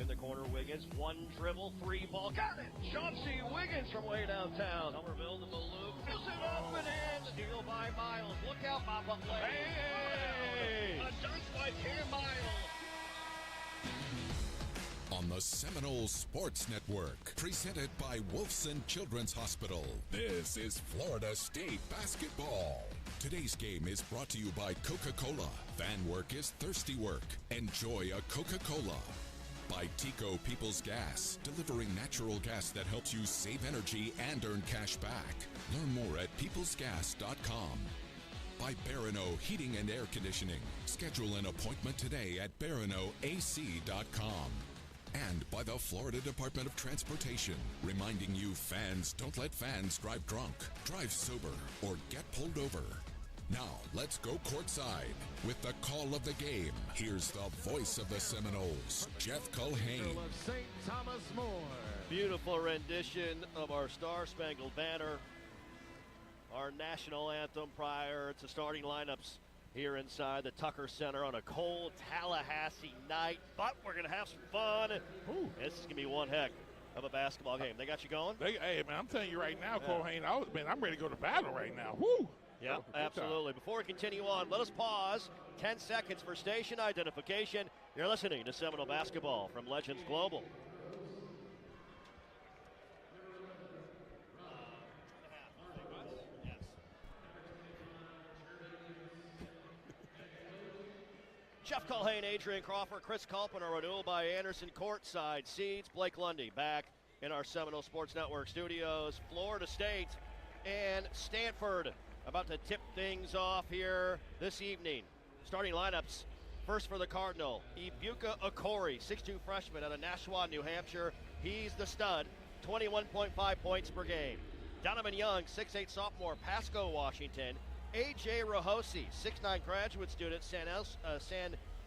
in the corner. Wiggins, one dribble, three ball, got it! Chauncey Wiggins from way downtown. Somerville to Malou, fills it up and in. Steal by Miles. Look out, pop-up play. Hey! A dunk by Cam Miles. On the Seminole Sports Network, presented by Wolfson Children's Hospital, this is Florida State basketball. Today's game is brought to you by Coca-Cola. Fan work is thirsty work. Enjoy a Coca-Cola. By Tico People's Gas, delivering natural gas that helps you save energy and earn cash back. Learn more at peoplesgas.com. By Barano Heating and Air Conditioning. Schedule an appointment today at baranoac.com. And by the Florida Department of Transportation, reminding you fans don't let fans drive drunk, drive sober, or get pulled over. Now, let's go courtside. With the call of the game, here's the voice of the Seminoles, Jeff Culhane. Of St. Thomas More. Beautiful rendition of our Star-Spangled Banner, our national anthem prior to starting lineups here inside the Tucker Center on a cold Tallahassee night. But we're going to have some fun. Ooh. This is going to be one heck of a basketball game. They got you going? Hey, man, I'm telling you right now, Culhane, I'm ready to go to battle right now. Woo! Yeah, absolutely. Before we continue on, let us pause. 10 seconds for station identification. You're listening to Seminole Basketball from Legends Global. Jeff Culhane, Adrian Crawford, Chris Culpin, our renewal by Anderson courtside seats. Blake Lundy back in our Seminole Sports Network studios. Florida State and Stanford about to tip things off here this evening. Starting lineups, first for the Cardinal, Ibuka Okori, 6'2 freshman out of Nashua, New Hampshire. He's the stud, 21.5 points per game. Donovan Young, 6'8 sophomore, Pasco, Washington. A.J. Rahosi, 6'9 graduate student, San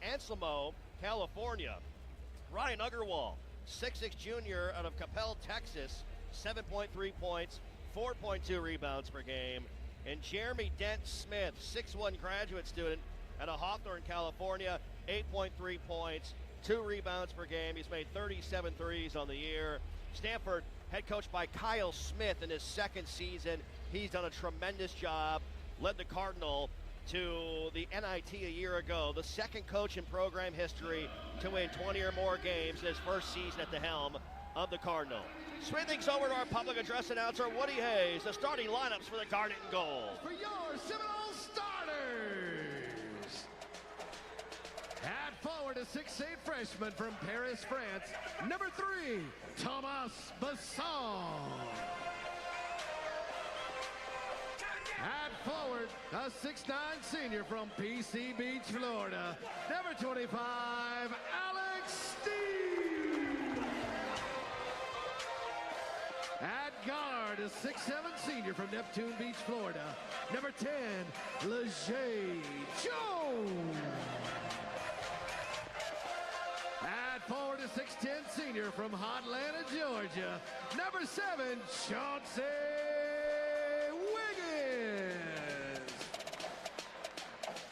Anselmo, California. Ryan Uggerwall, 6'6 junior out of Capel, Texas, 7.3 points, 4.2 rebounds per game. And Jeremy Dent Smith, 6'1 graduate student out of Hawthorne, California, 8.3 points, 2 rebounds per game. He's made 37 threes on the year. Stanford, head coached by Kyle Smith in his second season. He's done a tremendous job. Led the Cardinal to the NIT a year ago, the second coach in program history to win 20 or more games in his first season at the helm of the Cardinal. Swing things over to our public address announcer, Woody Hayes, the starting lineups for the Garnet and Gold. For your Seminole starters. At forward, a 6'8 freshman from Paris, France, number 3, Thomas Basson. At forward, a 6'9 senior from PC Beach, Florida, number 25, Alex Steve. At guard, a 6'7 senior from Neptune Beach, Florida, number 10, Lejeune Jones. At forward, a 6'10 senior from Hotlanta, Georgia, number 7, Chauncey Wiggins.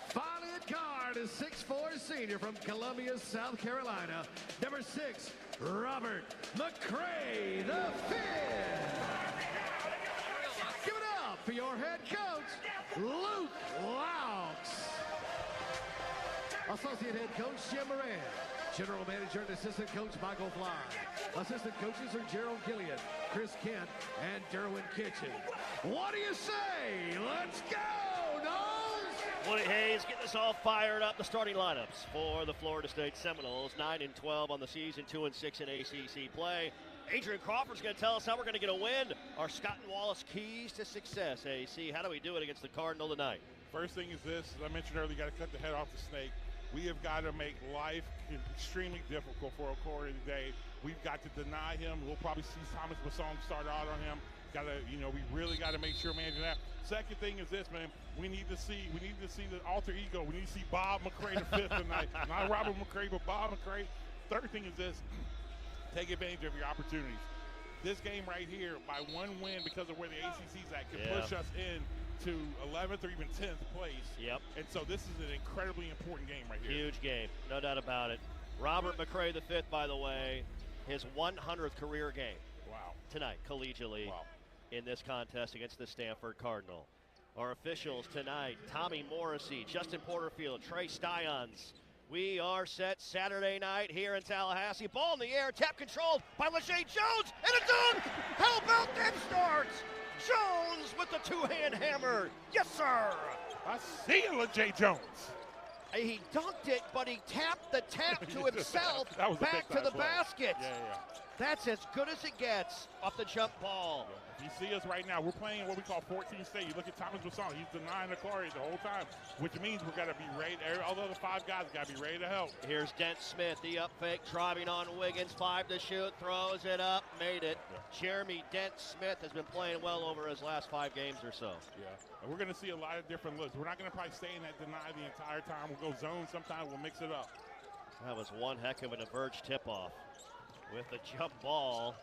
Finally at guard, a 6'4 senior from Columbia, South Carolina, number 6, Robert McCray the fifth. Give it up for your head coach, Luke Laux. Associate head coach, Jim Moran. General manager and assistant coach, Michael Fly. Assistant coaches are Gerald Gillian, Chris Kent, and Derwin Kitchen. What do you say? Let's go, Noles! Woody Hayes getting us all fired up. The starting lineups for the Florida State Seminoles, 9-12 on the season, 2-6 in ACC play. Adrian Crawford's going to tell us how we're going to get a win. Our Scott and Wallace keys to success. AC, how do we do it against the Cardinal tonight? First thing is this, as I mentioned earlier, you got to cut the head off the snake. We have got to make life extremely difficult for Okori today. We've got to deny him. We'll probably see Thomas Basson start out on him. We really got to make sure managing that. Second thing is this, man. We need to see the alter ego. We need to see Bob McCray the fifth tonight. Not Robert McCray, but Bob McCray. Third thing is this. Take advantage of your opportunities. This game right here, by one win because of where the ACC's at, can push us in to 11th or even 10th place. Yep. And so this is an incredibly important game right here. Huge game, no doubt about it. Robert McCray, the fifth, by the way, his 100th career game. Wow. Tonight, collegially, Wow. in this contest against the Stanford Cardinal. Our officials tonight, Tommy Morrissey, Justin Porterfield, Trey Styons. We are set Saturday night here in Tallahassee. Ball in the air, tap controlled by LeJay Jones, and a dunk! How about that start? Jones with the two-hand hammer. Yes, sir! I see you, LeJay Jones. He dunked it, but he tapped the tap to himself That was a back to big-time the play. basket. Yeah. That's as good as it gets off the jump ball. If you see us right now, we're playing what we call 14 state. You look at Thomas Basson, he's denying the Corey the whole time, which means we've got to be ready. All the other five guys got to be ready to help. Here's Dent Smith, the up fake, driving on Wiggins, 5 to shoot, throws it up, made it. Yeah. Jeremy Dent Smith has been playing well over his last 5 games or so. Yeah, and we're going to see a lot of different looks. We're not going to probably stay in that deny the entire time. We'll go zone sometime. We'll mix it up. That was one heck of an Averge tip-off. With the jump ball,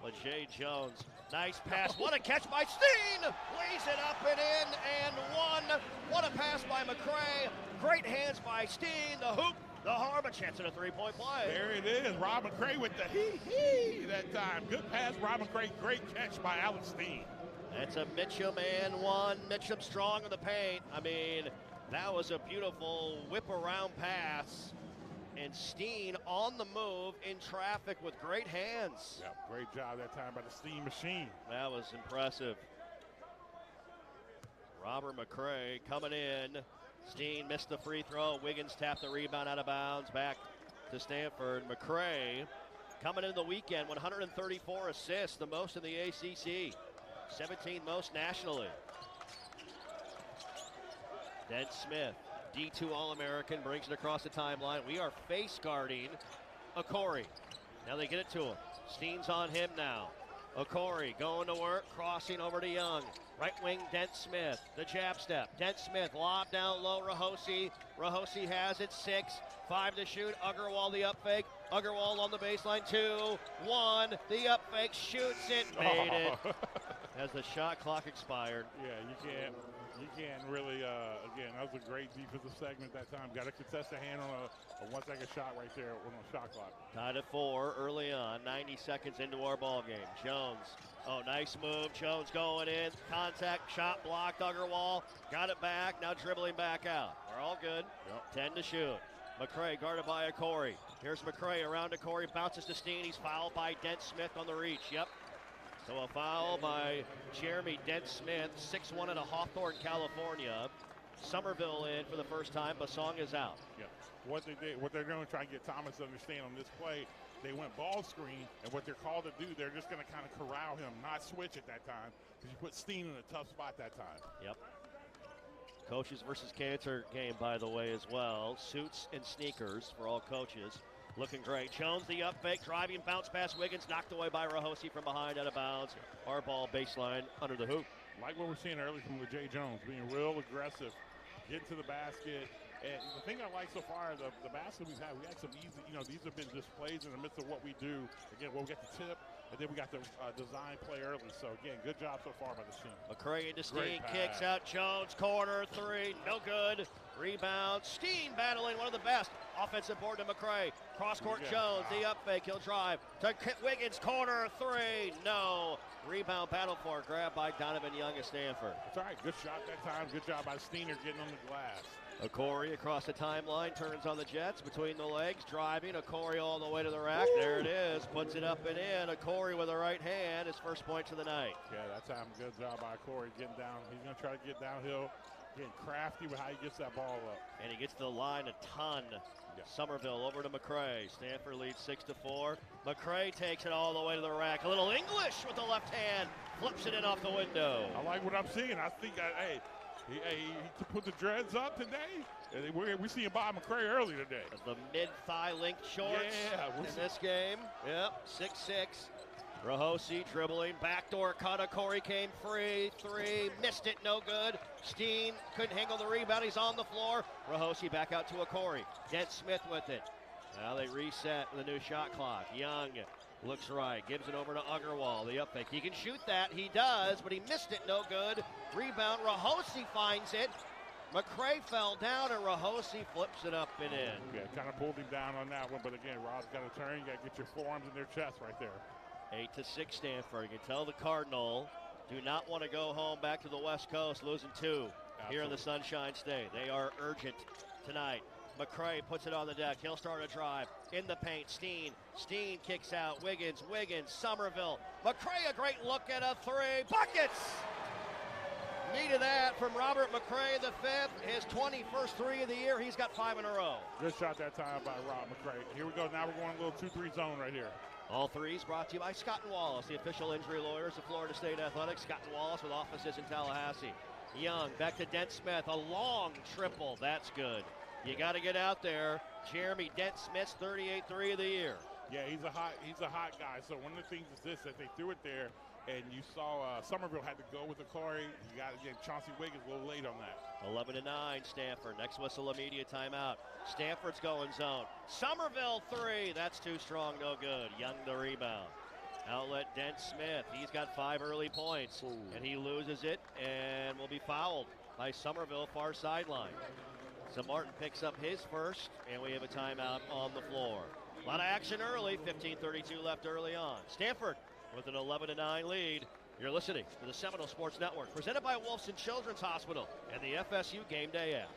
LeJay Jones. Nice pass. What a catch by Steen! Lays it up and in and one. What a pass by McCray. Great hands by Steen. The hoop, the harm, a chance at a three-point play. There it is. Rob McCray with the hee-hee that time. Good pass, Rob McCray. Great catch by Alex Steen. That's a Mitchum and one. Mitchum strong in the paint. I mean, that was a beautiful whip-around pass. And Steen on the move in traffic with great hands. Yep, great job that time by the Steen machine. That was impressive. Robert McCray coming in. Steen missed the free throw. Wiggins tapped the rebound out of bounds. Back to Stanford. McCray coming into the weekend, 134 assists, the most in the ACC. 17th most nationally. Dent Smith, D2 All-American, brings it across the timeline. We are face guarding Okori. Now they get it to him. Steen's on him now. Okori going to work, crossing over to Young. Right wing, Dent Smith, the jab step. Dent Smith, lob down low, Rahosi. Rahosi has it, 6, 5 to shoot. Uggerwall, the up fake. Uggerwall on the baseline, 2, 1. The up fake, shoots it, made it. As the shot clock expired. Yeah, you can't really, again, that was a great defensive segment that time. Got to contest a hand on a 1 second shot right there on the shot clock. Tied at 4 early on, 90 seconds into our ball game. Jones, oh, nice move. Jones going in, contact, shot blocked, Uggerwall, got it back, now dribbling back out. We're all good. Yep. 10 to shoot. McCray guarded by Okori. Here's McCray around Okori, bounces to Steen. He's fouled by Dent Smith on the reach. Yep. So a foul by Jeremy Dent Smith, 6'1" out of Hawthorne, California. Somerville in for the first time. Basong is out. Yeah. What they're going to try to get Thomas to understand on this play, they went ball screen, and what they're called to do, they're just going to kind of corral him, not switch at that time, because you put Steen in a tough spot that time. Yep. Coaches versus cancer game, by the way, as well. Suits and sneakers for all coaches. Looking great. Jones, the up fake, driving, bounce pass. Wiggins knocked away by Rahosi from behind, out of bounds. Our ball baseline under the hoop. Like what we're seeing early from LeJay Jones, being real aggressive, getting to the basket. And the thing I like so far, the basket we had some easy, these have been just plays in the midst of what we do. Again, we got the tip, and then we got the design play early. So, again, good job so far by the team. McCray into Steen, kicks out Jones, corner, 3, no good. Rebound, Steen battling, one of the best. Offensive board to McCray. Cross-court Jones, the up fake, he'll drive. To Wiggins, corner, 3, no. Rebound battle for, grabbed by Donovan Young of Stanford. That's all right, good shot that time. Good job by Steener getting on the glass. Okori across the timeline, turns on the Jets, between the legs, driving. Okori all the way to the rack. Woo! There it is, puts it up and in. Okori with the right hand, his first points of the night. Yeah, that time, good job by Corey getting down. He's going to try to get downhill, getting crafty with how he gets that ball up. And he gets to the line a ton. Yeah. Somerville over to McCray. Stanford leads 6-4. McCray takes it all the way to the rack. A little English with the left hand, flips it in off the window. I like what I'm seeing. I think, he put the dreads up today. And we see him by McCray early today. The mid-thigh linked shorts in this game. Yep, 6'6". Rahosi dribbling, backdoor cut. Okori came free, 3, missed it, no good. Steen couldn't handle the rebound, he's on the floor. Rahosi back out to Okori. Dent Smith with it. Now they reset the new shot clock. Young looks right, gives it over to Uggerwall, the up fake. He can shoot that, he does, but he missed it, no good. Rebound, Rahosi finds it. McCray fell down, and Rahosi flips it up and in. Yeah, kind of pulled him down on that one, but again, Rob's got to turn. You got to get your forearms in their chest right there. 8-6 Stanford. You can tell the Cardinal do not want to go home back to the West Coast, losing 2 here in the Sunshine State. They are urgent tonight. McCray puts it on the deck. He'll start a drive in the paint. Steen kicks out. Wiggins, Somerville. McCray, a great look at a three. Buckets! Needed that from Robert McCray, the fifth. His 21st three of the year. He's got 5 in a row. Good shot that time by Rob McCray. Here we go. Now we're going a little 2-3 zone right here. All threes brought to you by Scott & Wallace, the official injury lawyers of Florida State Athletics. Scott & Wallace with offices in Tallahassee. Young, back to Dent Smith. A long triple. That's good. You got to get out there. Jeremy Dent Smith's 38th three of the year. Yeah, he's a hot guy. So one of the things is this, that they threw it there, and you saw Somerville had to go with the Corey. You got to get Chauncey Wiggins a little late on that. 11-9 Stanford. Next whistle, immediate timeout. Stanford's going zone. Somerville three. That's too strong, no good. Young the rebound. Outlet Dent Smith. He's got 5 early points, and he loses it and will be fouled by Somerville far sideline. So Martin picks up his first, and we have a timeout on the floor. A lot of action early. 15:32 left early on. Stanford with an 11-9 lead. You're listening to the Seminole Sports Network, presented by Wolfson Children's Hospital and the FSU Game Day app.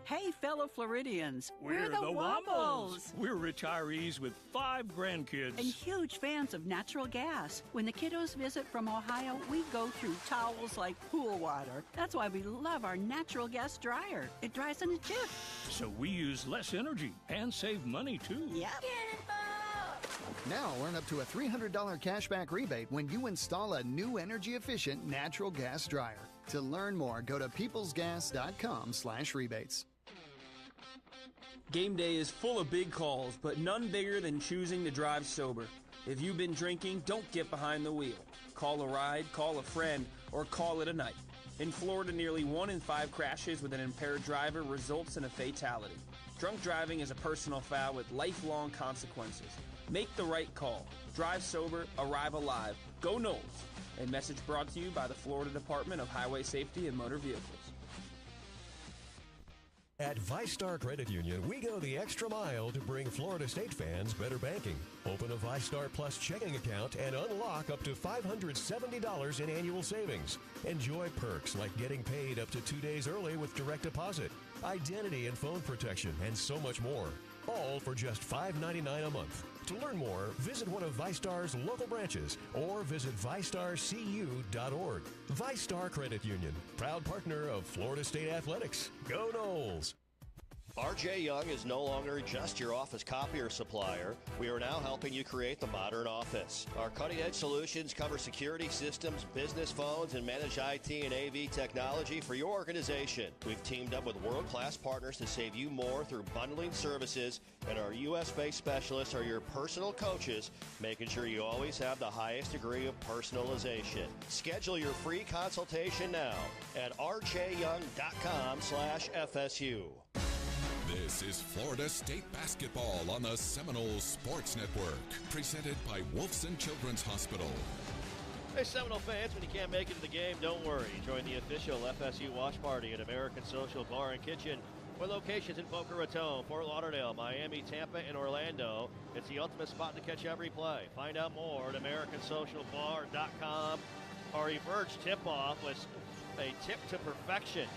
Hey, fellow Floridians, we're the Wombles. We're retirees with 5 grandkids. And huge fans of natural gas. When the kiddos visit from Ohio, we go through towels like pool water. That's why we love our natural gas dryer. It dries in a jiff. So we use less energy and save money, too. Yep. Now earn up to a $300 cashback rebate when you install a new energy-efficient natural gas dryer. To learn more, go to peoplesgas.com/rebates. Game day is full of big calls, but none bigger than choosing to drive sober. If you've been drinking, don't get behind the wheel. Call a ride, call a friend, or call it a night. In Florida, nearly 1 in 5 crashes with an impaired driver results in a fatality. Drunk driving is a personal foul with lifelong consequences. Make the right call. Drive sober, arrive alive. Go Knowles. A message brought to you by the Florida Department of Highway Safety and Motor Vehicles. At ViStar Credit Union, we go the extra mile to bring Florida State fans better banking. Open a ViStar Plus checking account and unlock up to $570 in annual savings. Enjoy perks like getting paid up to 2 days early with direct deposit, identity and phone protection, and so much more. All for just $5.99 a month. To learn more, visit one of ViStar's local branches or visit ViStarCU.org. ViStar Credit Union, proud partner of Florida State Athletics. Go Noles! RJ Young is no longer just your office copier supplier. We are now helping you create the modern office. Our cutting-edge solutions cover security systems, business phones, and managed IT and AV technology for your organization. We've teamed up with world-class partners to save you more through bundling services, and our U.S.-based specialists are your personal coaches, making sure you always have the highest degree of personalization. Schedule your free consultation now at rjyoung.com/FSU. This is Florida State basketball on the Seminole Sports Network, presented by Wolfson Children's Hospital. Hey, Seminole fans, when you can't make it to the game, don't worry. Join the official FSU watch party at American Social Bar and Kitchen, with locations in Boca Raton, Fort Lauderdale, Miami, Tampa, and Orlando. It's the ultimate spot to catch every play. Find out more at AmericanSocialBar.com. Our Emerge tip-off was a tip to perfection.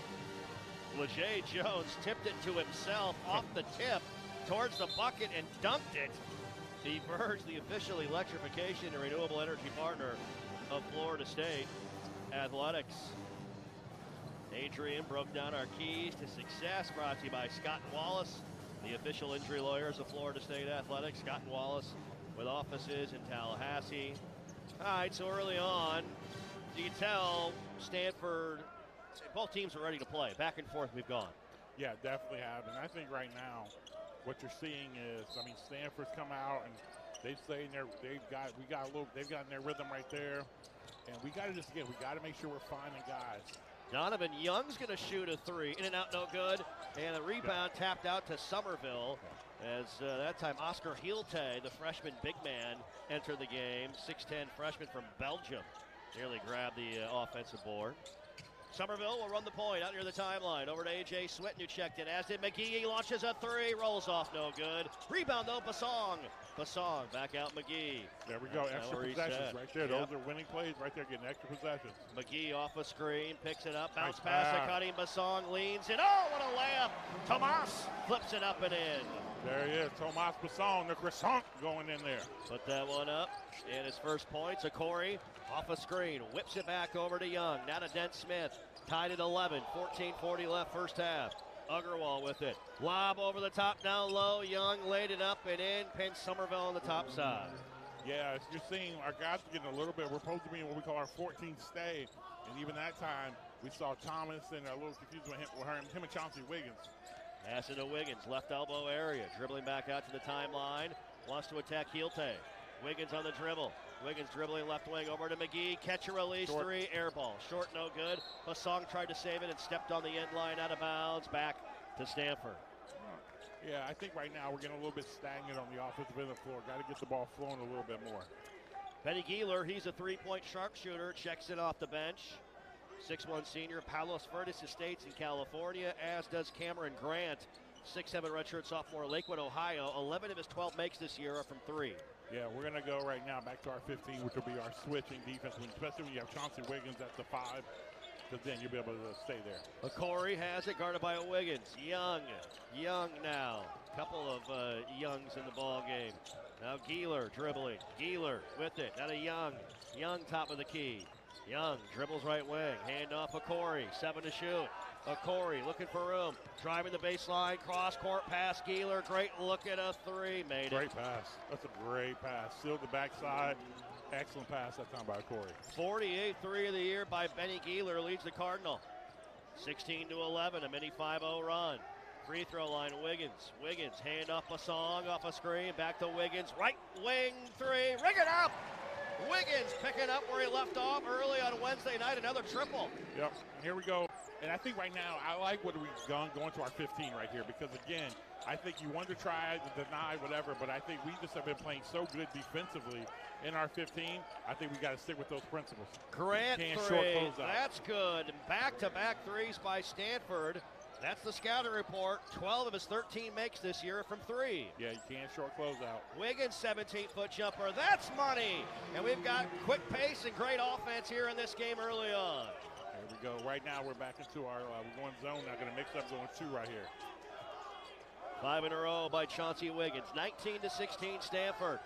LeJay Jones tipped it to himself off the tip towards the bucket and dunked it. The Verge, the official electrification and renewable energy partner of Florida State Athletics. Adrian broke down our keys to success, brought to you by Scott & Wallace, the official injury lawyers of Florida State Athletics. Scott & Wallace with offices in Tallahassee. All right, so early on, you can tell Stanford, both teams are ready to play. Back and forth we've gone. Yeah, definitely have. And I think right now what you're seeing is, I mean, Stanford's come out and they've in their rhythm right there. And we got to just, again, we got to make sure we're finding guys. Donovan Young's going to shoot a three. In and out, no good. And the rebound tapped out to Somerville. As that time, Oscar Hilte, the freshman big man, entered the game. 6'10 freshman from Belgium. Nearly grabbed the offensive board. Somerville will run the point out near the timeline. Over to A.J. Swinton, who checked in, as did McGee. He launches a three, rolls off, no good. Rebound, though, Basong. Basong back out McGee. There we go, extra possessions right there. Yep. Those are winning plays right there, getting extra possessions. McGee off a screen, picks it up, bounce Nice pass to pass. Cutting. Basong leans in. Oh, what a layup. Tomas flips it up and in. There he is, Tomas Basong, the croissant going in there. Put that one up, and his first points. Corey off a screen, whips it back over to Young. Now to Dent Smith, tied at 11, 14:40 left first half. Agarwal with it, lob over the top, down low. Young laid it up and in, pinned Somerville on the top side. Yeah, as you're seeing, our guys are getting a little bit, we're supposed to be in what we call our 14th stay, and even that time, we saw Thomas and a little confused with him and Chauncey Wiggins. Pass into Wiggins, left elbow area, dribbling back out to the timeline, wants to attack Heelte. Wiggins on the dribble. Wiggins dribbling left wing over to McGee. Catch and release, Short. three, air ball. Short, no good. Basong tried to save it and stepped on the end line, out of bounds. Back to Stanford. Yeah, I think right now we're getting a little bit stagnant on the offensive end of the floor. Got to get the ball flowing a little bit more. Benny Gieler, he's a three-point sharpshooter. Checks it off the bench. 6'1 senior, Palos Verdes Estates in California, as does Cameron Grant. 6'7 redshirt sophomore, Lakewood, Ohio. 11 of his 12 makes this year are from three. Yeah, we're going to go right now back to our 15, which will be our switching defense, especially when you have Chauncey Wiggins at the 5, because then you'll be able to stay there. Corey has it, guarded by Wiggins. Young now. Couple of Youngs in the ball game. Now Gieler dribbling. Gieler with it. Now to Young. Young top of the key. Young dribbles right wing. Hand off Corey. 7 to shoot. Corey looking for room. Driving the baseline. Cross court pass. Gieler. Great look at a three. Made it. Great pass. That's a great pass. Sealed the backside. Excellent pass that time by Corey. 48th three of the year by Benny Gieler leads the Cardinal. 16 to 11. A mini 5-0 run. Free throw line, Wiggins. Wiggins, hand off Basong, off a screen, back to Wiggins. Right wing three, ring it up! Wiggins picking up where he left off early on Wednesday night, another triple. Yep, here we go. And I think right now, I like what we've done going to our 15 right here, because again, I think you want to try to deny whatever, but I think we just have been playing so good defensively in our 15. I think we got to stick with those principles. Grant Can't three, short close out. That's good. Back-to-back threes by Stanford. That's the scouting report. 12 of his 13 makes this year from three. Yeah, you can't short close out. Wiggins, 17-foot jumper. That's money. And we've got quick pace and great offense here in this game early on. Here we go. Right now, we're back into our, we're going zone now. Going to mix up, going 2 right here. 5 in a row by Chauncey Wiggins. 19 to 16 Stanford.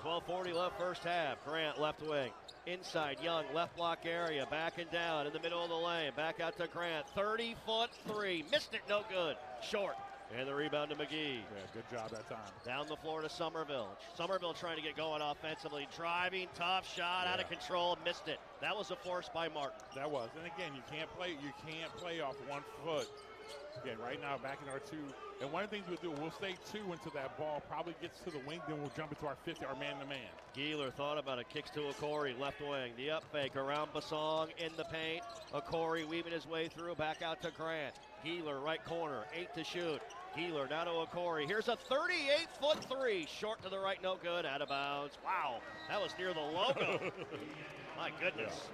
12:40 left first half. Grant left wing. Inside, Young, left block area, backing down in the middle of the lane. Back out to Grant, 30-foot three. Missed it, no good. Short. And the rebound to McGee. Yeah, good job that time. Down the floor to Somerville. Somerville trying to get going offensively. Driving, tough shot, out of control, missed it. That was a force by Martin. That was. And again, you can't play off 1 foot. Again, right now, back in our 2. And one of the things we'll do, we'll stay 2 until that ball probably gets to the wing, then we'll jump into our 50, our man-to-man. Gieler thought about it, kicks to Corey, left wing. The up fake around Basong in the paint. Corey weaving his way through, back out to Grant. Gieler, right corner, 8 to shoot. Gieler now to Corey. Here's a 38-foot three. Short to the right, no good, out of bounds. Wow, that was near the logo. My goodness.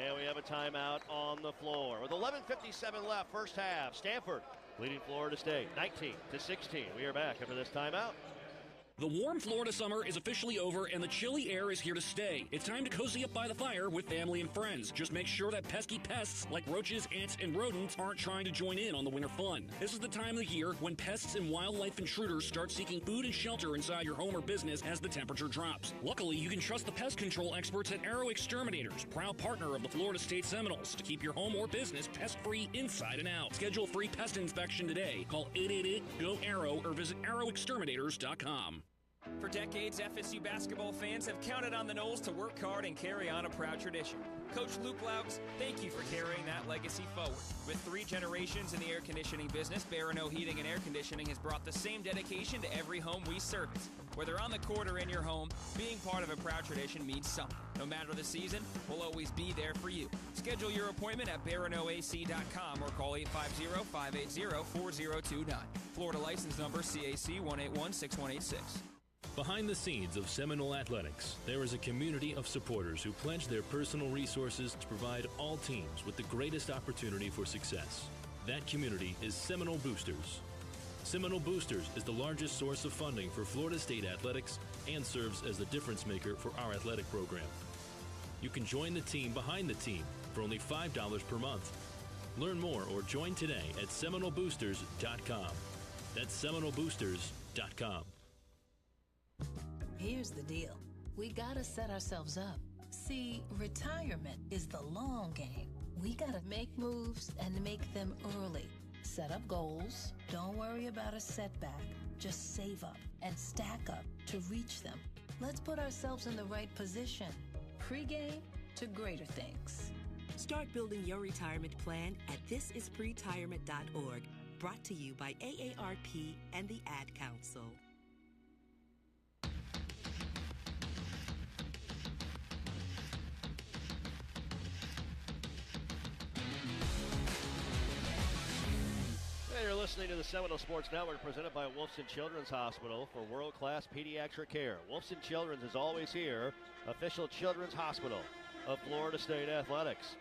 And we have a timeout on the floor. With 11:57 left, first half, Stanford leading Florida State 19 to 16. We are back after this timeout. The warm Florida summer is officially over and the chilly air is here to stay. It's time to cozy up by the fire with family and friends. Just make sure that pesky pests like roaches, ants, and rodents aren't trying to join in on the winter fun. This is the time of the year when pests and wildlife intruders start seeking food and shelter inside your home or business as the temperature drops. Luckily, you can trust the pest control experts at Arrow Exterminators, proud partner of the Florida State Seminoles, to keep your home or business pest-free inside and out. Schedule a free pest inspection today. Call 888-GO-ARROW or visit arrowexterminators.com. For decades, FSU basketball fans have counted on the Noles to work hard and carry on a proud tradition. Coach Luke Laux, thank you for carrying that legacy forward. With 3 generations in the air conditioning business, Barano Heating and Air Conditioning has brought the same dedication to every home we service. Whether on the court or in your home, being part of a proud tradition means something. No matter the season, we'll always be there for you. Schedule your appointment at baranoac.com or call 850-580-4029. Florida license number CAC 1816186. Behind the scenes of Seminole Athletics, there is a community of supporters who pledge their personal resources to provide all teams with the greatest opportunity for success. That community is Seminole Boosters. Seminole Boosters is the largest source of funding for Florida State athletics and serves as the difference maker for our athletic program. You can join the team behind the team for only $5 per month. Learn more or join today at SeminoleBoosters.com. That's SeminoleBoosters.com. Here's the deal. We gotta set ourselves up. See, retirement is the long game. We gotta make moves and make them early. Set up goals. Don't worry about a setback. Just save up and stack up to reach them. Let's put ourselves in the right position. Pre-game to greater things. Start building your retirement plan at thisispretirement.org. Brought to you by AARP and the Ad Council. You're listening to the Seminole Sports Network, presented by Wolfson Children's Hospital for world-class pediatric care. Wolfson Children's is always here, official children's hospital of Florida State Athletics.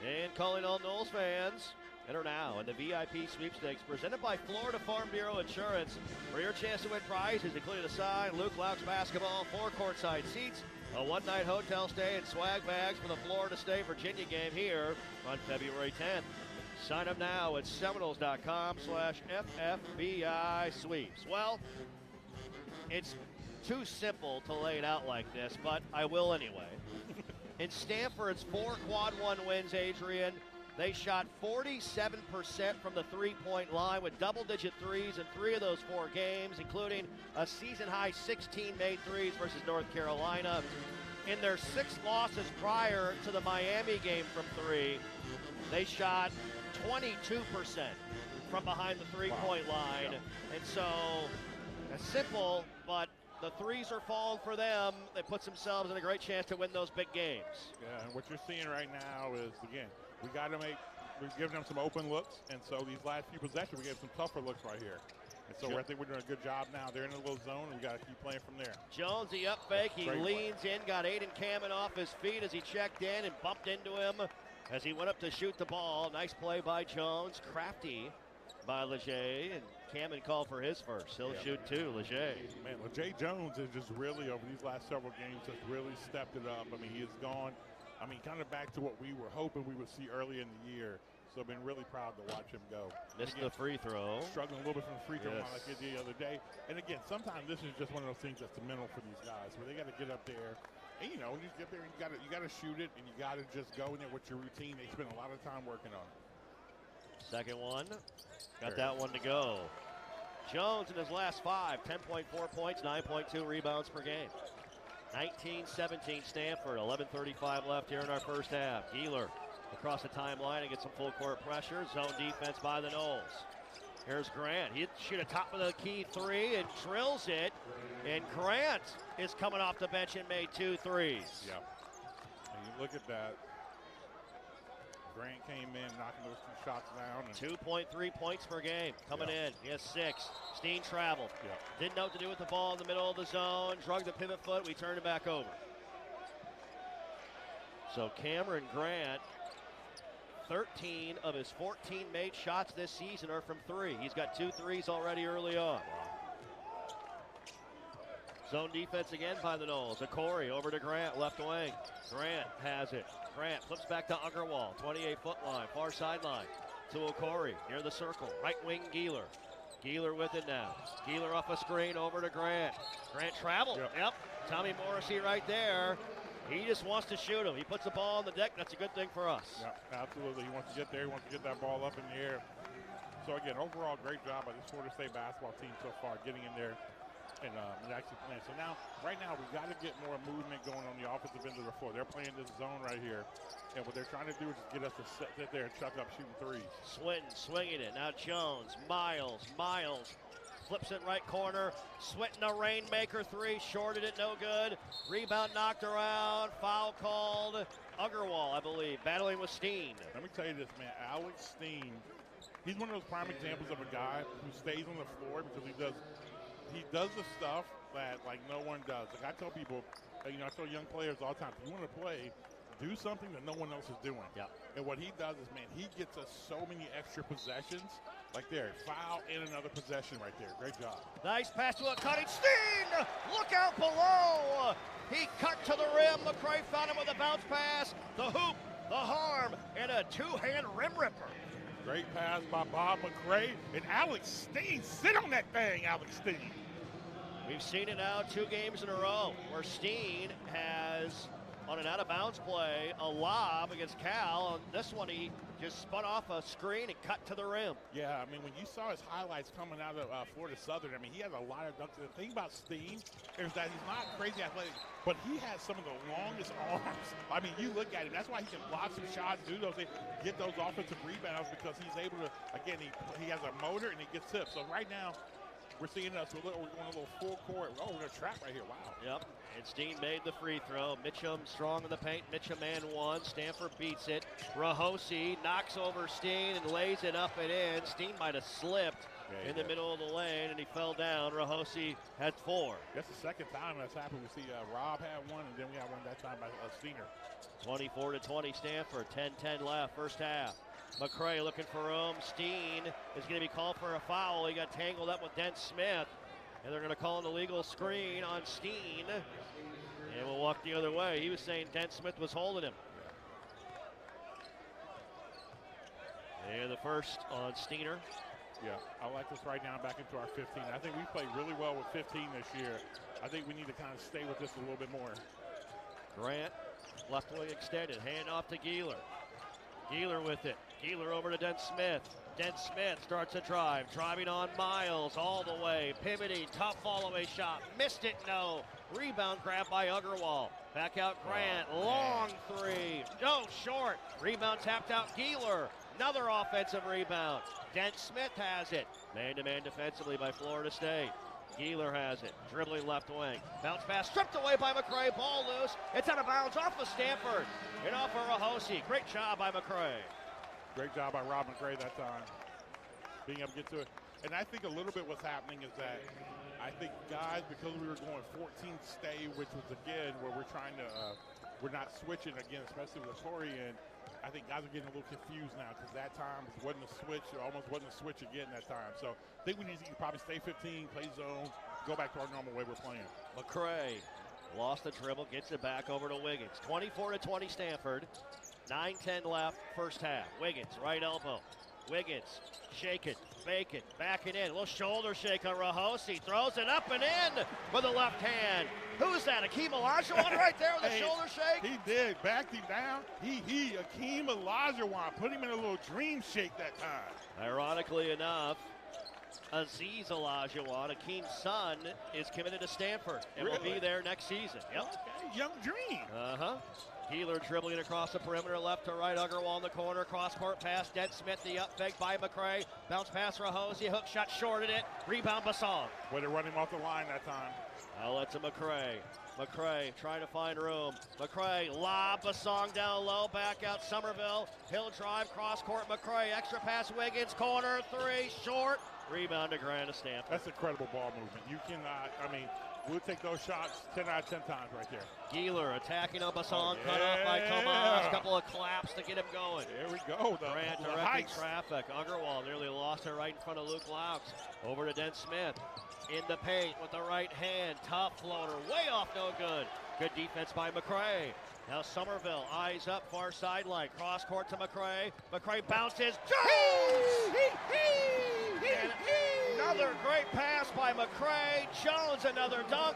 And calling all Noles fans, enter now in the VIP sweepstakes presented by Florida Farm Bureau Insurance for your chance to win prizes, including a signed Luke Loucks basketball, 4 courtside seats, a one-night hotel stay, and swag bags for the Florida State-Virginia game here on February 10th. Sign up now at Seminoles.com/FFBI sweeps. Well, it's too simple to lay it out like this, but I will anyway. In Stanford's 4 quad 1 wins, Adrian, they shot 47% from the three-point line with double-digit threes in 3 of those 4 games, including a season-high 16 made threes versus North Carolina. In their 6 losses prior to the Miami game from 3, they shot 22% from behind the three-point line. And so, it's simple, but the threes are falling for them. They put themselves in a great chance to win those big games. Yeah, and what you're seeing right now is, again, we're giving them some open looks, and so these last few possessions, we gave some tougher looks right here. And so I think we're doing a good job now. They're in a little zone, and we got to keep playing from there. Jones, the up fake, he leans in, got Aiden Kamen off his feet as he checked in and bumped into him as he went up to shoot the ball. Nice play by Jones, crafty by Leger, and Kamen called for his first. He'll shoot 2, Leger. Man, Leger Jones has just really, over these last several games, just really stepped it up. I mean, he has gone, kind of back to what we were hoping we would see early in the year. So I've been really proud to watch him go. Missed the free throw. Struggling a little bit from the free throw line like he did the other day. And again, sometimes this is just one of those things that's mental for these guys, where they got to get up there. And when you get there, you got to shoot it, and you got to just go in there with your routine. They spend a lot of time working on it. Second one, got that one to go. Jones in his last 5, 10.4 points, 9.2 rebounds per game. 19-17 Stanford, 11:35 left here in our first half. Gieler across the timeline and get some full court pressure. Zone defense by the Noles. Here's Grant. He'd shoot a top of the key 3 and drills it. And Grant is coming off the bench and made 2 threes. Yeah. And you look at that. Grant came in, knocking those 2 shots down. And 2.3 points per game coming in. He has 6. Steen traveled. Didn't know what to do with the ball in the middle of the zone. Drug the pivot foot. We turned it back over. So Cameron Grant, 13 of his 14 made shots this season are from 3. He's got 2 threes already early on. Zone defense again by the Noles. Okori over to Grant, left wing. Grant has it. Grant flips back to Ungerwall, 28-foot line, far sideline. To Okori, near the circle. Right wing, Gieler. Gieler with it now. Gieler off a screen over to Grant. Grant traveled. Yep. Tommy Morrissey right there. He just wants to shoot him. He puts the ball on the deck. That's a good thing for us. Yeah, absolutely. He wants to get there. He wants to get that ball up in the air. So, again, overall, great job by this Florida State basketball team so far, getting in there and actually playing. So now, right now, we've got to get more movement going on the offensive end of the floor. They're playing this zone right here. And what they're trying to do is just get us to sit there and chuck up shooting threes. Swinton swinging it. Now Jones, Miles flips it right corner. Swinton a rainmaker 3, shorted it, no good. Rebound knocked around, foul called. Ungerwall, I believe, battling with Steen. Let me tell you this, man. Alex Steen, he's one of those prime examples of a guy who stays on the floor because he does he does the stuff that, like, no one does. Like I tell people, I tell young players all the time, if you want to play, do something that no one else is doing. Yep. And what he does is, man, he gets us so many extra possessions. Like there, foul and another possession right there. Great job. Nice pass to a cutting Steen. Look out below. He cut to the rim. McCray found him with a bounce pass. The hoop, the harm, and a two-hand rim ripper. Great pass by Bob McCray. And Alex Steen, sit on that thing, Alex Steen. We've seen it now 2 games in a row where Steen has, on an out-of-bounds play, a lob against Cal. On this one, he just spun off a screen and cut to the rim. Yeah, I mean, when you saw his highlights coming out of Florida Southern, I mean, he has a lot of dunks. The thing about Steen is that he's not crazy athletic, but he has some of the longest arms. I mean, you look at him. That's why he can block some shots, do those things, get those offensive rebounds, because he's able to, again, he has a motor and he gets tips. So right now, we're seeing us. We're going a little full court. Oh, we're going to trap right here. Wow. Yep. And Steen made the free throw. Mitchum strong in the paint. Mitchum and 1. Stanford beats it. Rahosi knocks over Steen and lays it up and in. Steen might have slipped in the middle of the lane, and he fell down. Rahosi had 4. That's the second time that's happened. We see Rob had 1, and then we had 1 that time by Steener. 24-20 Stanford. 10-10 left. First half. McCray looking for room. Steen is going to be called for a foul. He got tangled up with Dent Smith. And they're going to call an illegal screen on Steen. And we'll walk the other way. He was saying Dent Smith was holding him. And the first on Steener. Yeah, I like this right now back into our 15. I think we played really well with 15 this year. I think we need to kind of stay with this a little bit more. Grant, left wing extended. Hand off to Geeler. Geeler with it. Geeler over to Dent Smith. Dent Smith starts a drive. Driving on Miles all the way. Pivoting. Tough fall-away shot. Missed it. No. Rebound grab by Uggerwall. Back out Grant. Long 3. No, short. Rebound tapped out Geeler. Another offensive rebound. Dent Smith has it. Man-to-man defensively by Florida State. Geeler has it. Dribbling left wing. Bounce pass stripped away by McCray. Ball loose. It's out of bounds off of Stanford. And off of Rahosi. Great job by McCray. Great job by Rob McCray that time. Being able to get to it. And I think a little bit what's happening is that I think guys, because we were going 14 stay, which was again where we're trying to, we're not switching again, especially with Torrey, and I think guys are getting a little confused now because that time wasn't a switch, it almost wasn't a switch again that time. So I think we need to probably stay 15, play zone, go back to our normal way we're playing. McCray lost the dribble, gets it back over to Wiggins. 24-20 Stanford. 9-10 left, first half. Wiggins, right elbow. Wiggins, shake it, bake it, back it in. A little shoulder shake on Rahosi. Throws it up and in with the left hand. Who's that? Akeem Olajuwon right there with a shoulder shake? He did. Backed him down. Akeem Olajuwon put him in a little dream shake that time. Ironically enough, Aziz Olajuwon, Akeem's son, is committed to Stanford and will be there next season. Yep. Okay. Young dream. Uh-huh. Healer dribbling across the perimeter, left to right. Uggerwall in the corner. Cross-court pass. Dent Smith, the up fake by McCray. Bounce pass Rahosi. Hook shot shorted it. Rebound Basong. Way to run him off the line that time. Outlet to McCray. McCray trying to find room. McCray lob Basong down low. Back out Somerville. Hill drive. Cross-court McCray. Extra pass Wiggins. Corner 3. Short. Rebound to Grant of Stanford. That's incredible ball movement. You cannot, I mean, we'll take those shots 10 out of 10 times right there. Geeler attacking on Basong, cut off by Tomas. Couple of claps to get him going. There we go. Grant directing traffic. Uggerwall nearly lost it right in front of Luke Laux. Over to Dent Smith. In the paint with the right hand. Tough floater. Way off, no good. Good defense by McCray. Now Somerville, eyes up, far sideline. Cross court to McCray. McCray bounces. And another great pass by McCray. Jones, another dunk.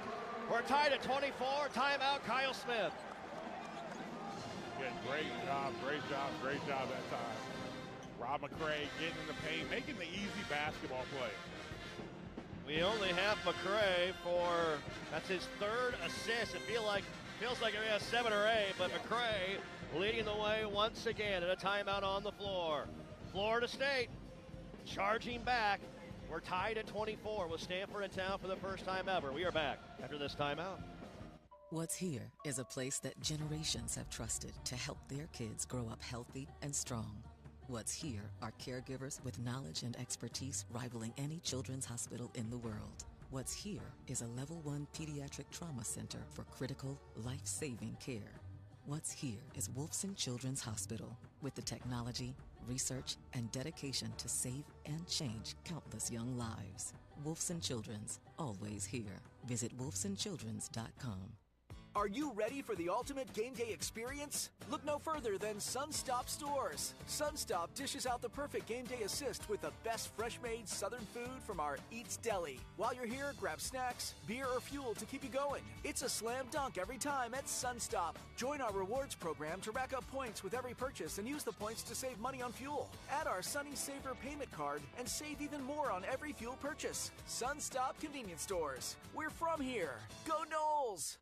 We're tied at 24. Timeout, Kyle Smith. Again, great job that time. Rob McCray getting in the paint, making the easy basketball play. We only have McCray for, that's his 3rd assist. It feels like he has 7 or 8, but McCray leading the way once again at a timeout on the floor. Florida State charging back. We're tied at 24 with Stanford in town for the first time ever. We are back after this timeout. What's Here is a place that generations have trusted to help their kids grow up healthy and strong. What's Here are caregivers with knowledge and expertise rivaling any children's hospital in the world. What's here is a Level 1 pediatric trauma center for critical, life-saving care. What's here is Wolfson Children's Hospital, with the technology, research, and dedication to save and change countless young lives. Wolfson Children's, always here. Visit wolfsonchildrens.com. Are you ready for the ultimate game day experience? Look no further than Sunstop Stores. Sunstop dishes out the perfect game day assist with the best fresh-made Southern food from our Eats Deli. While you're here, grab snacks, beer, or fuel to keep you going. It's a slam dunk every time at Sunstop. Join our rewards program to rack up points with every purchase and use the points to save money on fuel. Add our Sunny Saver payment card and save even more on every fuel purchase. Sunstop Convenience Stores. We're from here. Go Noles!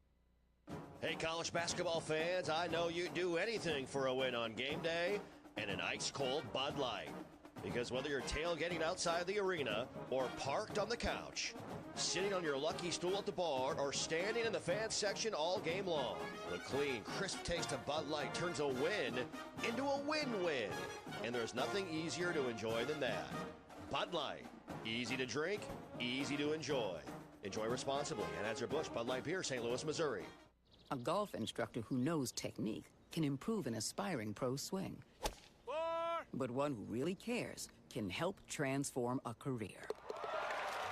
Hey, college basketball fans, I know you'd do anything for a win on game day and an ice-cold Bud Light. Because whether you're tailgating outside the arena or parked on the couch, sitting on your lucky stool at the bar, or standing in the fan section all game long, the clean, crisp taste of Bud Light turns a win into a win-win. And there's nothing easier to enjoy than that. Bud Light. Easy to drink, easy to enjoy. Enjoy responsibly. Anheuser-Busch Bud Light Beer, St. Louis, Missouri. A golf instructor who knows technique can improve an aspiring pro's swing. But one who really cares can help transform a career.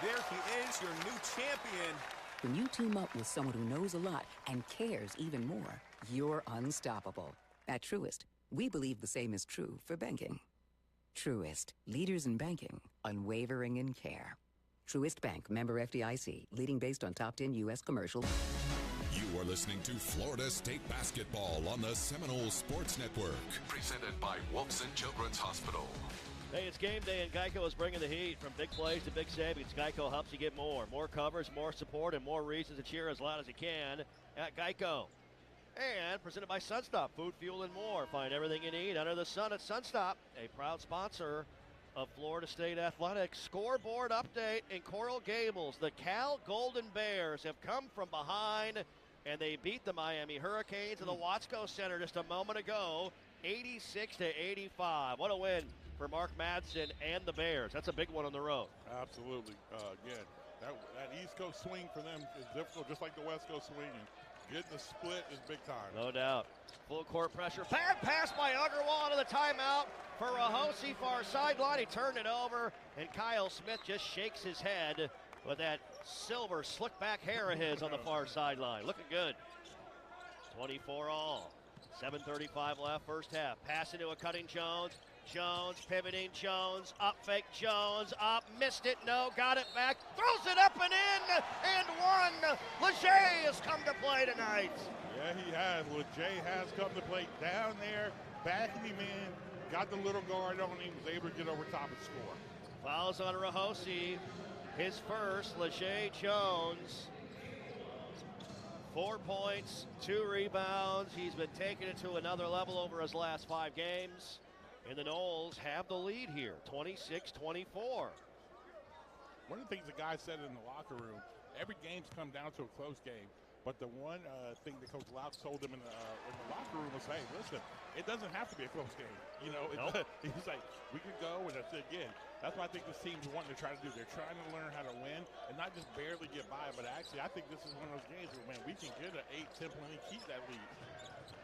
There he is, your new champion. When you team up with someone who knows a lot and cares even more, you're unstoppable. At Truist, we believe the same is true for banking. Truist, leaders in banking, unwavering in care. Truist Bank, member FDIC, leading based on top 10 U.S. commercial. You are listening to Florida State Basketball on the Seminole Sports Network. Presented by Wolfson Children's Hospital. Hey, it's game day, and Geico is bringing the heat. From big plays to big savings, Geico helps you get more. More covers, more support, and more reasons to cheer as loud as you can at Geico. And presented by Sunstop, food, fuel, and more. Find everything you need under the sun at Sunstop, a proud sponsor of Florida State Athletics. Scoreboard update in Coral Gables. The Cal Golden Bears have come from behind, and they beat the Miami Hurricanes in the Watsco Center just a moment ago, 86-85. What a win for Mark Madsen and the Bears. That's a big one on the road. Absolutely. Again, that East Coast swing for them is difficult, just like the West Coast swing. And getting the split is big time. No doubt. Full court pressure. Bad pass by Agarwal to the timeout for Rahosi, far sideline. He turned it over, and Kyle Smith just shakes his head with that silver slick back hair of his on the far sideline. Looking good. 24 all. 7:35 left, first half. Pass into a cutting Jones. Jones pivoting. Jones up, fake Jones up, missed it. No, got it back. Throws it up and in, and one. Leger has come to play tonight. Yeah, he has. Leger has come to play down there, backing him in, got the little guard on him, was able to get over top and score. Fouls on Rahosi. His first. Leger Jones. 4 points, 2 rebounds. He's been taking it to another level over his last 5 games. And the Noles have the lead here, 26-24. One of the things the guy said in the locker room, every game's come down to a close game. But the one thing that Coach Louch told them in the locker room was, hey, listen, it doesn't have to be a close game. You know, he's like, we can go, and that's it again. That's what I think this team's wanting to try to do. They're trying to learn how to win and not just barely get by, but actually I think this is one of those games where, man, we can get an 8-10 point and keep that lead.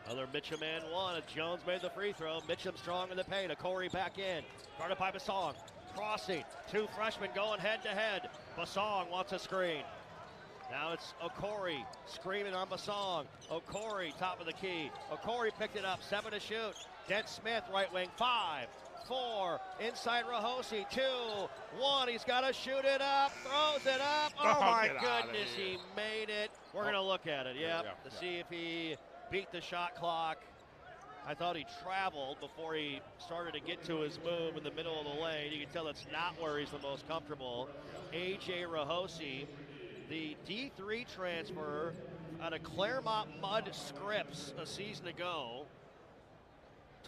Another Mitchum and one. Jones made the free throw. Mitchum strong in the paint. Corey back in. Guarded by Basong. Crossing. 2 freshmen going head-to-head. Basong wants a screen. Now it's Okori screaming on Basong. Okori, top of the key. Okori picked it up. 7 to shoot. Dent Smith, right wing. 5, 4. Inside Rahosi. 2, 1. He's got to shoot it up. Throws it up. Oh, my goodness. He made it. We're going to look at it, to see if he beat the shot clock. I thought he traveled before he started to get to his move in the middle of the lane. You can tell it's not where he's the most comfortable. A.J. Rahosi, the D3 transfer out of Claremont Mud Scripps a season ago.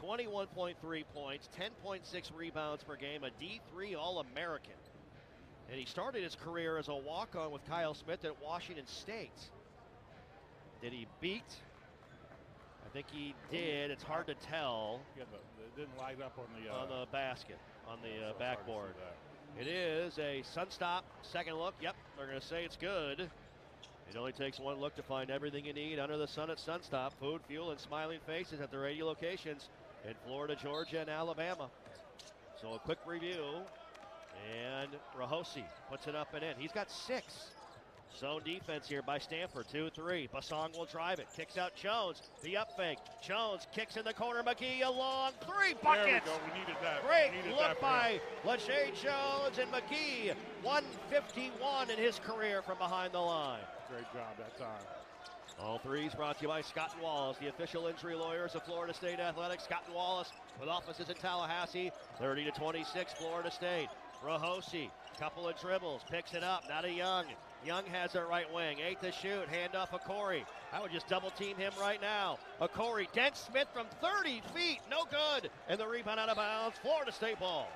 21.3 points, 10.6 rebounds per game, a D3 All-American. And he started his career as a walk-on with Kyle Smith at Washington State. Did he beat? I think he did. It's hard to tell. Yeah, it didn't light up on the basket, on the backboard. It is a sun stop. Second look. Yep, they're going to say it's good. It only takes one look to find everything you need under the sun at Sunstop. Food, fuel, and smiling faces at their 80 locations in Florida, Georgia, and Alabama. So a quick review. And Rahosi puts it up and in. He's got 6. Zone defense here by Stanford. 2-3. Basong will drive it. Kicks out Jones. The up fake. Jones kicks in the corner. McGee a long 3 buckets. There we go. We needed that. Great look by LeJay Jones and McGee. 151 in his career from behind the line. Great job that time. All threes brought to you by Scott & Wallace, the official injury lawyers of Florida State Athletics. Scott & Wallace with offices in Tallahassee. 30-26, Florida State. Rahosi, couple of dribbles, picks it up. Now to Young. Young has it right wing. 8 to shoot. Hand off Okori. I would just double team him right now. Okori, Dent Smith from 30 feet. No good. And the rebound out of bounds. Florida State ball.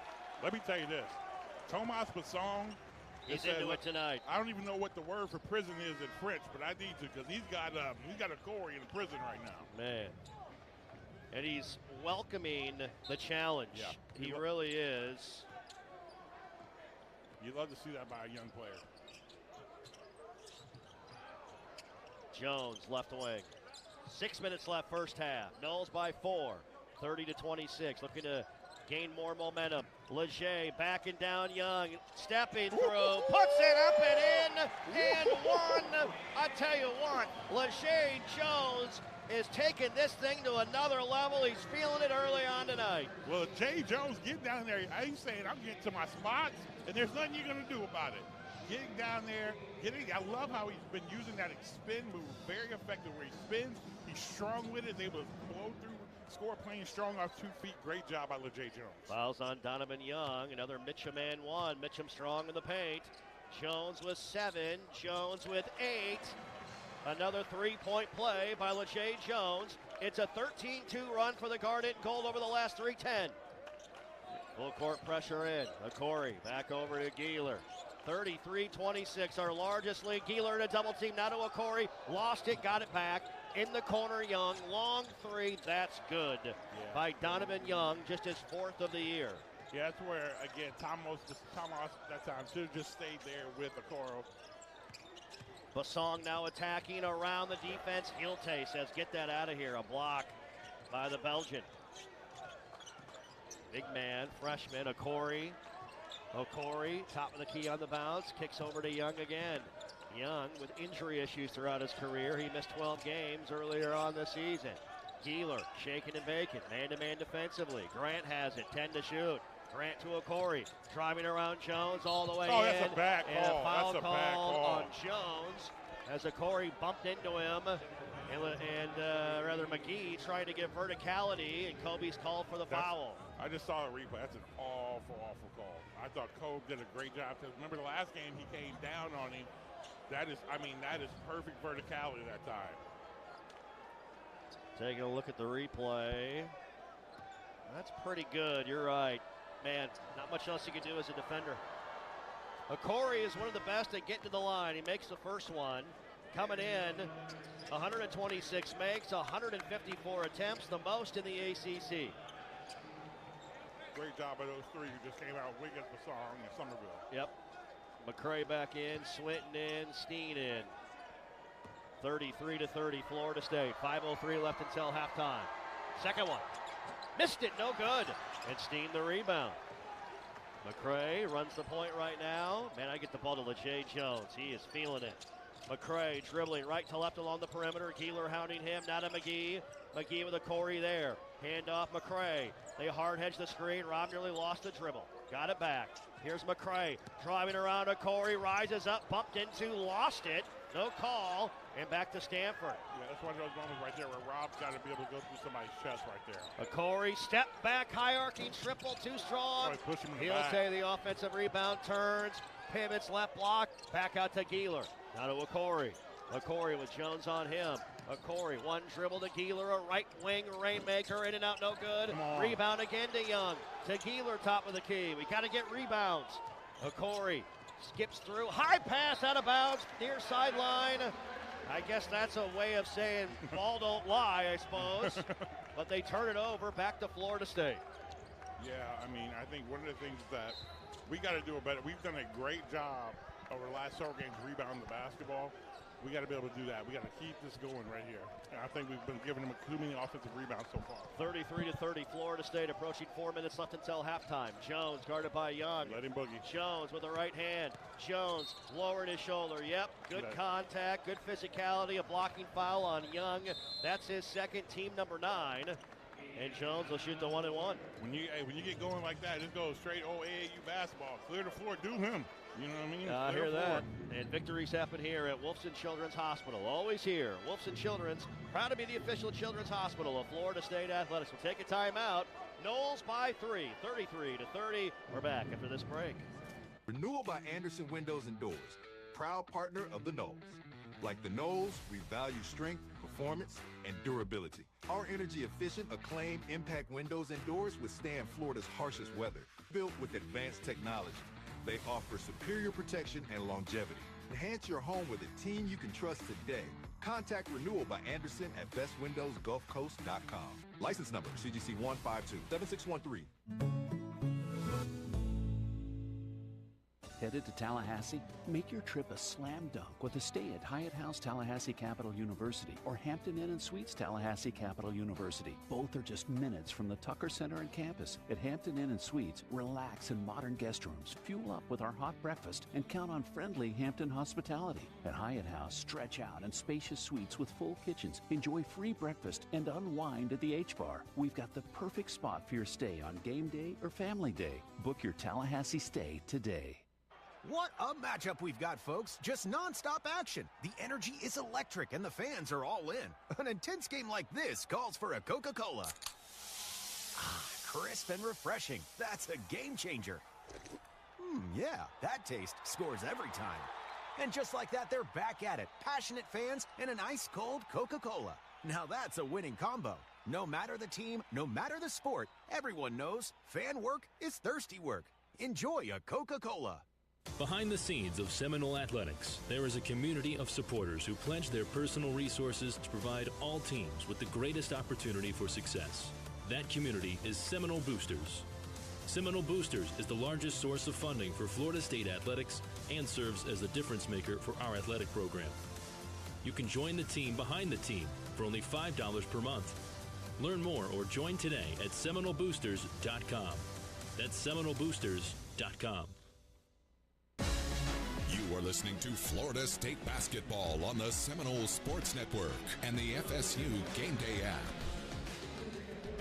Let me tell you this. Tomas Basong. He's into it tonight. I don't even know what the word for prison is in French, but I need to because he's got Okori in prison right now. Man. And he's welcoming the challenge. Yeah. He really is. You love to see that by a young player. Jones, left wing. 6 minutes left, first half. Knowles by 4. 30-26. Looking to gain more momentum. LeJay backing down Young. Stepping through. Puts it up and in. And one. I tell you what, LeJay Jones is taking this thing to another level. He's feeling it early on tonight. Well, Jay Jones getting down there. He's saying, I'm getting to my spots, and there's nothing you're going to do about it. Getting down there, I love how he's been using that spin move very effective where he spins. He's strong with it, is able to blow through, score playing strong off 2 feet. Great job by LeJay Jones. Fouls on Donovan Young. Another Mitchum and 1. Mitchum strong in the paint. Jones with 7. Jones with 8. Another 3-point play by LeJay Jones. It's a 13-2 run for the Garnet Gold over the last 3:10. Full court pressure in. Okori back over to Gieler. 33-26, our largest lead. Gieler in a double team, now to Okori. Lost it, got it back. In the corner, Young. Long 3, that's good. Yeah. By Donovan Young, just his 4th of the year. Yeah, that's where, again, Thomas that time should have just stayed there with Okoro. Basong now attacking around the defense. Hilte says, get that out of here. A block by the Belgian. Big man, freshman, Okori. Okori, top of the key on the bounce, kicks over to Young again. Young with injury issues throughout his career. He missed 12 games earlier on the season. Gieler shaking and baking, man-to-man defensively. Grant has it, 10 to shoot. Grant to Okori, driving around Jones all the way in. That's a bad call. And a foul That's a bad call on Jones as Okori bumped into him. And rather McGee trying to give verticality, and Kobe's called for the foul. I just saw a replay. That's an awful call. I thought Kobe did a great job. Remember the last game he came down on him. That is perfect verticality that time. Taking a look at the replay. That's pretty good. You're right. Man, not much else you can do as a defender. Okori is one of the best at getting to the line. He makes the first one. Coming in, 126 makes, 154 attempts, the most in the ACC. Great job by those three who just came out. Wiggins, Basong, and Somerville. Yep. McCray back in, Swinton in, Steen in. 33-30, Florida State. 5:03 left until halftime. Second one. Missed it, no good. And Steen the rebound. McCray runs the point right now. Man, I get the ball to LeJay Jones. He is feeling it. McCray dribbling right to left along the perimeter. Gieler hounding him. Now to McGee. McGee with Okori there. Hand off McCray. They hard hedge the screen. Rob nearly lost the dribble. Got it back. Here's McCray driving around Okori. Rises up, bumped into, lost it. No call. And back to Stanford. Yeah, that's one of those moments right there where Rob's got to be able to go through somebody's chest right there. Okori, step back, high arcing triple, too strong. He'll take the offensive rebound, turns, pivots, left block, back out to Gieler. Now to Okori. Okori with Jones on him. Okori, one dribble to Gieler, a right wing rainmaker, in and out, no good. Rebound again to Young. To Gieler, top of the key. We got to get rebounds. Okori skips through, high pass out of bounds, near sideline. I guess that's a way of saying ball don't lie, I suppose. But they turn it over, back to Florida State. Yeah, I mean, I think one of the things that We got to do it better. We've done a great job over the last several games rebounding the basketball. We got to be able to do that. We got to keep this going right here. And I think we've been giving them too many offensive rebounds so far. 33-30, Florida State approaching 4 minutes left until halftime. Jones guarded by Young. Let him boogie. Jones with the right hand. Jones lowered his shoulder. Yep, good contact, good physicality, a blocking foul on Young. That's his second, team number 9. And Jones will shoot the 1-and-1. When you get going like that, just go straight AAU basketball. Clear the floor, do him. You know what I mean? I hear that. And victories happen here at Wolfson Children's Hospital. Always here. Wolfson Children's, proud to be the official children's hospital of Florida State Athletics. We'll take a timeout. Noles by 3, 33-30. We're back after this break. Renewal by Anderson Windows and Doors, proud partner of the Noles. Like the Noles, we value strength, performance, and durability. Our energy-efficient, acclaimed impact windows and doors withstand Florida's harshest weather. Built with advanced technology, they offer superior protection and longevity. Enhance your home with a team you can trust today. Contact Renewal by Anderson at bestwindowsgulfcoast.com. License number CGC 1527613. Headed to Tallahassee? Make your trip a slam dunk with a stay at Hyatt House Tallahassee Capital University or Hampton Inn & Suites Tallahassee Capital University. Both are just minutes from the Tucker Center and campus. At Hampton Inn & Suites, relax in modern guest rooms, fuel up with our hot breakfast, and count on friendly Hampton hospitality. At Hyatt House, stretch out in spacious suites with full kitchens, enjoy free breakfast, and unwind at the H-Bar. We've got the perfect spot for your stay on game day or family day. Book your Tallahassee stay today. What a matchup we've got, folks. Just non-stop action. The energy is electric and the fans are all in. An intense game like this calls for a Coca-Cola. Ah, crisp and refreshing. That's a game changer. Yeah, that taste scores every time. And just like that, they're back at it. Passionate fans and an ice-cold Coca-Cola. Now that's a winning combo. No matter the team, no matter the sport, everyone knows fan work is thirsty work. Enjoy a Coca-Cola. Behind the scenes of Seminole Athletics, there is a community of supporters who pledge their personal resources to provide all teams with the greatest opportunity for success. That community is Seminole Boosters. Seminole Boosters is the largest source of funding for Florida State Athletics and serves as the difference maker for our athletic program. You can join the team behind the team for only $5 per month. Learn more or join today at SeminoleBoosters.com. That's SeminoleBoosters.com. You are listening to Florida State Basketball on the Seminole Sports Network and the FSU Game Day app.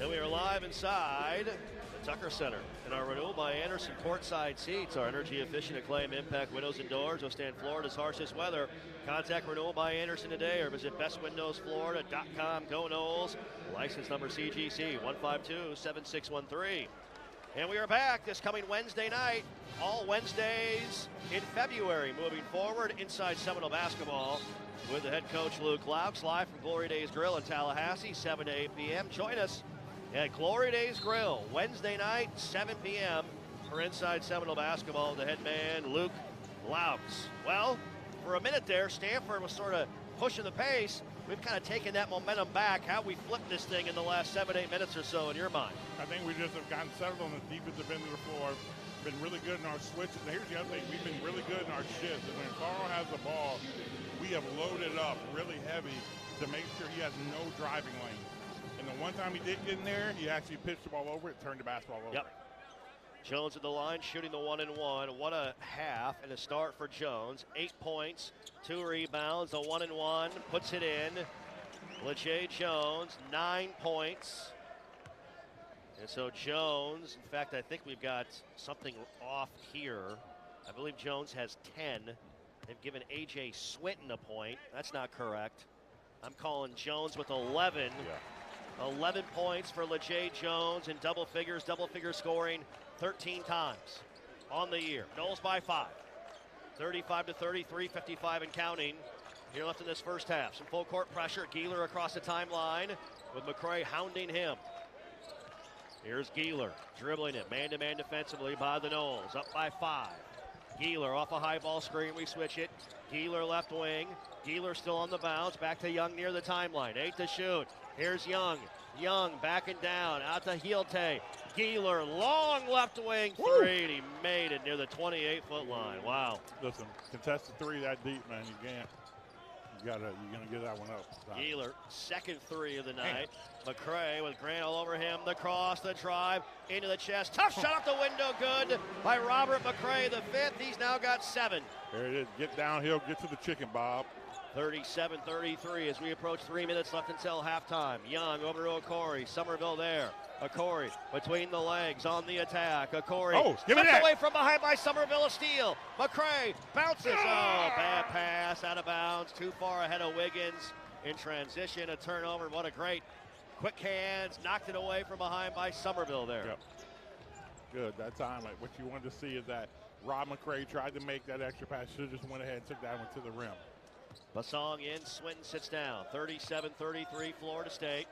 And we are live inside the Tucker Center in our Renewal by Anderson courtside seats. Our energy-efficient, acclaimed impact windows and doors withstand Florida's harshest weather. Contact Renewal by Anderson today or visit bestwindowsflorida.com. Go Noles. License number CGC 1527613. And we are back this coming Wednesday night, all Wednesdays in February, moving forward inside Seminole basketball with the head coach Luke Laux, live from Glory Days Grill in Tallahassee, 7 to 8 p.m. Join us at Glory Days Grill, Wednesday night, 7 p.m. for inside Seminole basketball, the head man, Luke Laux. Well, for a minute there, Stanford was sort of pushing the pace. We've kind of taken that momentum back. How we flipped this thing in the last 7-8 minutes or so in your mind? I think we just have gotten settled on the defensive end of the floor. Been really good in our switches. And here's the other thing. We've been really good in our shifts. And when Carl has the ball, we have loaded up really heavy to make sure he has no driving lane. And the one time he did get in there, he actually pitched the ball over it, turned the basketball over. Yep. Jones at the line, shooting the 1-and-1. What a half and a start for Jones. 8 points, 2 rebounds, the 1-and-1, puts it in. LeJay Jones, 9 points. And so Jones, in fact, I think we've got something off here. I believe Jones has 10. They've given A.J. Swinton a point. That's not correct. I'm calling Jones with 11. Yeah. 11 points for LeJay Jones in double figure scoring 13 times on the year. Noles by 5. 35-33, 55 and counting. Here left in this first half. Some full court pressure. Gieler across the timeline with McCray hounding him. Here's Gieler dribbling it man-to-man defensively by the Noles. Up by 5. Gieler off a high ball screen. We switch it. Gieler left wing. Gieler still on the bounce. Back to Young near the timeline. 8 to shoot. Here's Young. Young backing down. Out to Healte. Geeler, long left wing three, and he made it near the 28-foot line. Wow. Listen, contested three that deep, man. You can't. You're gonna get that one up. Geeler, second three of the night. McCray with Grant all over him. The cross, the drive, into the chest. Tough shot up the window, good by Robert McCray, the fifth. He's now got 7. There it is. Get downhill, get to the chicken, Bob. 37-33 as we approach 3 minutes left until halftime. Young over to Okori. Somerville there. Okori between the legs on the attack. Okori stripped away from behind by Somerville, a steal. McCray bounces. Oh, bad pass, out of bounds. Too far ahead of Wiggins. In transition, a turnover. What a great quick hands. Knocked it away from behind by Somerville there. Yep. Good. That time, like, what you wanted to see is that Rob McCray tried to make that extra pass. Should have just went ahead and took that one to the rim. Basong in, Swinton sits down. 37-33 Florida State.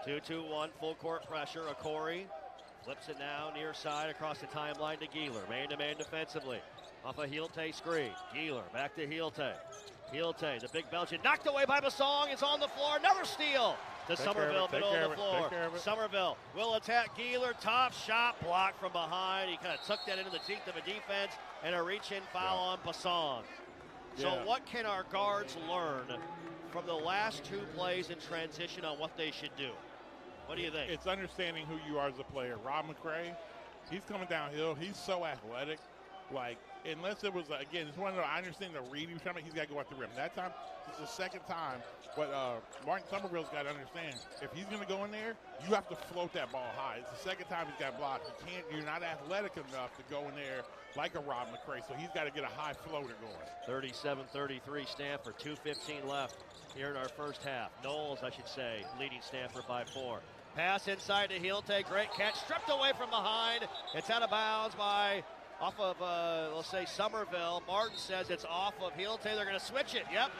2-2-1 full court pressure. Okori flips it now near side across the timeline to Geeler. Man-to-man defensively. Off a Heelte screen. Geeler back to Heelte. Heelte, the big Belgian, knocked away by Basong. It's on the floor. Another steal to Somerville, middle of the floor. Somerville will attack Geeler. Top shot blocked from behind. He kind of took that into the teeth of a defense, and a reach-in foul on Basong. So what can our guards learn from the last 2 plays in transition on what they should do? What do you think? It's understanding who you are as a player. Rob McCray, he's coming downhill. He's so athletic. Like, unless it was, again, it's one of the, I understand the read he was trying to make, he's got to go at the rim. That time, this is the second time. But Martin Somerville's got to understand, if he's going to go in there, you have to float that ball high. It's the second time he's got blocked. You're not athletic enough to go in there like a Rob McCray, so he's got to get a high floater going. 37-33 Stanford, 2:15 left here in our first half. Knowles, I should say, leading Stanford by 4. Pass inside to Heelte, great catch, stripped away from behind. It's out of bounds off of, let's say, Somerville. Martin says it's off of Heelte. They're going to switch it. Yep.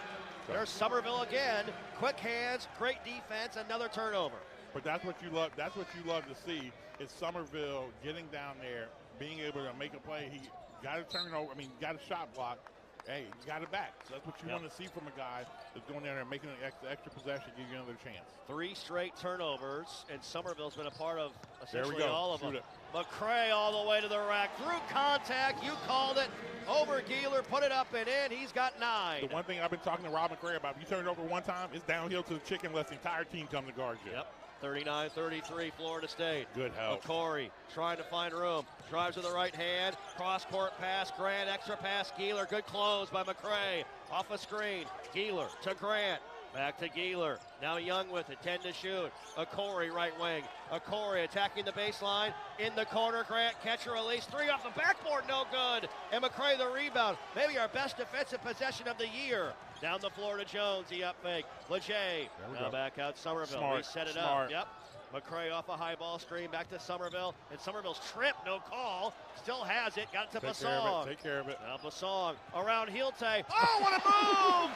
There's Somerville again. Quick hands, great defense, another turnover. But that's what you love. That's what you love to see is Somerville getting down there, being able to make a play. He got a turnover. I mean, got a shot block. Hey, you got it back. So that's what you want to see from a guy that's going down there and making an extra possession, give you another chance. 3 straight turnovers, and Somerville's been a part of essentially all of them. It. McCray all the way to the rack, through contact. You called it. Over Geeler, put it up and in. He's got 9. The one thing I've been talking to Rob McCray about, if you turn it over one time, it's downhill to the chicken unless the entire team comes to guard you. Yep. 39-33 Florida State. Good help. Okori trying to find room. Drives with the right hand. Cross-court pass. Grant, extra pass. Geeler. Good close by McCray. Off a screen. Geeler to Grant. Back to Geeler. Now Young with it. 10 to shoot. Okori right wing. Okori attacking the baseline. In the corner. Grant catcher release. 3 off the backboard. No good. And McCray the rebound. Maybe our best defensive possession of the year. Down the floor to Jones. He up fake. Leger. Now back out Somerville. They set it up. Yep. McCray off a high ball screen. Back to Somerville. And Somerville's trip. No call. Still has it. Got it to Basong. Take care of it. Now Basong around Heelte. Oh, what a move!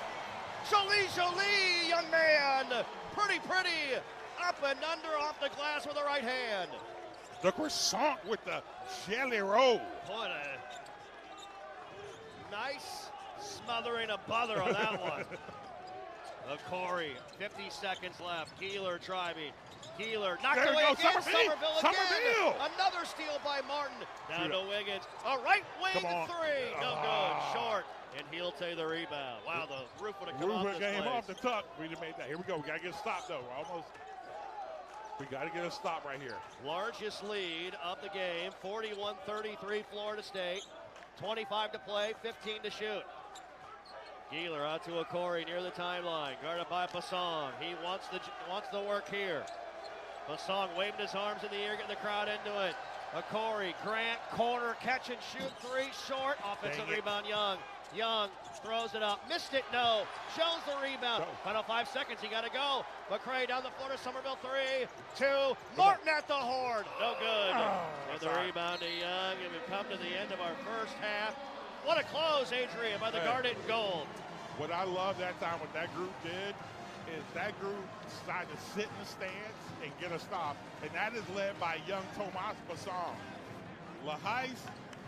Jolie, young man. Pretty. Up and under off the glass with the right hand. The croissant with the jelly roll. What a nice smothering of butter on that one. Okori, 50 seconds left. Geeler driving. Geeler knocked away again. Somerville again. Another steal by Martin. Down to Wiggins. A right wing 3. No good. Short. And Heelte the rebound. Wow, the roof would have come off this place. Off the tuck. We just made that. Here we go. We got to get a stop, though. We got to get a stop right here. Largest lead of the game. 41-33 Florida State. 25 to play, 15 to shoot. Geeler out to Okori near the timeline. Guarded by Basong. He wants the work here. Basong waving his arms in the air, getting the crowd into it. Okori, Grant, corner, catch and shoot 3, short. Offensive rebound, Young. Young throws it up. Missed it, no. Jones the rebound. Final 5 seconds, he got to go. McCray down the floor to Somerville, 3, 2. Martin at the horn. No good. And the rebound to Young. And we've come to the end of our first half. What a close, Adrian, by the Garnet and Gold. What I love that time, what that group did, is that group decided to sit in the stands and get a stop. And that is led by young Thomas Basong. Lahaise,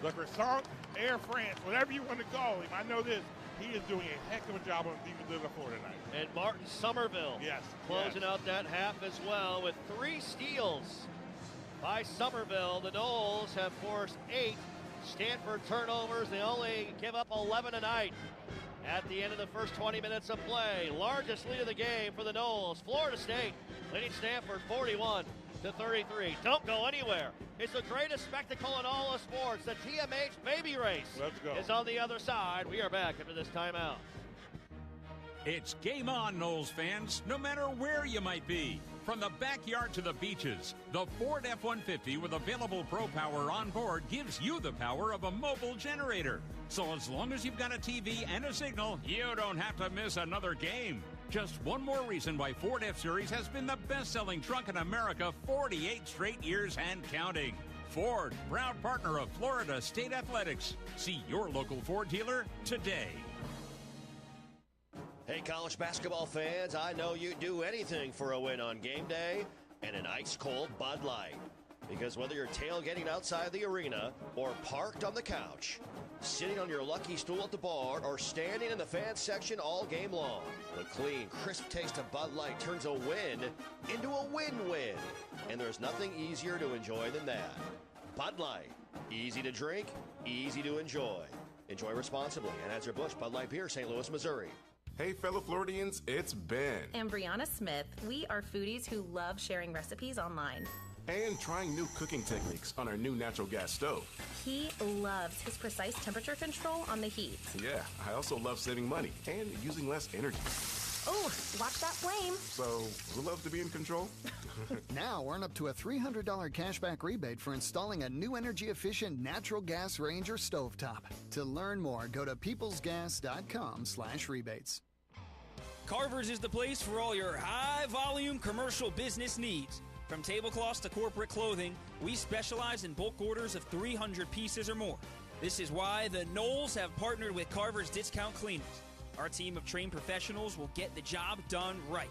Le Croissant, Air France, whatever you want to call him. I know this. He is doing a heck of a job on defense on the floor tonight. And Martin Somerville closing out that half as well with 3 steals by Somerville. The Noles have forced 8 Stanford turnovers. They only give up 11 tonight. At the end of the first 20 minutes of play, largest lead of the game for the Noles. Florida State leading Stanford 41-33. Don't go anywhere. It's the greatest spectacle in all of sports. The TMH Baby Race is on the other side. We are back after this timeout. It's game on, Noles fans, no matter where you might be. From the backyard to the beaches, the Ford F-150 with available Pro Power on board gives you the power of a mobile generator. So as long as you've got a TV and a signal, you don't have to miss another game. Just one more reason why Ford F-Series has been the best-selling truck in America 48 straight years and counting. Ford, proud partner of Florida State Athletics. See your local Ford dealer today. Hey, college basketball fans, I know you'd do anything for a win on game day and an ice-cold Bud Light. Because whether you're tailgating outside the arena or parked on the couch, sitting on your lucky stool at the bar, or standing in the fan section all game long, the clean, crisp taste of Bud Light turns a win into a win-win. And there's nothing easier to enjoy than that. Bud Light. Easy to drink, easy to enjoy. Enjoy responsibly. Anheuser-Busch Bud Light Beer, St. Louis, Missouri. Hey, fellow Floridians, it's Ben. And Brianna Smith. We are foodies who love sharing recipes online. And trying new cooking techniques on our new natural gas stove. He loves his precise temperature control on the heat. Yeah, I also love saving money and using less energy. Oh, watch that flame. So, who loves to be in control? Now earn up to a $300 cashback rebate for installing a new energy-efficient natural gas Ranger stovetop. To learn more, go to peoplesgas.com/rebates. Carver's is the place for all your high-volume commercial business needs. From tablecloths to corporate clothing, we specialize in bulk orders of 300 pieces or more. This is why the Noles have partnered with Carver's Discount Cleaners. Our team of trained professionals will get the job done right.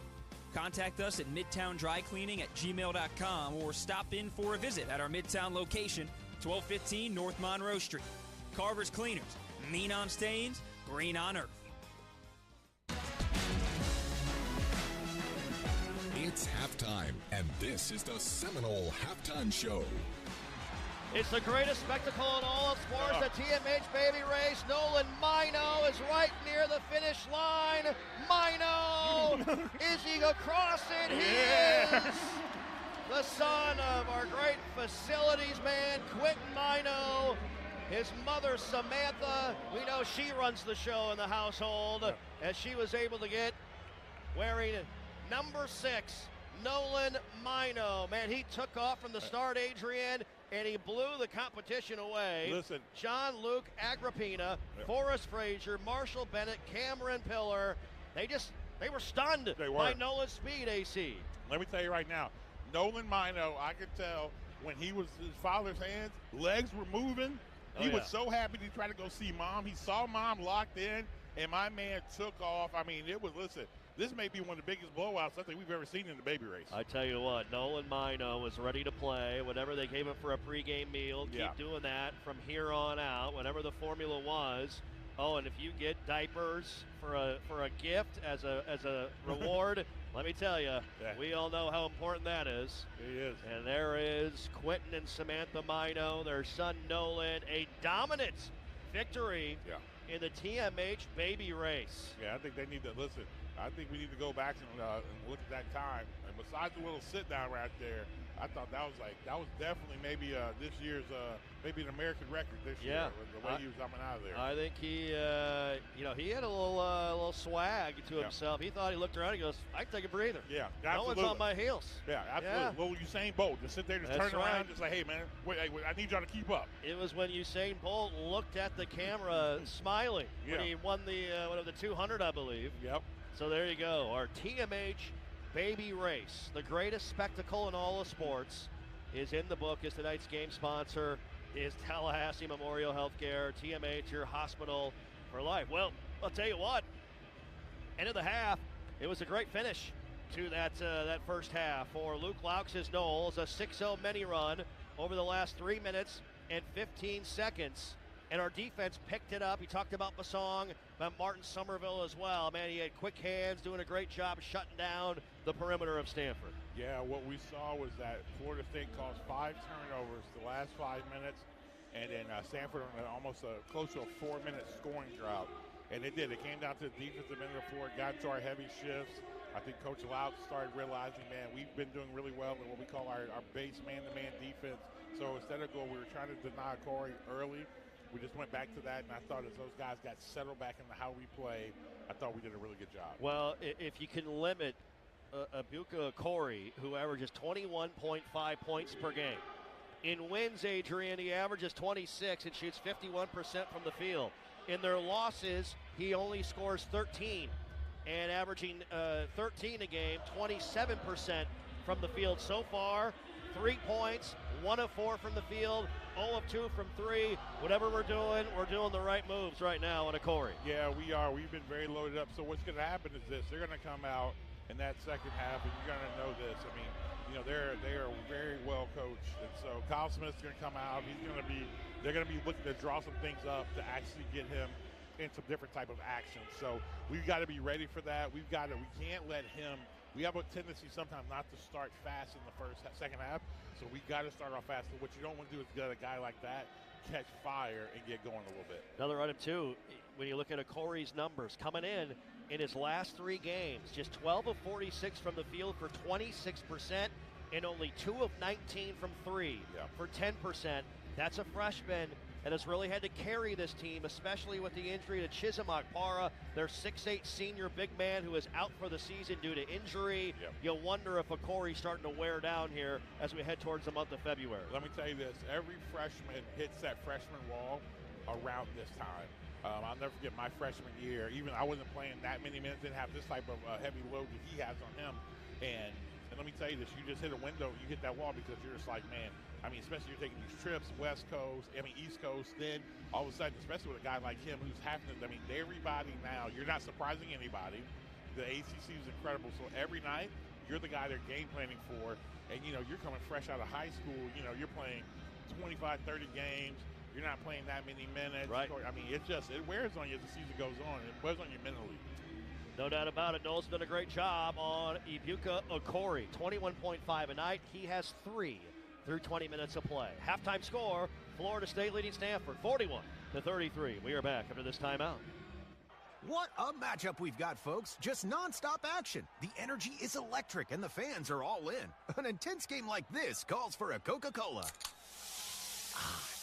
Contact us at midtowndrycleaning@gmail.com or stop in for a visit at our Midtown location, 1215 North Monroe Street. Carver's Cleaners, mean on stains, green on earth. It's halftime, and this is the Seminole Halftime Show. It's the greatest spectacle in all of sports, the TMH Baby Race. Nolan Mino is right near the finish line. Mino! Is he going to cross it? He is! The son of our great facilities man, Quentin Mino. His mother, Samantha, we know she runs the show in the household, as she was able to get wearing number 6, Nolan Mino. Man, he took off from the start, Adrian, and he blew the competition away. Listen. John-Luke Agrippina, Forrest Frazier, Marshall Bennett, Cameron Pillar, they were stunned by Nolan's speed, AC. Let me tell you right now, Nolan Mino, I could tell when he was his father's hands, legs were moving. He was so happy to try to go see Mom. He saw Mom locked in, and my man took off. I mean, it was, listen, this may be one of the biggest blowouts I think we've ever seen in the baby race. I tell you what, Nolan Mino was ready to play. Whatever they gave him for a pregame meal, keep doing that from here on out, whatever the formula was. Oh, and if you get diapers for a gift as a reward, let me tell you, we all know how important that is. It is. And there is Quentin and Samantha Mino, their son Nolan, a dominant victory in the TMH Baby Race. Yeah, I think they need to listen. I think we need to go back and look at that time. And besides the little sit down right there, I thought that was definitely maybe this year's maybe an American record this year. The way he was coming out of there. I think he he had a little swag to himself. He thought, he looked around, he goes, I can take a breather. Yeah, no one's on my heels. Yeah, absolutely. Little Usain Bolt, just sit there, just turn around, just like, hey man, wait, I need y'all to keep up. It was when Usain Bolt looked at the camera, smiling when he won the 200, I believe. Yep. So there you go, our TMH Baby Race, the greatest spectacle in all of sports, is in the book. As tonight's game sponsor is Tallahassee Memorial Healthcare, TMH, your hospital for life. Well, I'll tell you what, end of the half, it was a great finish to that first half for Luke Laux' Noles, a 6-0 mini run over the last 3 minutes and 15 seconds. And our defense picked it up. He talked about Basong, about Martin Somerville as well. Man, he had quick hands, doing a great job shutting down the perimeter of Stanford. Yeah, what we saw was that Florida State caused 5 turnovers the last 5 minutes, and then Stanford on almost close to a 4-minute scoring drought. And it did. It came down to the defensive end of the floor, got into our heavy shifts. I think Coach Loud started realizing, man, we've been doing really well in what we call our base man-to-man defense. So instead of we were trying to deny Corey early, we just went back to that, and I thought as those guys got settled back into how we play, I thought we did a really good job. Well, if you can limit Ibuka Corey, who averages 21.5 points per game. In wins, Adrian, he averages 26 and shoots 51% from the field. In their losses, he only scores 13 and averaging 13 a game, 27% from the field so far. 3 points, 1 of 4 from the field, 0 of 2 from 3. Whatever we're doing the right moves right now on a Corey. Yeah, we are. We've been very loaded up. So what's going to happen is this. They're going to come out in that second half, and you're going to know this. I mean, you know, they are very well coached. And so Kyle Smith's going to come out. They're going to be looking to draw some things up to actually get him in some different type of action. So we've got to be ready for that. We can't let him. We have a tendency sometimes not to start fast in the second half. So we got to start off fast. So what you don't want to do is get a guy like that catch fire and get going a little bit. Another item too, when you look at Corey's numbers coming in his last 3 games, just 12 of 46 from the field for 26% and only 2 of 19 from 3 for 10%. That's a freshman that has really had to carry this team, especially with the injury to Chizimak Para, their 6'8 senior big man who is out for the season due to injury. You'll wonder if Corey's starting to wear down here as we head towards the month of February. Let me tell you this, every freshman hits that freshman wall around this time. I'll never forget my freshman year. Even I wasn't playing that many minutes, didn't have this type of heavy load that he has on him. And let me tell you this, you just hit a window, you hit that wall because you're just like, man, I mean, especially you're taking these trips, West Coast, East Coast, then all of a sudden, especially with a guy like him who's having to, I mean, everybody now, you're not surprising anybody. The ACC is incredible. So every night, you're the guy they're game planning for. And, you know, you're coming fresh out of high school. You know, you're playing 25, 30 games. You're not playing that many minutes. Right. I mean, it wears on you as the season goes on. It wears on you mentally. No doubt about it. Noel's done a great job on Ibuka Okori. 21.5 a night. He has 3 through 20 minutes of play. Halftime score, Florida State leading Stanford 41-33. We are back after this timeout. What a matchup we've got, folks. Just nonstop action. The energy is electric and the fans are all in. An intense game like this calls for a Coca-Cola.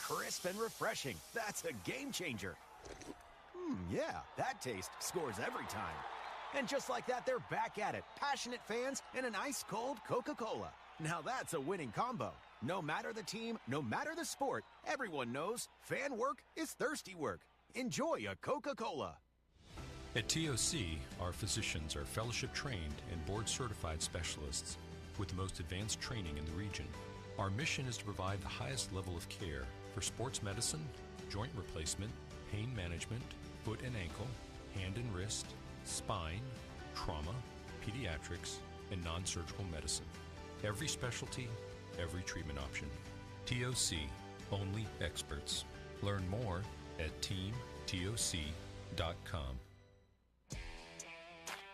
Crisp and refreshing. That's a game changer. Yeah, that taste scores every time. And just like that, they're back at it. Passionate fans and an ice-cold Coca-Cola. Now that's a winning combo. No matter the team, no matter the sport, everyone knows fan work is thirsty work. Enjoy a Coca-Cola. At TOC, our physicians are fellowship trained and board certified specialists with the most advanced training in the region. Our mission is to provide the highest level of care for sports medicine, joint replacement, pain management, foot and ankle, hand and wrist, spine, trauma, pediatrics, and non-surgical medicine. Every specialty, every treatment option. TOC, only experts. Learn more at teamtoc.com.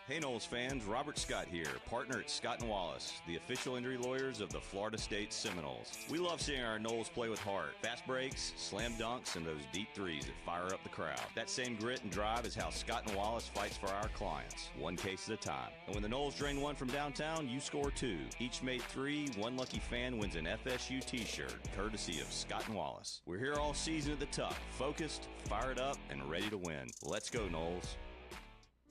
Hey Noles fans, Robert Scott here, partner at Scott & Wallace, the official injury lawyers of the Florida State Seminoles. We love seeing our Noles play with heart, fast breaks, slam dunks, and those deep threes that fire up the crowd. That same grit and drive is how Scott & Wallace fights for our clients, one case at a time. And when the Noles drain one from downtown, you score 2. Each made 3, one lucky fan wins an FSU t-shirt, courtesy of Scott & Wallace. We're here all season at the Tuck, focused, fired up, and ready to win. Let's go, Noles.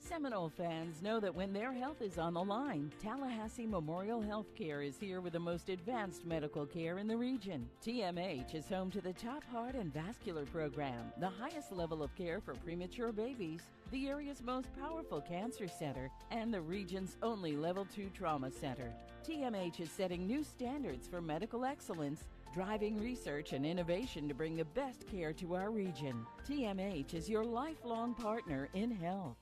Seminole fans know that when their health is on the line, Tallahassee Memorial Healthcare is here with the most advanced medical care in the region. TMH is home to the top heart and vascular program, the highest level of care for premature babies, the area's most powerful cancer center, and the region's only Level 2 trauma center. TMH is setting new standards for medical excellence, driving research and innovation to bring the best care to our region. TMH is your lifelong partner in health.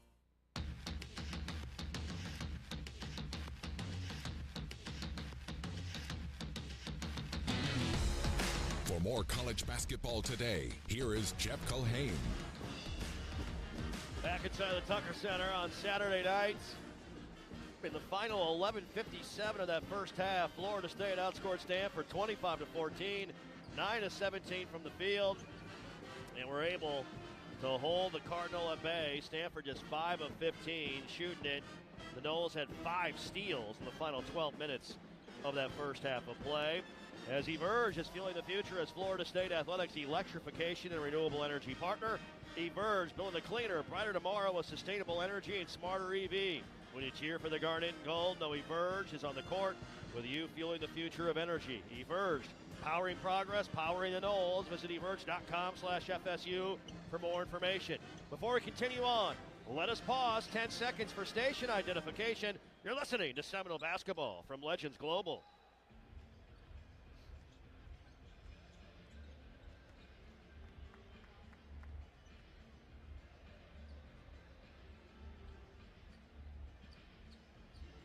For more college basketball today, here is Jeff Culhane. Back inside the Tucker Center on Saturday night. In the final 11:57 of that first half, Florida State outscored Stanford 25-14, 9-17 from the field, and were able to hold the Cardinal at bay. Stanford just 5 of 15 shooting it. The Noles had 5 steals in the final 12 minutes of that first half of play. As Everge is fueling the future as Florida State Athletics electrification and renewable energy partner. Everge, building a cleaner, brighter tomorrow with sustainable energy and smarter EV. When you cheer for the Garnet and Gold, know Everge is on the court with you fueling the future of energy. Everge, powering progress, powering the Noles. Visit everge.com/FSU for more information. Before we continue on, let us pause 10 seconds for station identification. You're listening to Seminole Basketball from Legends Global.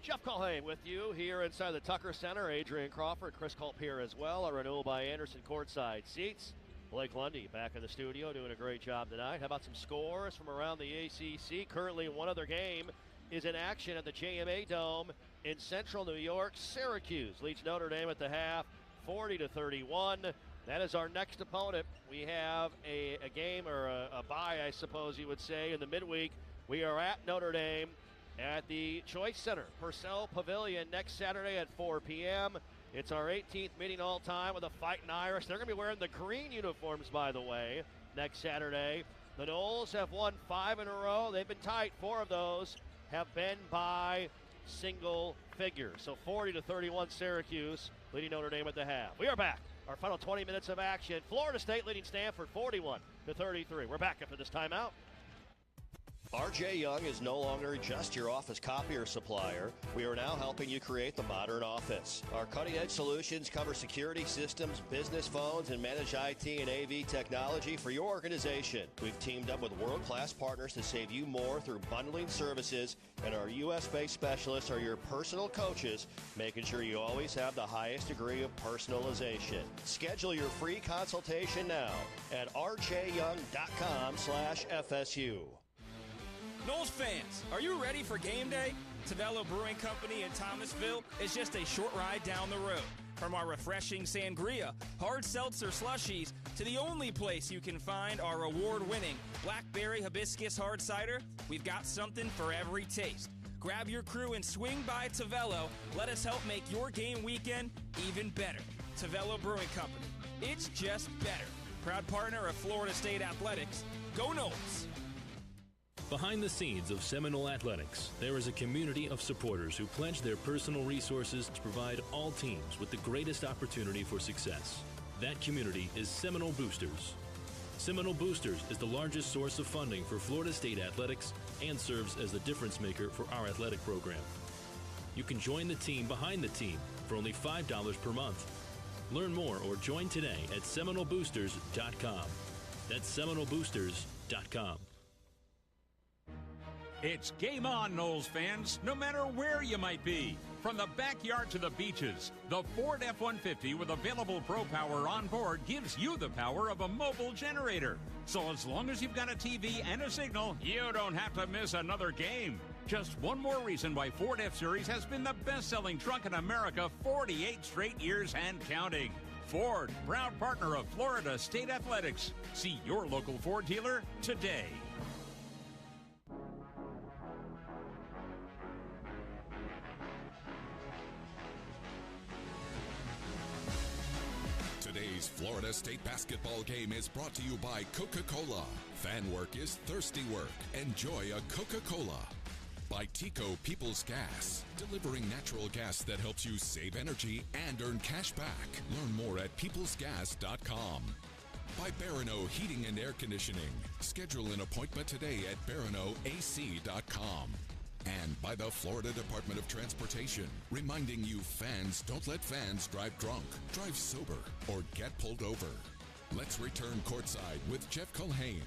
Jeff Culhane with you here inside the Tucker Center. Adrian Crawford, Chris Culp here as well. Our renewal by Anderson courtside seats. Blake Lundy back in the studio doing a great job tonight. How about some scores from around the ACC? Currently one other game is in action at the JMA Dome in Central New York. Syracuse leads Notre Dame at the half, 40-31. That is our next opponent. We have a game or a bye, I suppose you would say, in the midweek. We are at Notre Dame at the Choice Center, Purcell Pavilion, next Saturday at 4 p.m. It's our 18th meeting all time with the Fighting Irish. They're going to be wearing the green uniforms, by the way, next Saturday. The Noles have won 5 in a row. They've been tight. 4 of those have been by single figures. So 40-31 Syracuse leading Notre Dame at the half. We are back. Our final 20 minutes of action. Florida State leading Stanford 41-33. We're back after this timeout. RJ Young is no longer just your office copier supplier. We are now helping you create the modern office. Our cutting-edge solutions cover security systems, business phones, and manage IT and AV technology for your organization. We've teamed up with world-class partners to save you more through bundling services, and our U.S.-based specialists are your personal coaches, making sure you always have the highest degree of personalization. Schedule your free consultation now at rjyoung.com/FSU. Noles fans, are you ready for game day? Tavello Brewing Company in Thomasville is just a short ride down the road. From our refreshing sangria, hard seltzer slushies, to the only place you can find our award-winning blackberry hibiscus hard cider, we've got something for every taste. Grab your crew and swing by Tavello. Let us help make your game weekend even better. Tavello Brewing Company. It's just better. Proud partner of Florida State Athletics. Go Noles! Behind the scenes of Seminole Athletics, there is a community of supporters who pledge their personal resources to provide all teams with the greatest opportunity for success. That community is Seminole Boosters. Seminole Boosters is the largest source of funding for Florida State Athletics and serves as the difference maker for our athletic program. You can join the team behind the team for only $5 per month. Learn more or join today at SeminoleBoosters.com. That's SeminoleBoosters.com. It's game on, Noles fans, no matter where you might be. From the backyard to the beaches, the Ford F-150 with available Pro Power on board gives you the power of a mobile generator. So as long as you've got a TV and a signal, you don't have to miss another game. Just one more reason why Ford F-Series has been the best-selling truck in America 48 straight years and counting. Ford, proud partner of Florida State Athletics. See your local Ford dealer today. Today's Florida State basketball game is brought to you by Coca-Cola. Fan work is thirsty work. Enjoy a Coca-Cola. By Tico People's Gas, delivering natural gas that helps you save energy and earn cash back. Learn more at peoplesgas.com. By Barano Heating and Air Conditioning. Schedule an appointment today at baranoac.com. And by the Florida Department of Transportation, reminding you fans don't let fans drive drunk, drive sober, or get pulled over. Let's return courtside with Jeff Culhane.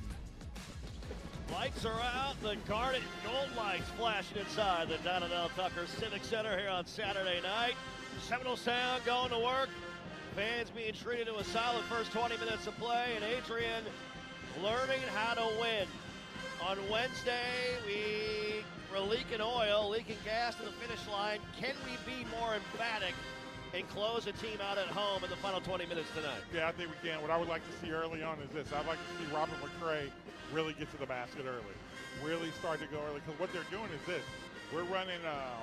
Lights are out. The Garnet Gold lights flashing inside the Donald Tucker Civic Center here on Saturday night. Seminole Sound going to work. Fans being treated to a solid first 20 minutes of play. And Adrian learning how to win. On Wednesday, we we're leaking oil, leaking gas to the finish line. Can we be more emphatic and close a team out at home in the final 20 minutes tonight? Yeah, I think we can. What I would like to see early on is this. I'd like to see Robert McCray really get to the basket early. Really start to go early, because what they're doing is this. We're running,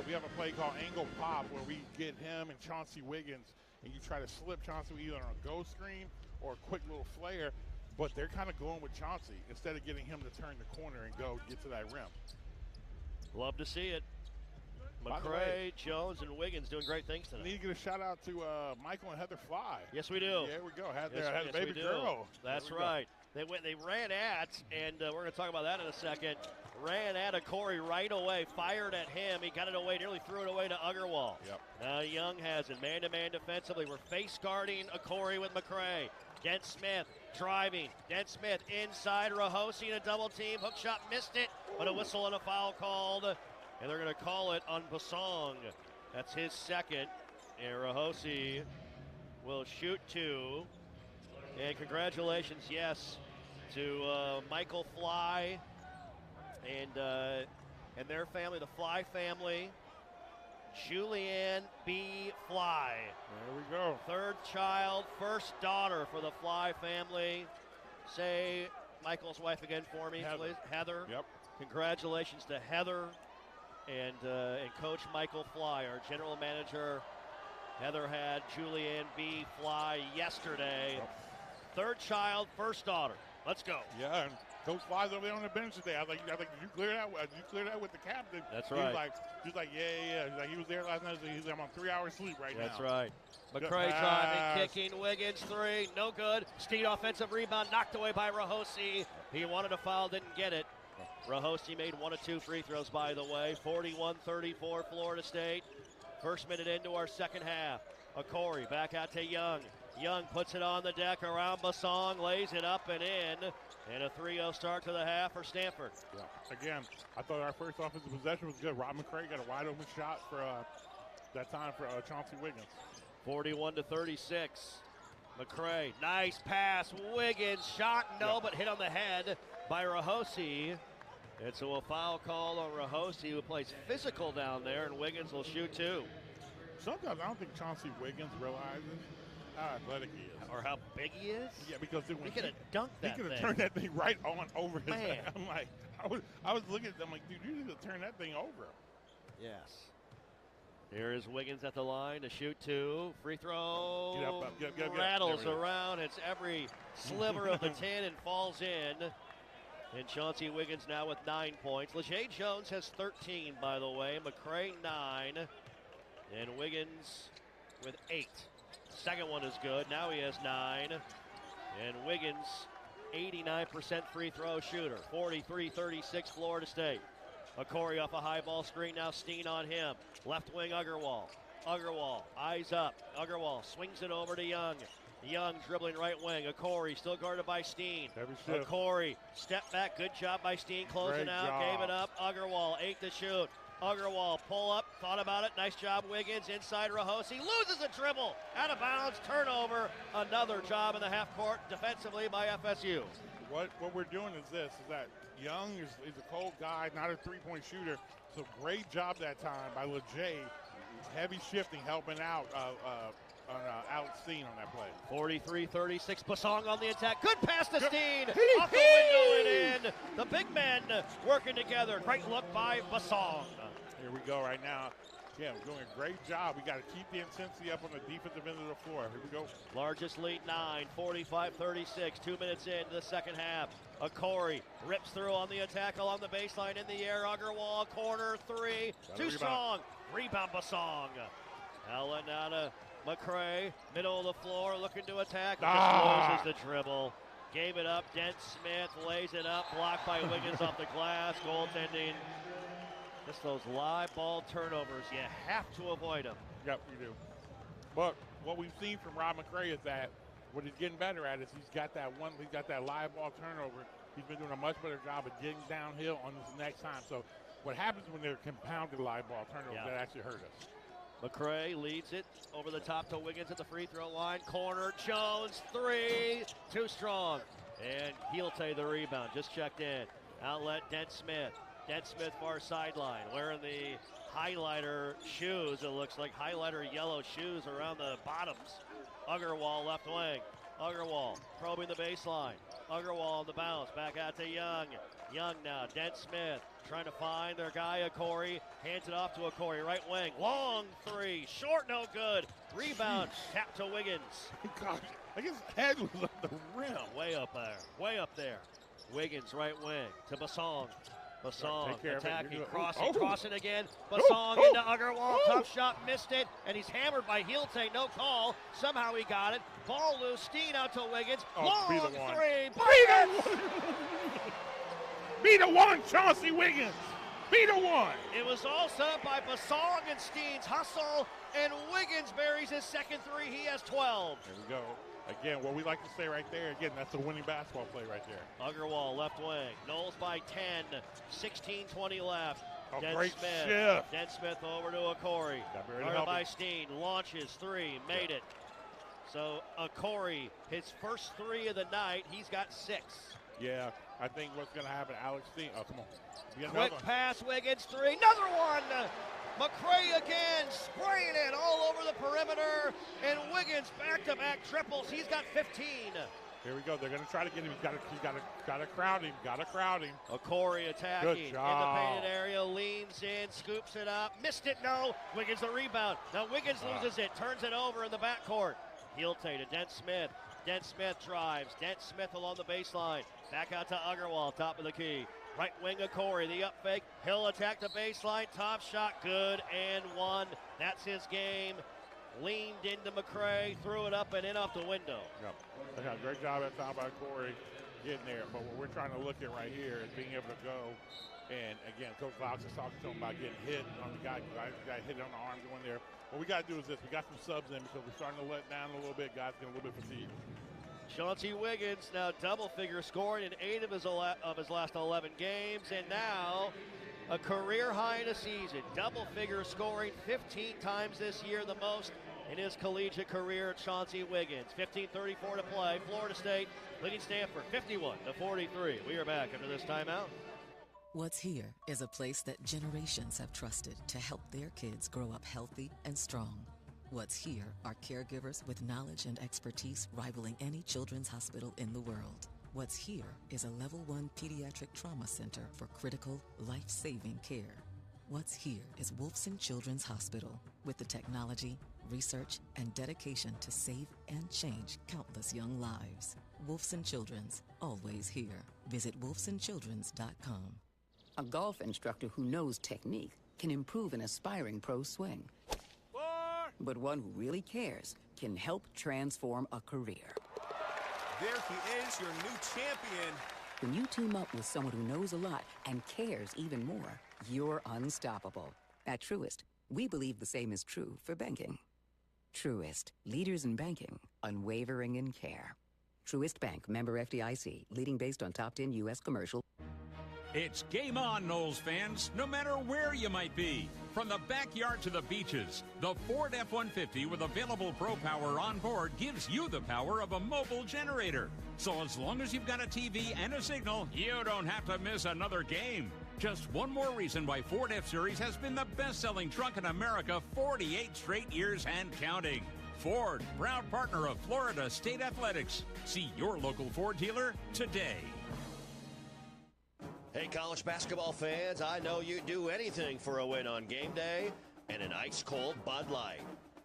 we have a play called Angle Pop where we get him and Chauncey Wiggins, and you try to slip Chauncey either on a go screen or a quick little flare, but they're kind of going with Chauncey instead of getting him to turn the corner and go get to that rim. Love to see it. McCray, Jones, and Wiggins doing great things tonight. Need to get a shout out to Michael and Heather Fly. Yes, we do. There we go. Had Yes, baby girl. That's right. They ran at, and we're going to talk about that in a second. Ran at a Corey right away, fired at him. He got it away, nearly threw it away to Agarwal. Yep. Now Young has it, man-to-man defensively. We're face guarding a Corey with McCray. Dent Smith driving. Dent Smith inside Rahosi in a double team. Hook shot missed it, but a whistle and a foul called. And they're going to call it on Basong. That's his second. And Rahosi will shoot two. And congratulations, yes, to Michael Fly and their family, the Fly family. Julianne B. Fly. There we go. Third child, first daughter for the Fly family. Say Michael's wife again for me, Heather. please. Heather. Yep. Congratulations to Heather and Coach Michael Fly, our general manager. Heather had Julianne B. Fly yesterday. Yep. Third child, first daughter. Let's go. Yeah, and Coach Fly's over there on the bench today. I was like, did you clear that? Did you clear that with the captain? That's He right. was like, yeah. He's like, he was there last night. He's like, I'm on 3 hours sleep right That's now. right. McCray driving, kicking, Wiggins three, no good. Steed offensive rebound, knocked away by Rahosi. He wanted a foul, didn't get it. Rahosi made 1 of 2 free throws, by the way. 41-34 Florida State. First minute into our second half. Corey back out to Young. Young puts it on the deck around Basong, lays it up and in. And a 3-0 start to the half for Stanford. Yeah. Again, I thought our first offensive possession was good. Rob McCray got a wide open shot for that time for Chauncey Wiggins. 41-36. McCray, nice pass. Wiggins shot, no, but hit on the head by Rahosi. And so a foul call on Rahosi, who plays physical down there, and Wiggins will shoot two. Sometimes I don't think Chauncey Wiggins realizes how athletic he is. Or how big he is? Yeah, because he could have dunked that thing. He could have turned that thing right on over his Man. head. I'm like, I was looking at them like, dude, you need to turn that thing over. Yes. Here is Wiggins at the line to shoot two. Free throw Get up. rattles around. It's every sliver of the 10 and falls in. And Chauncey Wiggins now with 9 points. LeJay Jones has 13, by the way. McCray 9. And Wiggins with 8. Second one is good. Now he has 9. And Wiggins, 89% free throw shooter. 43-36 Florida State. Corey off a high ball screen. Now Steen on him. Left wing Agarwal. Agarwal, eyes up. Agarwal swings it over to Young. Young dribbling right wing. Corey still guarded by Steen. Corey, step back. Good job by Steen. Closing Great out. job. Gave it up. Agarwal, 8 to shoot. Agarwal, pull up. Thought about it. Nice job, Wiggins. Inside Rahosi. Loses a dribble. Out of bounds. Turnover. Another job in the half court defensively by FSU. What we're doing is this, is that Young is a cold guy, not a three-point shooter. So great job that time by LeJay. Heavy shifting, helping out Alex Steen on that play. 43-36, Basong on the attack. Good pass to Steen. Off the window and in. The big men working together. Great look by Basong. Here we go right now. Yeah, we're doing a great job. We got to keep the intensity up on the defensive end of the floor. Here we go. Largest lead 9, 45-36. 2 minutes into the second half. Corey rips through on the attack along the baseline in the air. Agarwal, corner three. Too strong. Rebound Basong. Outlet now to McCray. Middle of the floor looking to attack. Just loses the dribble. Gave it up. Dent Smith lays it up. Blocked by Wiggins off the glass. Goaltending. Just those live ball turnovers. You have to avoid them. Yep, you do. But what we've seen from Rob McCray is that what he's getting better at is he's got that live ball turnover. He's been doing a much better job of getting downhill on this next time. So what happens when they're compounded live ball turnovers, that actually hurt us. McCray leads it over the top to Wiggins at the free throw line. Corner, Jones, three. Too strong. And he'll take the rebound. Just checked in. Outlet, Dent Smith. Dent Smith far sideline, wearing the highlighter shoes. It looks like highlighter yellow shoes around the bottoms. Uggerwall left wing. Uggerwall probing the baseline. Uggerwall on the bounce. Back out to Young. Young now. Dent Smith trying to find their guy, Corey. Hands it off to Corey. Right wing. Long three. Short, no good. Rebound. Tap to Wiggins. Gosh, I guess his head was on the rim. Way up there. Way up there. Wiggins right wing to Basong. Basong attacking, crossing again. Basong into Uggerwall. Tough shot, missed it, and he's hammered by Heelte. No call. Somehow he got it. Ball loose. Steen out to Wiggins. Long three. Be the one, Chauncey Wiggins. Be the one. It was all set up by Basong and Steen's hustle, and Wiggins buries his second three. He has 12. There we go. Again, what we like to say right there, again, that's a winning basketball play right there. Uggerwall, left wing. Knowles by 10, 16-20 left. Great shift. Dent Smith over to Corey. Guarded by Steen, launches three, made it. So Corey, his first three of the night, he's got 6. Yeah, I think what's going to happen, Alex Steen, oh, come on. Quick pass, Wiggins, three, another one. McCray again, spraying it all over the perimeter, and Wiggins back-to-back triples. He's got 15. Here we go. They're going to try to get him. He's got to crowd him. Corey attacking Good job. in the painted area, leans in, scoops it up, missed it. No, Wiggins the rebound. Now Wiggins loses it, turns it over in the backcourt. Heelte to Dent Smith. Dent Smith drives. Dent Smith along the baseline. Back out to Uggerwall, top of the key. Right wing of Corey, the up fake. He'll attack the baseline. Top shot, good and one. That's his game. Leaned into McCray, threw it up and in off the window. Yep. Great job at time by Corey getting there. But what we're trying to look at right here is being able to go. And again, Coach Fox is talking to him about getting hit on the guy. Got hit on the arm going there. What we got to do is this. We got some subs in because we're starting to let down a little bit. Guys getting a little bit fatigued. Chauncey Wiggins now double-figure scoring in 8 of his last 11 games, and now a career high in a season. Double-figure scoring 15 times this year, the most in his collegiate career. Chauncey Wiggins, 15:34 to play. Florida State leading Stanford 51-43. We are back after this timeout. What's Here is a place that generations have trusted to help their kids grow up healthy and strong. What's Here are caregivers with knowledge and expertise rivaling any children's hospital in the world. What's Here is a level 1 pediatric trauma center for critical, life-saving care. What's Here is Wolfson Children's Hospital with the technology, research, and dedication to save and change countless young lives. Wolfson Children's, always here. Visit wolfsonchildrens.com. A golf instructor who knows technique can improve an aspiring pro's swing. But one who really cares can help transform a career. There he is, your new champion. When you team up with someone who knows a lot and cares even more, you're unstoppable. At Truist, we believe the same is true for banking. Truist, leaders in banking, unwavering in care. Truist Bank, member FDIC, leading based on top 10 U.S. commercial. It's game on, Noles fans, no matter where you might be. From the backyard to the beaches, the Ford F-150 with available Pro Power on board gives you the power of a mobile generator. So as long as you've got a TV and a signal, you don't have to miss another game. Just one more reason why Ford F-Series has been the best-selling truck in America 48 straight years and counting. Ford, proud partner of Florida State Athletics. See your local Ford dealer today. Hey, college basketball fans, I know you'd do anything for a win on game day and an ice-cold Bud Light.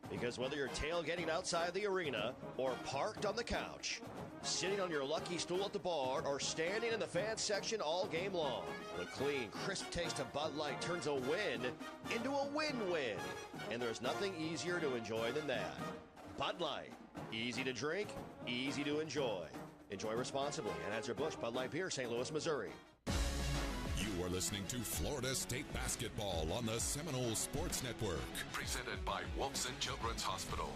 Because whether you're tailgating outside the arena or parked on the couch, sitting on your lucky stool at the bar, or standing in the fan section all game long, the clean, crisp taste of Bud Light turns a win into a win-win. And there's nothing easier to enjoy than that. Bud Light. Easy to drink, easy to enjoy. Enjoy responsibly. Anheuser-Busch Bud Light Beer, St. Louis, Missouri. You are listening to Florida State Basketball on the Seminole Sports Network. Presented by Wolfson Children's Hospital.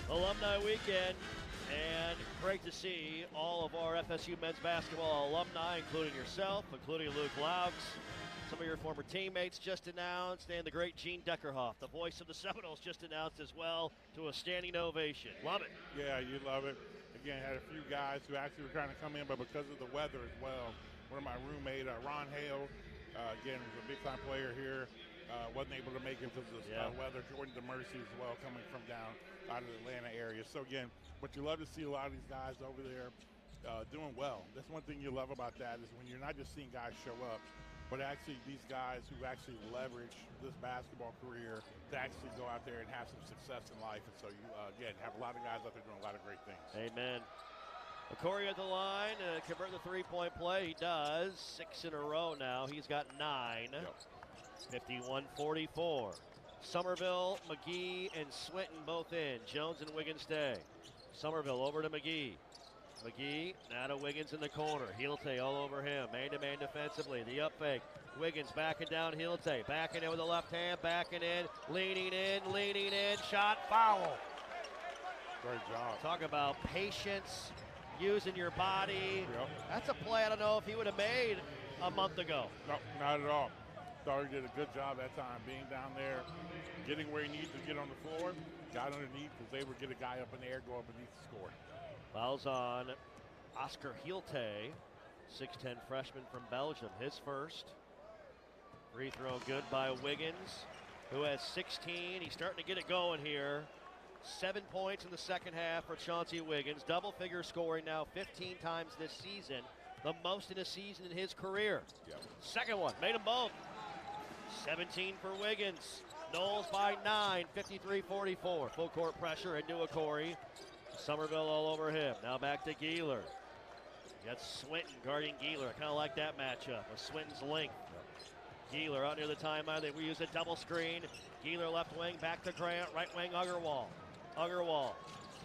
Alumni weekend, and great to see all of our FSU men's basketball alumni, including yourself, including Luke Laux. Some of your former teammates just announced, and the great Gene Deckerhoff, the voice of the Seminoles, just announced as well, to a standing ovation. Love it. Yeah, you love it. Again, had a few guys who actually were trying to come in, but because of the weather as well, one of my roommate, Ron Hale, again, was a big-time player here. Wasn't able to make it because of the weather. Jordan DeMercy as well, coming from down out of the Atlanta area. So, again, but you love to see a lot of these guys over there doing well. That's one thing you love about that is when you're not just seeing guys show up, but actually these guys who actually leverage this basketball career to actually go out there and have some success in life. And so you, again, have a lot of guys out there doing a lot of great things. Amen. Corey at the line, convert the three-point play. He does. 6 in a row now. He's got 9. Yep. 51-44. Somerville, McGee, and Swinton both in. Jones and Wiggins stay. Somerville over to McGee. McGee now to Wiggins in the corner. Heelte all over him. Man-to-man defensively. The up fake. Wiggins backing down Heelte. Backing in with the left hand. Backing in. Leaning in. Shot. Foul. Great job. Talk about patience, using your body. Yep. That's a play I don't know if he would have made a month ago. No, not at all. Thought he did a good job that time, being down there, getting where he needs to get on the floor, got underneath, was able to get a guy up in the air, go up underneath the score. Fouls on Oscar Heelte, 6'10 freshman from Belgium, his first. Free throw good by Wiggins, who has 16. He's starting to get it going here. 7 points in the second half for Chauncey Wiggins. Double-figure scoring now 15 times this season, the most in a season in his career. Yep. Second one, made them both. 17 for Wiggins. Knowles by 9, 53-44. Full court pressure into a Corey. Somerville all over him. Now back to Geeler. Got Swinton guarding Geeler. I kind of like that matchup with Swinton's length. Geeler out near the timeline. They use a double screen. Geeler left wing, back to Grant. Right wing, Agarwal. Agarwal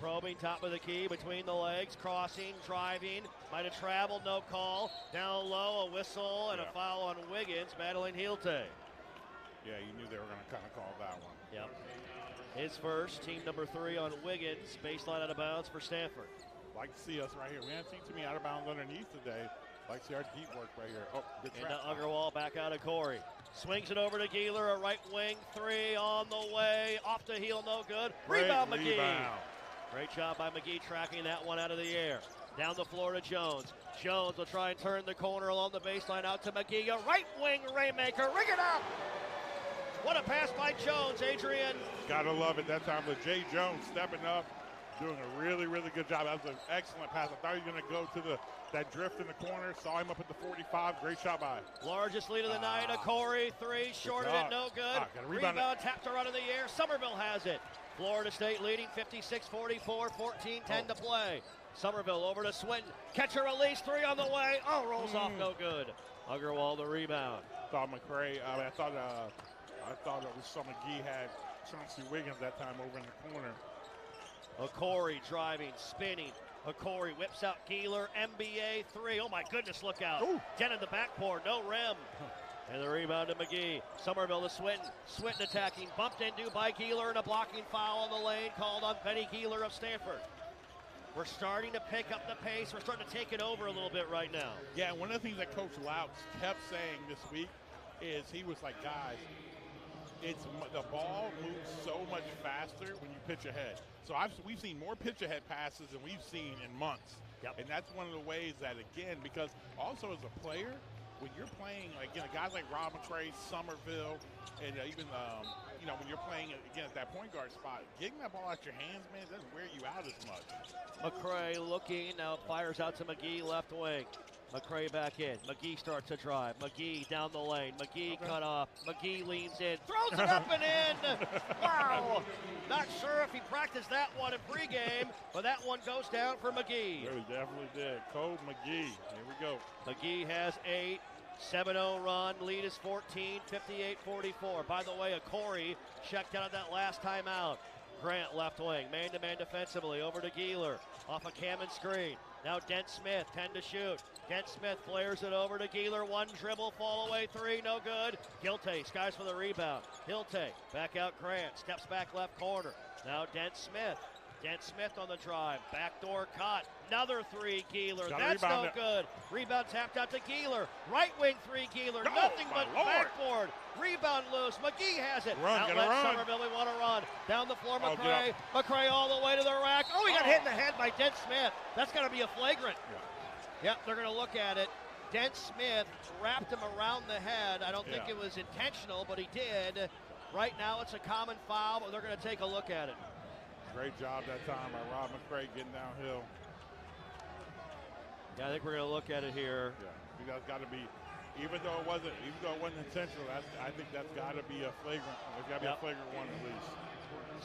probing top of the key between the legs. Crossing, driving. Might have traveled, no call. Down low, a whistle and a foul on Wiggins, battling Heelte. Yeah, you knew they were going to kind of call that one. Yep. His first, team number 3 on Wiggins. Baseline out of bounds for Stanford. Like to see us right here. We haven't seen too many out of bounds underneath today. Like to see our deep work right here. Oh, good trap. Into Agarwal, back out of Corey. Swings it over to Geeler, a right wing 3 on the way. Off the heel, no good. Rebound, McGee. Great job by McGee tracking that one out of the air. Down the floor to Jones. Jones will try and turn the corner along the baseline out to McGee. A right wing Raymaker. Ring it up. What a pass by Jones, Adrian. Gotta love it that time with Jay Jones stepping up, doing a really, really good job. That was an excellent pass. I thought he was going to go to that drift in the corner. Saw him up at the 45. Great shot by. Largest lead of the night. A Corey 3, short of it, no good. Rebound tapped around in the air. Somerville has it. Florida State leading 56-44, 14-10 to play. Somerville over to Swinton. Catch a release, 3 on the way. Oh, rolls off, no good. Agarwal the rebound. Thought McCray, I thought it was some McGee had Chauncey Wiggins that time over in the corner. Corey driving, spinning. Corey whips out Geeler, NBA 3. Oh my goodness, look out. Ooh. Den in the backboard, no rim. And the rebound to McGee. Somerville to Swinton. Swinton attacking, bumped into by Geeler, and a blocking foul on the lane called on Benny Geeler of Stanford. We're starting to pick up the pace. We're starting to take it over a little bit right now. Yeah, one of the things that Coach Louts kept saying this week is he was like, guys, the ball moves so much faster when you pitch ahead. So we've seen more pitch ahead passes than we've seen in months. Yep. And that's one of the ways that, again, because also as a player, when you're playing, again, guys like Rob McCray, Somerville, and even, when you're playing, again, at that point guard spot, getting that ball out your hands, man, it doesn't wear you out as much. McCray looking, now fires out to McGee, left wing. McCray back in. McGee starts to drive. McGee down the lane. McGee cut off. McGee leans in. Throws it up and in. Wow. Not sure if he practiced that one in pregame, but that one goes down for McGee. Yeah, he definitely did. Cole McGee. Here we go. McGee has 8. 7-0 run. Lead is 14. 58-44. By the way, Corey checked out of that last timeout. Grant left wing. Man-to-man defensively. Over to Geeler. Off a Cameron screen. Now Dent Smith, 10 to shoot. Dent Smith flares it over to Geeler. 1 dribble, fall away 3, no good. Heelte skies for the rebound. Heelte back out Grant. Steps back left corner. Now Dent Smith. Dent Smith on the drive. Backdoor cut. Another 3, Geeler. That's no good. Rebound tapped out to Geeler. Right wing 3, Geeler. Nothing but backboard. Rebound loose. McGee has it. Outlet Somerville. We want to run. Down the floor, McCray. McCray all the way to the rack. Oh, he got hit in the head by Dent Smith. That's going to be a flagrant. Yep, they're going to look at it. Dent Smith wrapped him around the head. I don't think it was intentional, but he did. Right now it's a common foul, but they're going to take a look at it. Great job that time by Rob McCray getting downhill. Yeah, I think we're going to look at it here. Yeah, that's got to be, even though it wasn't intentional, I think that's got to be a flagrant. There's got to be a flagrant one at least.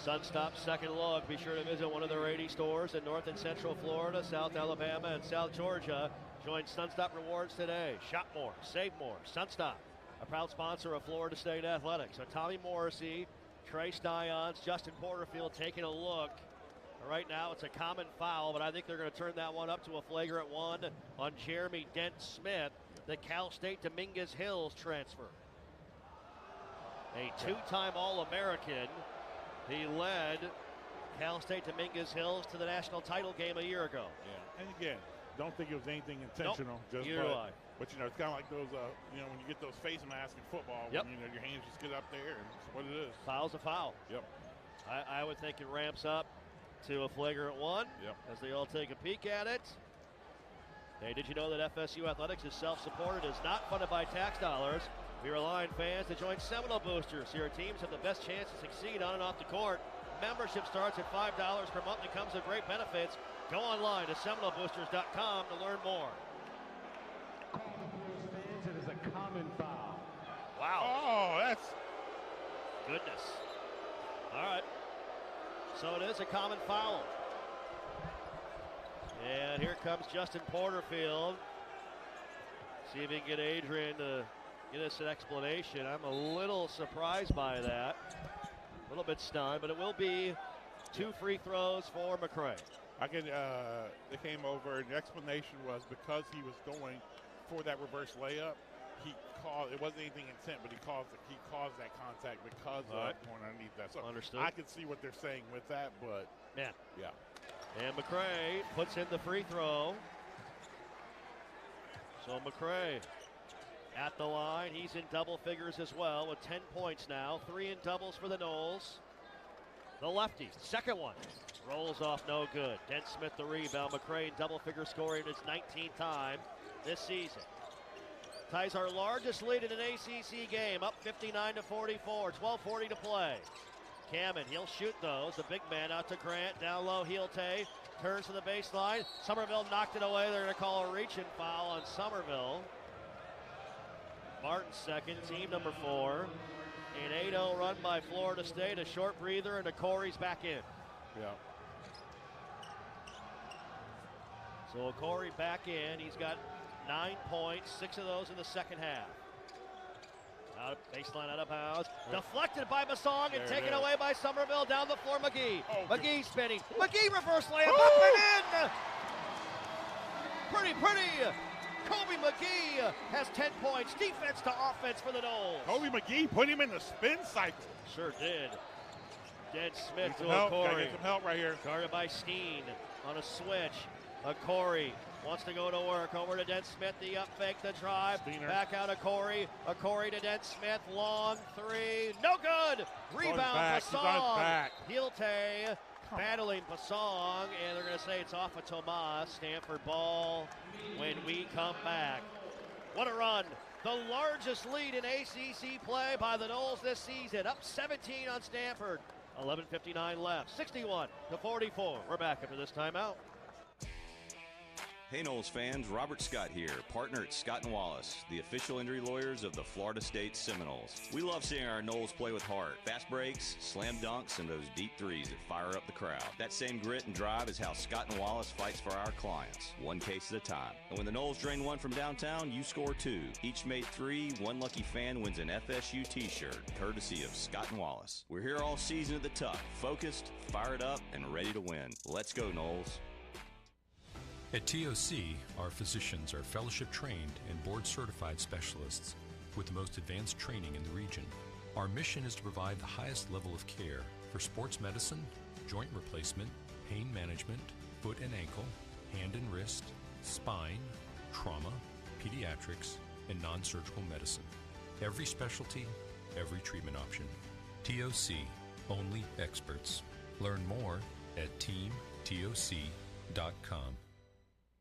Sunstop's second look. Be sure to visit one of their 80 stores in North and Central Florida, South Alabama, and South Georgia. Join Sunstop Rewards today. Shop more, save more. Sunstop, a proud sponsor of Florida State Athletics. So Tommy Morrissey, Trey Stions, Justin Porterfield taking a look. Right now it's a common foul, but I think they're going to turn that one up to a flagrant one on Jeremy Dent Smith, the Cal State Dominguez Hills transfer. A two-time All-American. He led Cal State Dominguez Hills to the national title game a year ago. Yeah, and again, don't think it was anything intentional. Nope. But you know, it's kind of like those, when you get those face masks in football, when, your hands just get up there, and that's what it is. Foul's a foul. Yep. I would think it ramps up to a flagrant one as they all take a peek at it. Hey, did you know that FSU Athletics is self-supported, is not funded by tax dollars? We rely on fans to join Seminole Boosters. Your teams have the best chance to succeed on and off the court. Membership starts at $5 per month and comes with great benefits. Go online to SeminoleBoosters.com to learn more. It is a common foul. Wow. Oh, that's goodness. All right. So it is a common foul. And here comes Justin Porterfield. See if he can get Adrian to get us an explanation. I'm a little surprised by that. A little bit stunned, but it will be 2 free throws for McCray. They came over, and the explanation was because he was going for that reverse layup, it wasn't anything intent, but he caused that contact because of going underneath that. So understood. I can see what they're saying with that, but yeah. Yeah. And McCray puts in the free throw. So McCray at the line. He's in double figures as well with 10 points now. 3 in doubles for the Noles. The lefty, second one. Rolls off, no good. Dent Smith the rebound. McCray in double figure scoring his 19th time this season. Ties our largest lead in an ACC game, up 59-44, 12:40 to play. Cammon, he'll shoot those. The big man out to Grant, down low, Heelte, turns to the baseline. Somerville knocked it away. They're going to call a reach-in foul on Somerville. Martin second, team number 4. An 8-0 run by Florida State, a short breather, and Corey's back in. Yeah. So Corey back in. He's got 9 points, 6 of those in the second half. Out of baseline, out of bounds. Deflected by Basong and taken away by Somerville. Down the floor, McGee. McGee spinning. McGee reverse layup up and in. Pretty. Kobe McGee has 10 points. Defense to offense for the Noles. Kobe McGee put him in the spin cycle. Sure did. Dent Smith to Gotta Corey. get some help right here. Guarded by Steen on a switch. Corey wants to go to work. Over to Dent Smith. The up fake, the drive. Steener. Back out of Corey. Corey to Dent Smith. Long 3. No good. Rebound Basong. Heelte battling Basong. And they're going to say it's off of Tomas. Stanford ball when we come back. What a run. The largest lead in ACC play by the Noles this season. Up 17 on Stanford. 11:59 left. 61-44. We're back after this timeout. Hey Noles fans, Robert Scott here, partner at Scott & Wallace, the official injury lawyers of the Florida State Seminoles. We love seeing our Noles play with heart. Fast breaks, slam dunks, and those deep threes that fire up the crowd. That same grit and drive is how Scott & Wallace fights for our clients, one case at a time. And when the Noles drain one from downtown, you score 2. Each made 3, one lucky fan wins an FSU t-shirt, courtesy of Scott & Wallace. We're here all season at the Tuck, focused, fired up, and ready to win. Let's go, Noles. At TOC, our physicians are fellowship trained and board certified specialists with the most advanced training in the region. Our mission is to provide the highest level of care for sports medicine, joint replacement, pain management, foot and ankle, hand and wrist, spine, trauma, pediatrics, and non-surgical medicine. Every specialty, every treatment option. TOC, only experts. Learn more at teamtoc.com.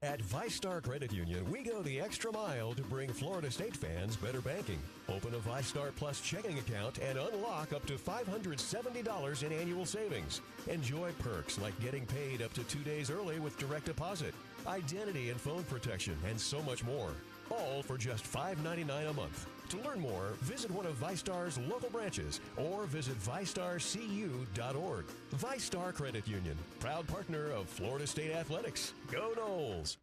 At ViStar Credit Union, we go the extra mile to bring Florida State fans better banking. Open a ViStar Plus checking account and unlock up to $570 in annual savings. Enjoy perks like getting paid up to 2 days early with direct deposit, identity and phone protection, and so much more. All for just $5.99 a month. To learn more, visit one of ViStar's local branches or visit ViStarCU.org. ViStar Credit Union, proud partner of Florida State Athletics. Go Noles!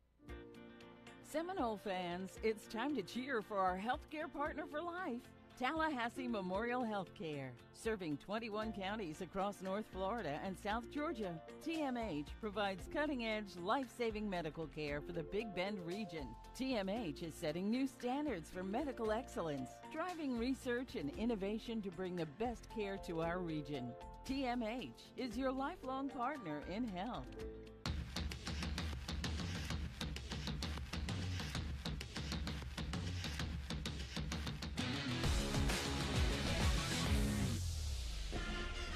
Seminole fans, it's time to cheer for our healthcare partner for life, Tallahassee Memorial Healthcare. Serving 21 counties across North Florida and South Georgia, TMH provides cutting-edge, life-saving medical care for the Big Bend region. TMH is setting new standards for medical excellence, driving research and innovation to bring the best care to our region. TMH is your lifelong partner in health.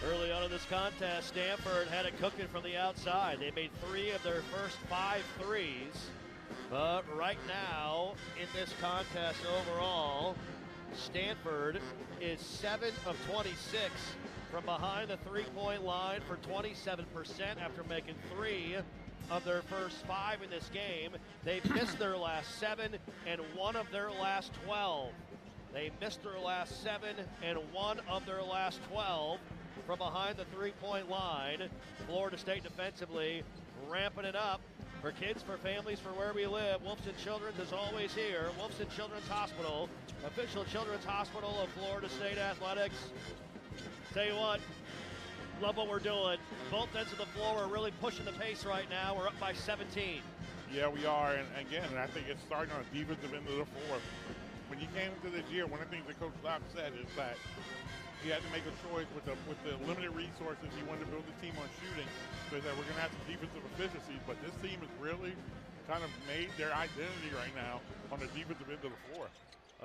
Early on in this contest, Stanford had it cooking from the outside. They made 3 of their first 5 threes. But right now, in this contest overall, Stanford is 7 of 26 from behind the three-point line for 27% after making 3 of their first 5 in this game. They missed their last 7 and 1 of their last 12. They missed their last 7 and 1 of their last 12 from behind the three-point line. Florida State defensively ramping it up for kids, for families, for where we live. Wolfson Children's is always here. Wolfson Children's Hospital, official children's hospital of Florida State Athletics. Tell you what, love what we're doing. Both ends of the floor are really pushing the pace right now. We're up by 17. Yeah, we are, and again, I think it's starting on the defensive end of the floor. When you came into this year, one of the things that Coach Locke said is that he had to make a choice with the limited resources. He wanted to build the team on shooting, so that we're going to have some defensive efficiencies. But this team has really kind of made their identity right now on the defensive end of the floor.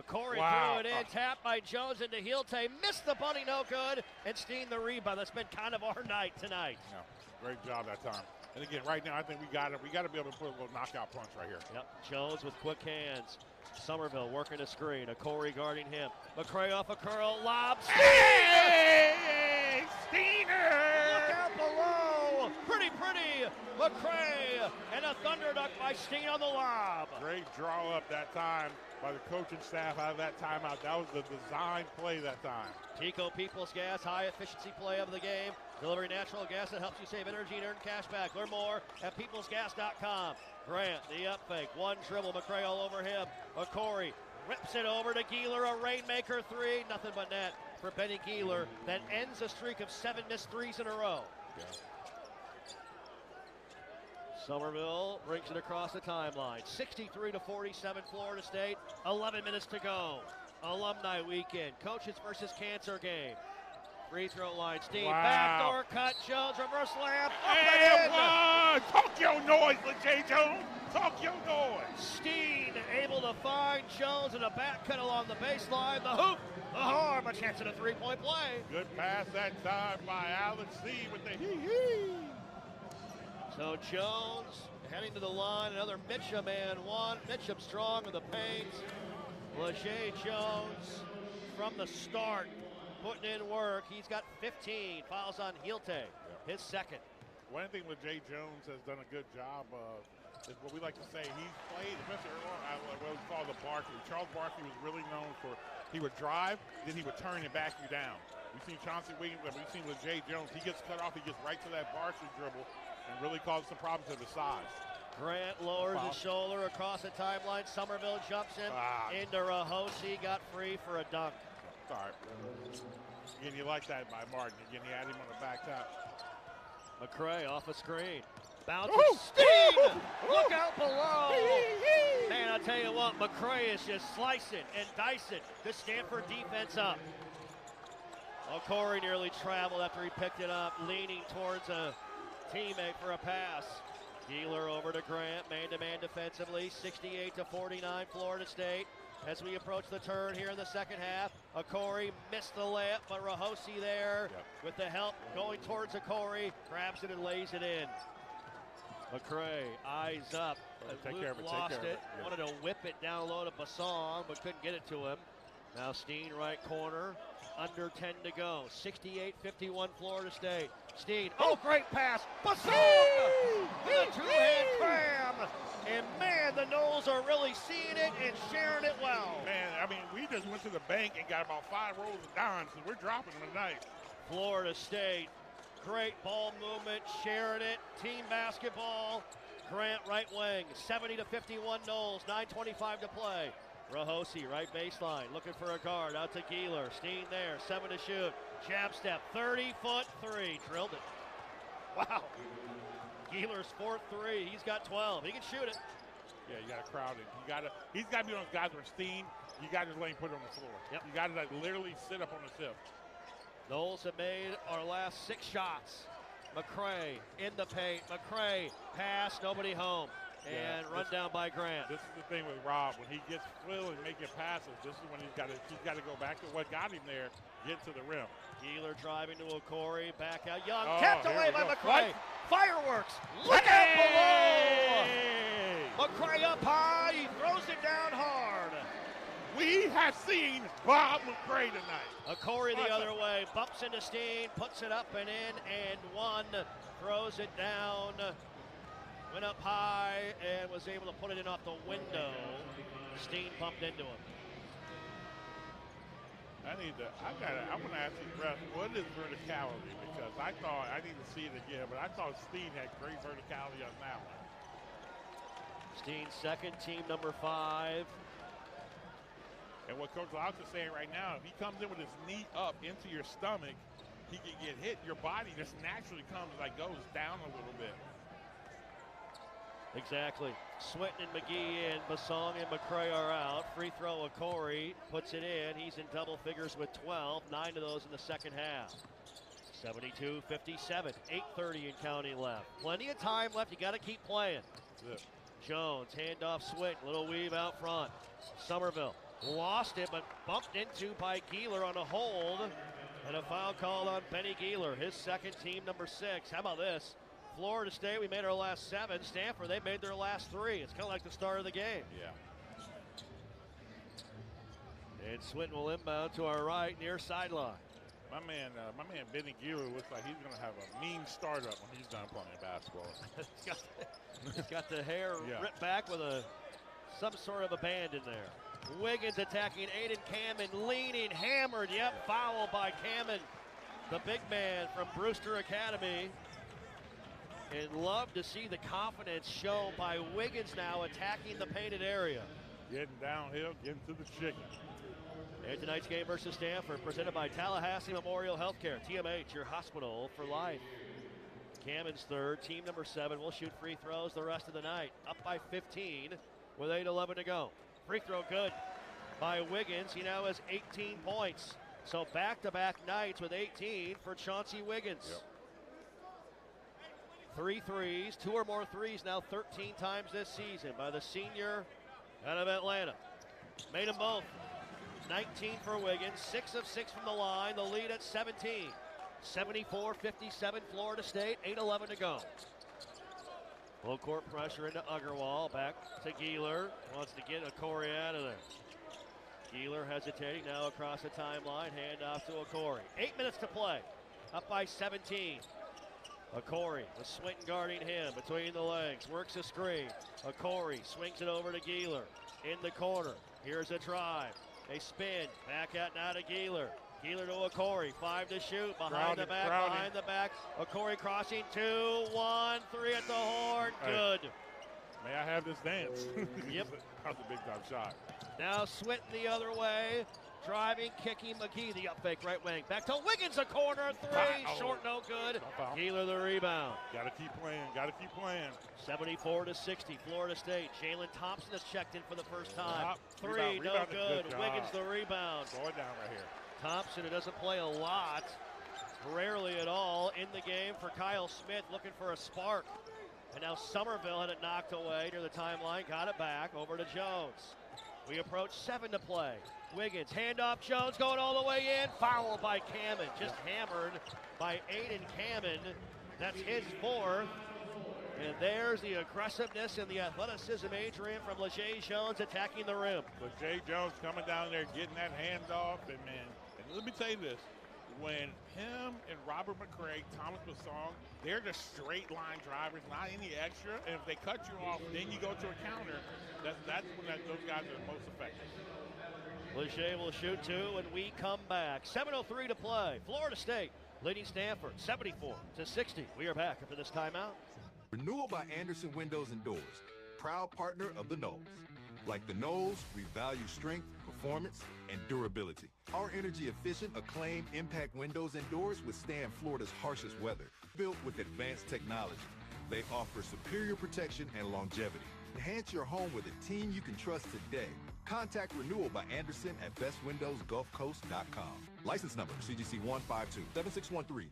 Corey threw it in, tapped by Jones into Heelte, missed the bunny, no good, and Steen the rebound. That's been kind of our night tonight. Yeah, great job that time. And again, right now, I think we got to be able to put a little knockout punch right here. Yep, Jones with quick hands. Somerville working a screen. Corey guarding him. McCray off a curl, lob. Hey, Steiner! Look out below. Pretty. McCray and a thunder duck by Steen on the lob. Great draw up that time by the coaching staff out of that timeout. That was the design play that time. Tico Peoples Gas, high efficiency play of the game. Delivering natural gas that helps you save energy and earn cash back. Learn more at peoplesgas.com. Grant, the up fake, 1 dribble, McCray all over him. Corey rips it over to Geeler, a rainmaker 3, nothing but net for Benny Geeler. That ends a streak of 7 missed threes in a row. Yeah. Somerville brings it across the timeline. 63-47 Florida State, 11 minutes to go. Alumni weekend, coaches versus cancer game. Free throw line, Steen, backdoor cut, Jones, reverse layup, and one! Talk your noise, LeJay Jones! Talk your noise! Steen able to find Jones in a back cut along the baseline, the hoop, the harm, a chance at a three-point play. Good pass that time by Alex C with the hee-hee. So Jones heading to the line, another Mitchum and 1. Mitchum strong in the paint. LeJay Jones from the start, putting in work. He's got 15. Fouls on Heelte, his second. One thing LeJay Jones has done a good job of is what we like to say. He's played, especially early on, what we call the Barkley. Charles Barkley was really known for, he would drive, then he would turn and back you down. We've seen Chauncey Williams, we've seen LeJay Jones. He gets cut off, he gets right to that Barkley dribble and really causes some problems to the size. Grant lowers his shoulder across the timeline. Somerville jumps in into Rahosi, got free for a dunk. Sorry. Again, you like that by Martin. Again, he had him on the back top. McCray off a screen. Bounces. Steen! Look out below. Man, I'll tell you what, McCray is just slicing and dicing the Stanford defense up. Corey nearly traveled after he picked it up, leaning towards a teammate for a pass. Geeler over to Grant, man-to-man defensively, 68-49 Florida State. As we approach the turn here in the second half, Corey missed the layup, but Rahosi there with the help going towards Corey, grabs it and lays it in. McCray, eyes up. Take care of it, lost take care of it. it. Wanted to whip it down low to Basong, but couldn't get it to him. Now Steen right corner. Under 10 to go. 68-51 Florida State. Steen, oh, great pass. Basong with a two-hand cram. And, man, the Noles are really seeing it and sharing it well. Man, I mean, we just went to the bank and got about 5 rolls of dimes, and we're dropping them tonight. Florida State, great ball movement, sharing it. Team basketball. Grant right wing, 70-51 Noles, 9:25 to play. Rahosi, right baseline, looking for a guard, out to Geeler. Steen there, 7 to shoot. Jab step, 30-foot three, drilled it. Wow. Geeler's 4th 3, he's got 12, he can shoot it. Yeah, you got to crowd it. He's got to be one of those guys where Steen, you got to just let him put it on the floor. Yep. You got to literally sit up on the tip. Noles have made our last 6 shots. McCray in the paint. McCray pass, nobody home. And run down by Grant. This is the thing with Rob. When he gets filled and making passes, this is when he's got to go back to what got him there, get to the rim. Geeler driving to Okori, back out. Young, tapped away by go. McCray. Fireworks. Look out below. McCray up high. He throws it down hard. We have seen Bob McCray tonight. Okori the other way. Bumps into Steen. Puts it up and in. And one. Throws it down. Went up high and was able to put it in off the window. Steen bumped into him. I want to ask you, Brett, what is verticality? Because I need to see it again, but I thought Steen had great verticality on that one. Steen's second, team number 5. And what Coach Loucks is saying right now, if he comes in with his knee up into your stomach, he can get hit. Your body just naturally goes down a little bit. Exactly. Swinton and McGee in. Basong and McCray are out. Free throw, Okori puts it in. He's in double figures with 12. 9 of those in the second half. 72-57. 8:30 in counting left. Plenty of time left. You got to keep playing. Jones, handoff Swinton. Little weave out front. Somerville lost it, but bumped into by Geeler on a hold. And a foul called on Benny Geeler. His second, team number 6. How about this? Florida State, we made our last 7. Stanford, they made their last 3. It's kind of like the start of the game. Yeah. And Swinton will inbound to our right near sideline. My man Benny Geeler looks like he's going to have a mean startup when he's done playing basketball. He's got the hair ripped back with some sort of a band in there. Wiggins attacking Aiden Cammon, leaning, hammered. Yep, foul by Cammon, the big man from Brewster Academy. And love to see the confidence shown by Wiggins now attacking the painted area. Getting downhill, getting to the chicken. And tonight's game versus Stanford, presented by Tallahassee Memorial Healthcare. TMH, your hospital for life. Cammon's third, team number 7 will shoot free throws the rest of the night. Up by 15 with 8:11 to go. Free throw good by Wiggins. He now has 18 points. So back-to-back nights with 18 for Chauncey Wiggins. Yep. 3 threes, 2 or more threes now 13 times this season by the senior out of Atlanta. Made them both. 19 for Wiggins, 6 of 6 from the line, the lead at 17. 74-57 Florida State, 8:11 to go. Full court pressure into Agarwal, back to Geeler, wants to get Okori out of there. Geeler hesitating now across the timeline, handoff to Okori. 8 minutes to play, up by 17. Okori with Swinton guarding him between the legs, works a screen. Okori swings it over to Geeler in the corner. Here's a drive. They spin, back out now to Geeler. Geeler to Okori, 5 to shoot, behind the back. Okori crossing, 2, 1, 3 at the horn, good. May I have this dance? Yep. That was a big time shot. Now Swinton the other way. Driving, kicking, McGee, the up fake right wing. Back to Wiggins, a corner 3, short, no good. Geeler the rebound. Gotta keep playing, 74-60, Florida State. Jalen Thompson has checked in for the first time. 3, Rebound, no good. Wiggins the rebound. Slow it down right here. Thompson, who doesn't play a lot, rarely at all, in the game for Kyle Smith, looking for a spark. And now Somerville had it knocked away near the timeline, got it back, over to Jones. We approach 7 to play. Wiggins, handoff, Jones going all the way in, fouled by Cammon, just hammered by Aiden Cammon. That's his 4th. And there's the aggressiveness and the athleticism, Adrian, from LaJay Jones attacking the rim. LaJay Jones coming down there, getting that handoff, and man, and let me tell you this. When him and Robert McCray, Thomas Basong, they're just straight line drivers, not any extra. And if they cut you off, then you go to a counter. That's when those guys are the most effective. LaJay will shoot two, and we come back. 7:03 to play. Florida State leading Stanford 74-60. We are back after this timeout. Renewal by Anderson Windows and Doors, proud partner of the Knolls. Like the Knolls, we value strength, performance, and durability. Our energy-efficient, acclaimed impact windows and doors withstand Florida's harshest weather. Built with advanced technology, they offer superior protection and longevity. Enhance your home with a team you can trust today. Contact Renewal by Anderson at bestwindowsgulfcoast.com. License number CGC 1527613.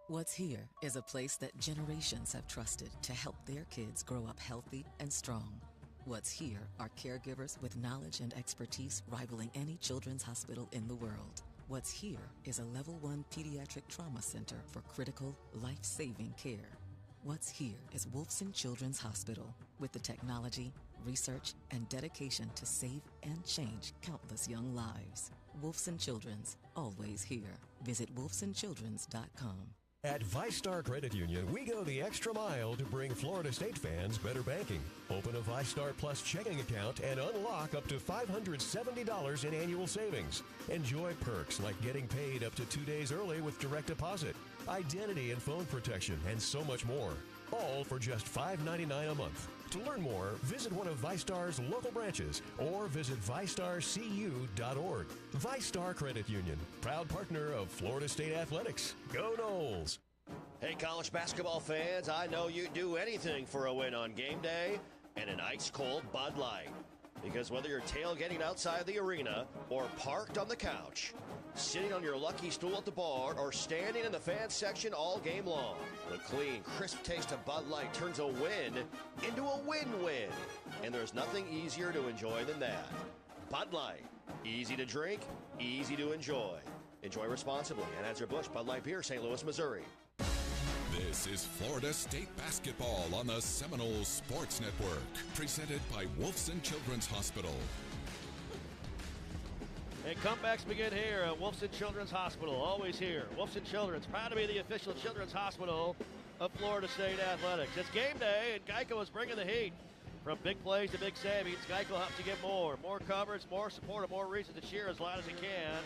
What's Here is a place that generations have trusted to help their kids grow up healthy and strong. What's Here are caregivers with knowledge and expertise rivaling any children's hospital in the world. What's Here is a level 1 pediatric trauma center for critical, life-saving care. What's Here is Wolfson Children's Hospital with the technology, research, and dedication to save and change countless young lives. Wolfson Children's, always here. Visit wolfsonchildrens.com. At ViStar Credit Union, we go the extra mile to bring Florida State fans better banking. Open a ViStar Plus checking account and unlock up to $570 in annual savings. Enjoy perks like getting paid up to 2 days early with direct deposit, identity and phone protection, and so much more. All for just $5.99 a month. To learn more, visit one of ViStar's local branches or visit ViStarCU.org. ViStar Credit Union, proud partner of Florida State Athletics. Go Noles! Hey, college basketball fans, I know you'd do anything for a win on game day and an ice-cold Bud Light. Because whether you're tailgating outside the arena or parked on the couch, sitting on your lucky stool at the bar, or standing in the fan section all game long, the clean, crisp taste of Bud Light turns a win into a win-win. And there's nothing easier to enjoy than that. Bud Light. Easy to drink, easy to enjoy. Enjoy responsibly. Anheuser-Busch Bud Light Beer, St. Louis, Missouri. This is Florida State basketball on the Seminoles Sports Network, presented by Wolfson Children's Hospital. And comebacks begin here at Wolfson Children's Hospital, always here. Wolfson Children's, proud to be the official children's hospital of Florida State Athletics. It's game day, and Geico is bringing the heat. From big plays to big savings, Geico helps you get more. More coverage, more support, and more reason to cheer as loud as you can.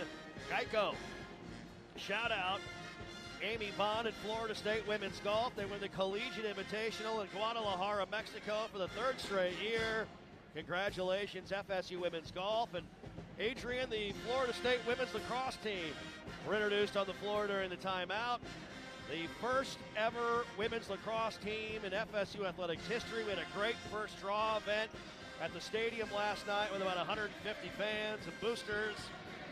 Geico. Shout out Amy Bond and Florida State Women's Golf. They win the Collegiate Invitational in Guadalajara, Mexico for the third straight year. Congratulations, FSU Women's Golf. And Adrian, the Florida State Women's Lacrosse team were introduced on the floor during the timeout. The first ever women's lacrosse team in FSU athletics history. We had a great first draw event at the stadium last night with about 150 fans and boosters.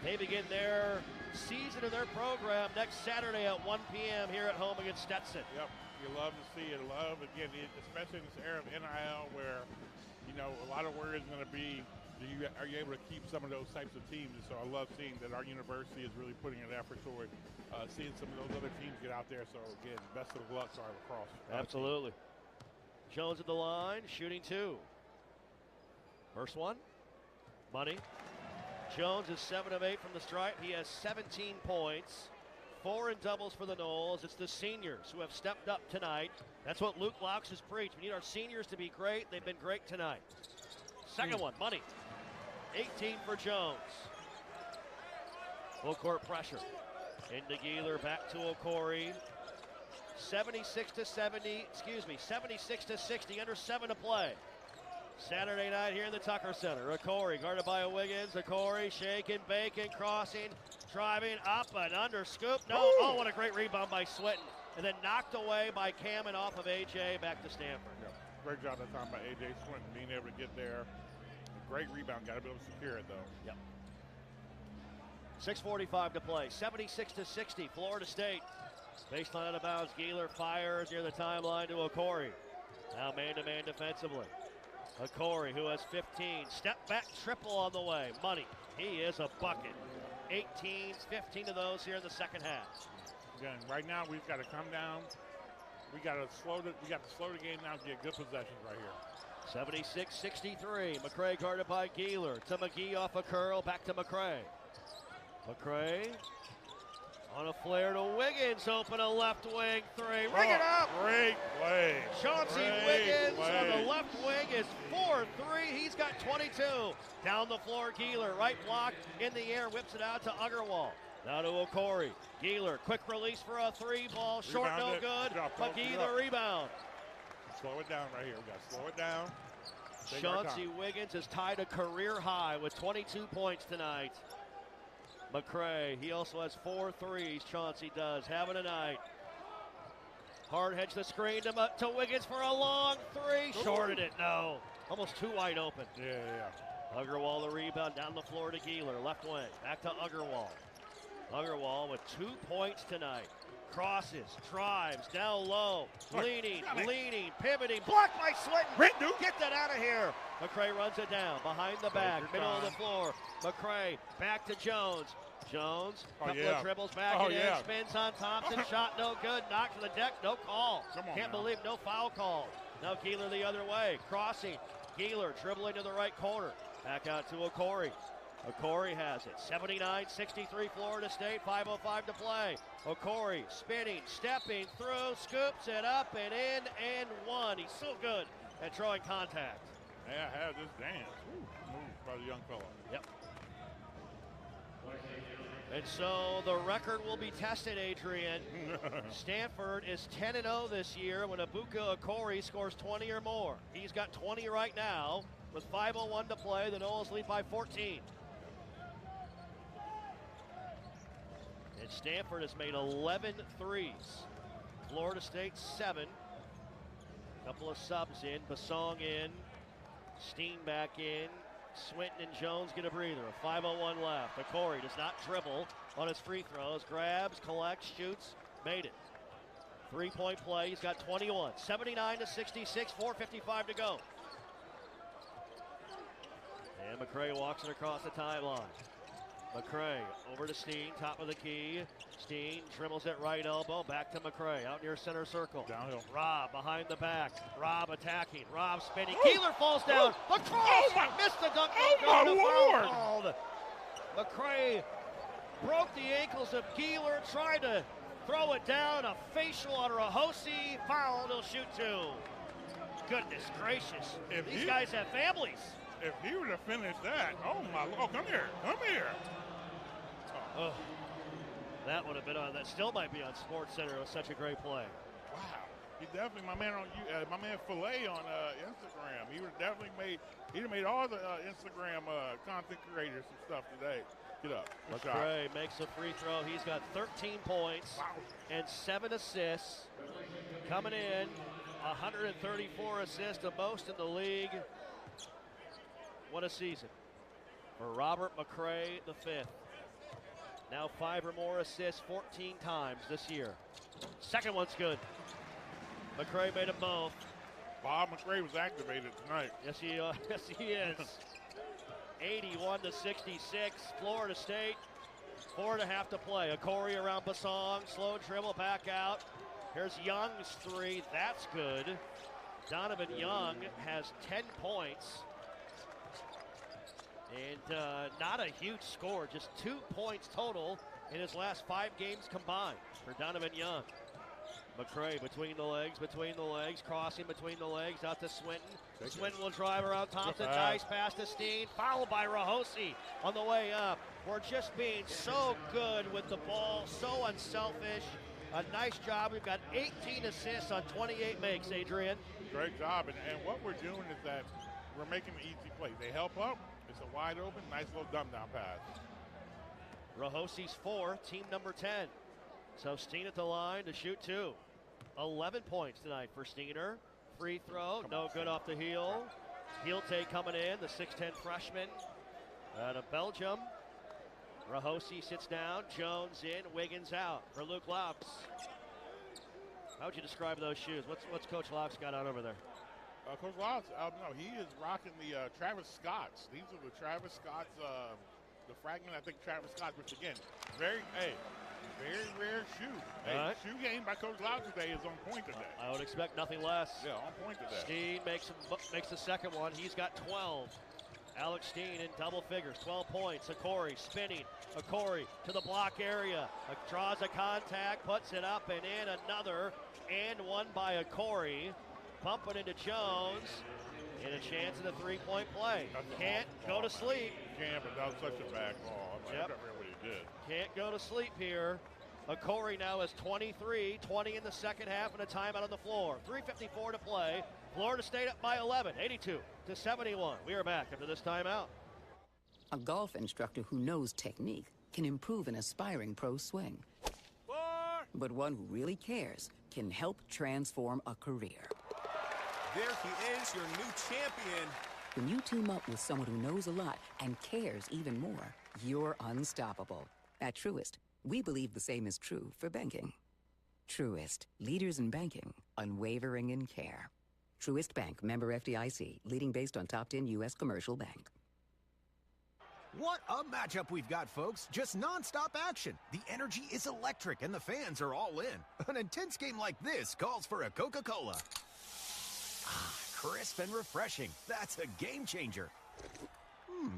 They begin their season of their program next Saturday at 1 p.m. here at home against Stetson. Yep, you love to see it. Love, again, especially in this era of NIL where, you know, a lot of worry is going to be, are you able to keep some of those types of teams? And so I love seeing that our university is really putting an effort toward seeing some of those other teams get out there. So, again, best of luck to our lacrosse. Absolutely. Jones at the line, shooting two. First one, money. Jones is 7 of 8 from the stripe. He has 17 points, 4 in doubles for the Noles. It's the seniors who have stepped up tonight. That's what Luke Laux has preached. We need our seniors to be great. They've been great tonight. Second one, money. 18 for Jones. Full court pressure. Into Gieler, back to Okori. 76 to 60, under 7 to play. Saturday night here in the Tucker Center. Okori guarded by a Wiggins. Okori shaking, baking, crossing, driving up and under scoop. No, oh, what a great rebound by Swinton. And then knocked away by Cam and off of AJ back to Stanford. Yeah, great job that time by AJ Swinton being able to get there. Great rebound, got to be able to secure it though. Yep. 6:45 to play. 76 to 60. Florida State. Baseline out of bounds. Gieler fires near the timeline to Okori. Now man-to-man defensively. Okori, who has 15. Step back triple on the way. Money. He is a bucket. 18, 15 of those here in the second half. Again, right now we've got to come down. We got to slow the game down to get good possessions right here. 76-63. McCray guarded by Gieler. To McGee off a curl. Back to McCray. McCray on a flare to Wiggins. Open a left wing three. Ring it up. Great play. Chauncey Wiggins on the left wing is 4-3. He's got 22. Down the floor, Gieler. Right block in the air. Whips it out to Agarwal. Now to Okori. Gieler, quick release for a three ball. Short, no good. McGee the rebound. Slow it down right here. We got to slow it down. Chauncey Wiggins has tied a career high with 22 points tonight. McCray, he also has 4 threes. Chauncey does. Having a night. Hard hedge the screen to Wiggins for a long three. Shorted it. No. Almost too wide open. Yeah. Agarwal the rebound down the floor to Gieler. Left wing. Back to Agarwal. Agarwal with 2 points tonight. Crosses, drives, down low, leaning, pivoting, blocked by Swinton. Get that out of here. McCray runs it down, behind the back, middle of the floor. McCray back to Jones. Jones, couple of dribbles back in, spins on Thompson, shot no good, knocked to the deck, no call. Can't believe no foul call. Now Gieler the other way, crossing. Gieler dribbling to the right corner. Back out to Okori. Okori has it. 79-63 Florida State, 5:05 to play. Okori spinning, stepping through, scoops it up and in and one. He's so good at drawing contact. Yeah, I have this dance. Move by the young fella. Yep. And so the record will be tested, Adrian. Stanford is 10-0 this year when Abuka Okori scores 20 or more. He's got 20 right now with 5:01 to play. The Noles lead by 14. And Stanford has made 11 threes. Florida State 7. Couple of subs in. Basong in. Steen back in. Swinton and Jones get a breather. A 5:01 left. Okori does not dribble on his free throws. Grabs, collects, shoots. Made it. 3-point play. He's got 21. 79-66. 4:55 to go. And McCray walks it across the timeline. McCray over to Steen, top of the key. Steen dribbles at right elbow, back to McCray, out near center circle. Downhill. Robb behind the back. Robb attacking. Robb spinning. Keeler falls down. The cross! Missed the dunk. Called. McCray broke the ankles of Keeler, tried to throw it down. A facial on Rahosi. Foul, he'll shoot two. Goodness gracious. These guys have families. If he would have finished that, oh my Lord, come here. Oh, that would have been on. That still might be on Sports Center. It was such a great play. Wow, he definitely my man Filet on Instagram. He would definitely made all the Instagram content creators some stuff today. Get up. McCray makes a free throw. He's got 13 points and 7 assists. Coming in, 134 assists, the most in the league. What a season for Robert McCray the fifth. Now 5 or more assists 14 times this year. Second one's good. McCray made them both. Bob McCray was activated tonight. Yes, he is. 81-66. Florida State. 4.5 to play. Okori around Basong. Slow dribble back out. Here's Young's three. That's good. Donovan Young has 10 points. And not a huge score, just 2 points total in his last 5 games combined for Donovan Young. McCray between the legs, crossing between the legs, out to Swinton. Swinton will drive around Thompson, nice pass to Steen, fouled by Rahosi on the way up. We're just being so good with the ball, so unselfish. A nice job. We've got 18 assists on 28 makes, Adrian. Great job, and what we're doing is that we're making the easy plays. They help up. It's a wide open, nice little dumb down pass. Rahosi's 4, team number 10. So Steen at the line to shoot 2. 11 points tonight for Steener. Free throw, no good off the heel. Heel take coming in, the 6'10 freshman out of Belgium. Rahosi sits down, Jones in, Wiggins out for Luke Laux. How would you describe those shoes? What's Coach Laux got on over there? Coach Laux, no, he is rocking the Travis Scotts. These are the Travis Scotts, the fragment, I think Travis Scott, which again, Very rare shoe. Hey, right. Shoe game by Coach Loud today is on point today. I would expect nothing less. Yeah, on point today. Steen makes the second one. He's got 12. Alex Steen in double figures, 12 points. Okori spinning. Okori to the block area. Draws a contact, puts it up and in. Another and one by Okori. Bumping into Jones. And a chance at a three-point play. Can't go to sleep. Can't, but that was such a bad call. I Yep. don't remember what he did. Can't go to sleep here. Okori now has 23, 20 in the second half, and a timeout on the floor. 3:54 to play. Florida State up by 11, 82-71. We are back after this timeout. A golf instructor who knows technique can improve an aspiring pro swing. But one who really cares can help transform a career. There he is, your new champion. When you team up with someone who knows a lot and cares even more, you're unstoppable. At Truist, we believe the same is true for banking. Truist, leaders in banking, unwavering in care. Truist Bank, member FDIC, leading based on top 10 U.S. commercial bank. What a matchup we've got, folks. Just nonstop action. The energy is electric and the fans are all in. An intense game like this calls for a Coca-Cola. Crisp and refreshing. That's a game changer.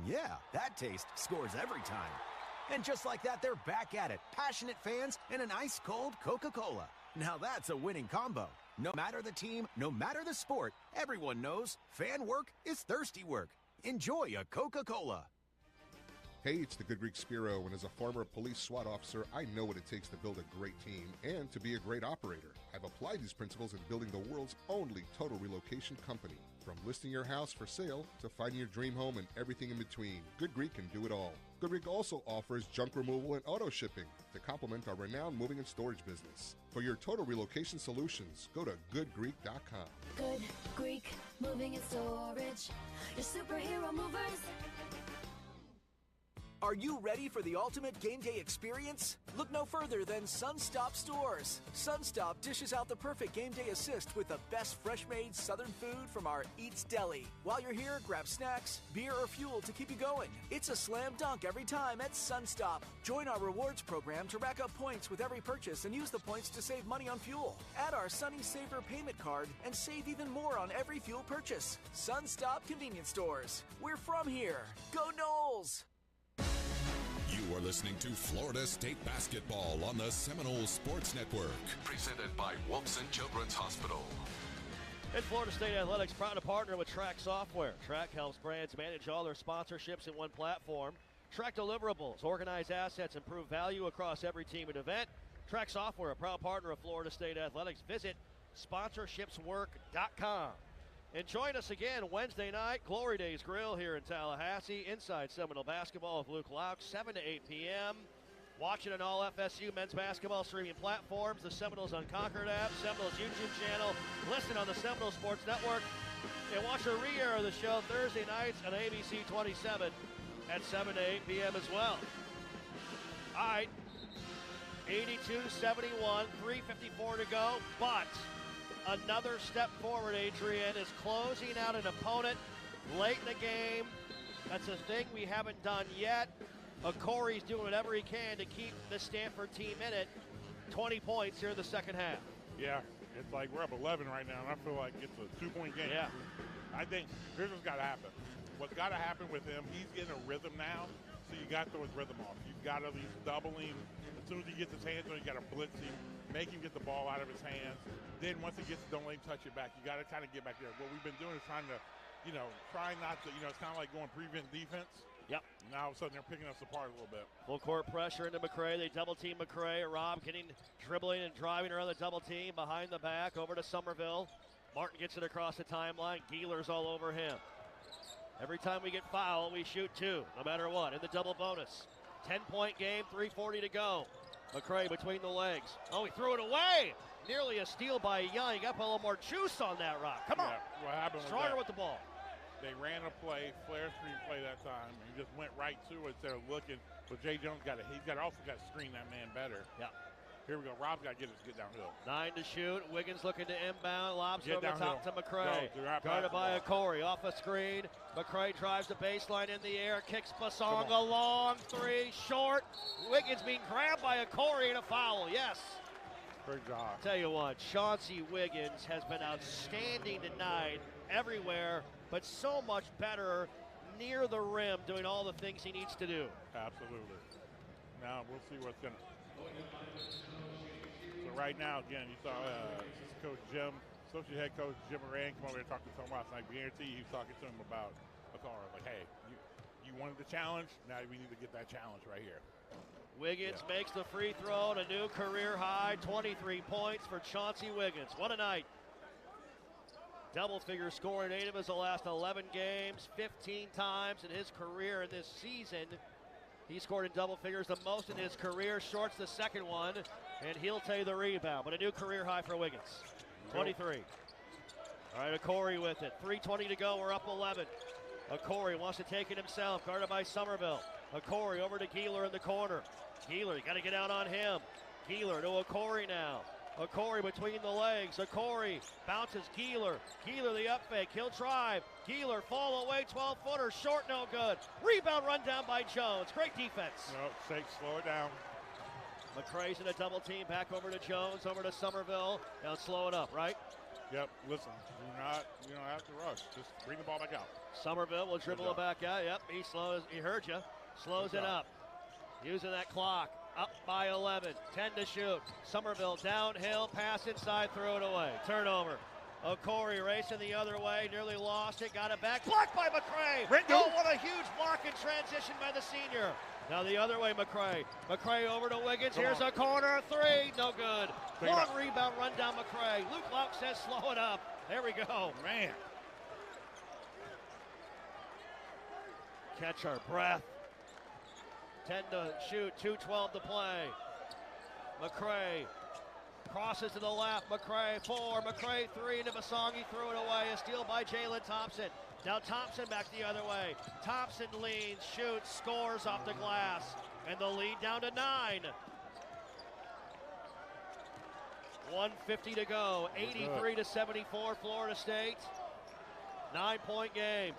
Yeah, that taste scores every time. And just like that, they're back at it. Passionate fans and an ice-cold Coca-Cola. Now that's a winning combo. No matter the team, no matter the sport, everyone knows fan work is thirsty work. Enjoy a Coca-Cola. Hey, it's the Good Greek Spiro, and as a former police SWAT officer, I know what it takes to build a great team and to be a great operator. I've applied these principles in building the world's only total relocation company. From listing your house for sale to finding your dream home and everything in between, Good Greek can do it all. Good Greek also offers junk removal and auto shipping to complement our renowned moving and storage business. For your total relocation solutions, go to goodgreek.com. Good Greek Moving and Storage, your superhero movers. Are you ready for the ultimate game day experience? Look no further than Sunstop Stores. Sunstop dishes out the perfect game day assist with the best fresh-made Southern food from our Eats Deli. While you're here, grab snacks, beer, or fuel to keep you going. It's a slam dunk every time at Sunstop. Join our rewards program to rack up points with every purchase and use the points to save money on fuel. Add our Sunny Saver payment card and save even more on every fuel purchase. Sunstop Convenience Stores. We're from here. Go Noles! You are listening to Florida State Basketball on the Seminole Sports Network. Presented by Wolfson Children's Hospital. And Florida State Athletics proud to partner with Track Software. Track helps brands manage all their sponsorships in one platform. Track deliverables, organize assets, improve value across every team and event. Track Software, a proud partner of Florida State Athletics. Visit sponsorshipswork.com. And join us again Wednesday night, Glory Days Grill here in Tallahassee, inside Seminole Basketball with Luke Laux, 7 to 8 p.m. Watching on all FSU men's basketball streaming platforms, the Seminoles Unconquered app, Seminoles YouTube channel, listen on the Seminole Sports Network, and watch a re-air of the show Thursday nights on ABC 27 at 7 to 8 p.m. as well. All right, 82-71, 3:54 to go, but another step forward, Adrian, is closing out an opponent late in the game. That's a thing we haven't done yet. Okori's doing whatever he can to keep the Stanford team in it. 20 points here in the second half. Yeah, it's like we're up 11 right now, and I feel like it's a 2-point game. Yeah. I think here's what's got to happen. What's got to happen with him, he's getting a rhythm now, so you got to throw his rhythm off. You've got to at least double him. As soon as he gets his hands on it, you got to blitz him, make him get the ball out of his hands. Then once he gets it, don't let him touch it back. You got to kind of get back there. What we've been doing is trying to, try not to, it's kind of like going prevent defense. Yep. Now all of a sudden they're picking us apart a little bit. Full court pressure into McCray. They double team McCray. Rob dribbling and driving around the double team behind the back over to Somerville. Martin gets it across the timeline. Geeler's all over him. Every time we get fouled, we shoot two, no matter what, in the double bonus. 10-point game, 3:40 to go. McCray between the legs. Oh, he threw it away. Nearly a steal by Young. You got to put a little more juice on that rock. Come on. What happened Stronger with the ball. They ran a play, flare screen play that time. He just went right to it instead of looking. But Jay Jones also got to screen that man better. Yeah. Here we go. Rob's got to get downhill. 9 to shoot. Wiggins looking to inbound. Lobs Get over the top to downhill. McCray. Go. Guarded by Okori. Off a screen. McCray drives the baseline in the air. Kicks Basong. A long three. Short. Wiggins being grabbed by Okori and a foul. Yes. Great job. Tell you what, Chauncey Wiggins has been outstanding tonight everywhere, but so much better near the rim, doing all the things he needs to do. Absolutely. Now we'll see what's going to. So right now, again, you saw Coach Jim, Associate Head Coach Jim Moran come over here talking to him last night. Guarantee he was talking to him about Okara. Like, hey, you wanted the challenge. Now we need to get that challenge right here. Wiggins makes the free throw and a new career high, 23 points for Chauncey Wiggins. What a night. Double figure scoring 8 of his last 11 games, 15 times in his career in this season. He scored in double figures the most in his career. Shorts the second one, and he'll take the rebound. But a new career high for Wiggins, 23. All right, Okori with it. 3:20 to go, we're up 11. Okori wants to take it himself, guarded by Somerville. Okori over to Keeler in the corner. Keeler, you got to get out on him. Keeler to Okori now. Okori between the legs. Okori bounces Keeler. Keeler the up fake. He'll drive. Keeler fall away. 12-footer. Short, no good. Rebound run down by Jones. Great defense. No, slow it down. McCray's in a double team. Back over to Jones. Over to Somerville. Now slow it up, right? Yep. Listen, you don't have to rush. Just bring the ball back out. Somerville will dribble it back out. Yep. He heard you. Slows it up. Using that clock. Up by 11. 10 to shoot. Somerville downhill. Pass inside. Throw it away. Turnover. Okori racing the other way. Nearly lost it. Got it back. Blocked by McCray. Oh, what a huge block in transition by the senior. Now the other way, McCray. McCray over to Wiggins. Here's a corner three. No good. Long rebound run down McCray. Luke Lauk says slow it up. There we go. Man. Catch our breath. 10 to shoot, 2:12 to play. McCray crosses to the left. McCray 4, McCray 3 into Basong. He threw it away. A steal by Jalen Thompson. Now Thompson back the other way. Thompson leans, shoots, scores off the glass. And the lead down to 9. 1:50 to go. 83 to 74, Florida State. 9-point game.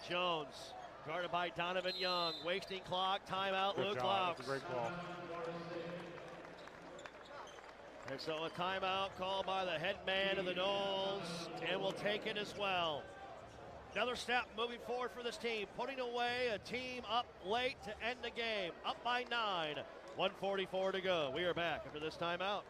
Jones. Guarded by Donovan Young. Wasting clock. Timeout. Luke Lauk. That's a great call. And so a timeout called by the head man of the Noles. And will take it as well. Another step moving forward for this team. Putting away a team up late to end the game. Up by 9. 1:44 to go. We are back after this timeout.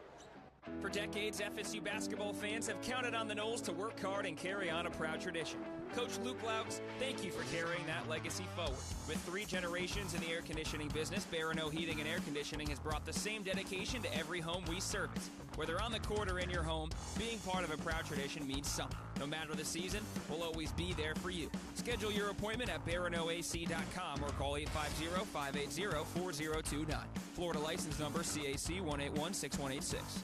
For decades, FSU basketball fans have counted on the Noles to work hard and carry on a proud tradition. Coach Luke Lauk, thank you for carrying that legacy forward. With 3 generations in the air conditioning business, Barano Heating and Air Conditioning has brought the same dedication to every home we service. Whether on the court or in your home, being part of a proud tradition means something. No matter the season, we'll always be there for you. Schedule your appointment at baranoac.com or call 850-580-4029. Florida license number CAC 1816186.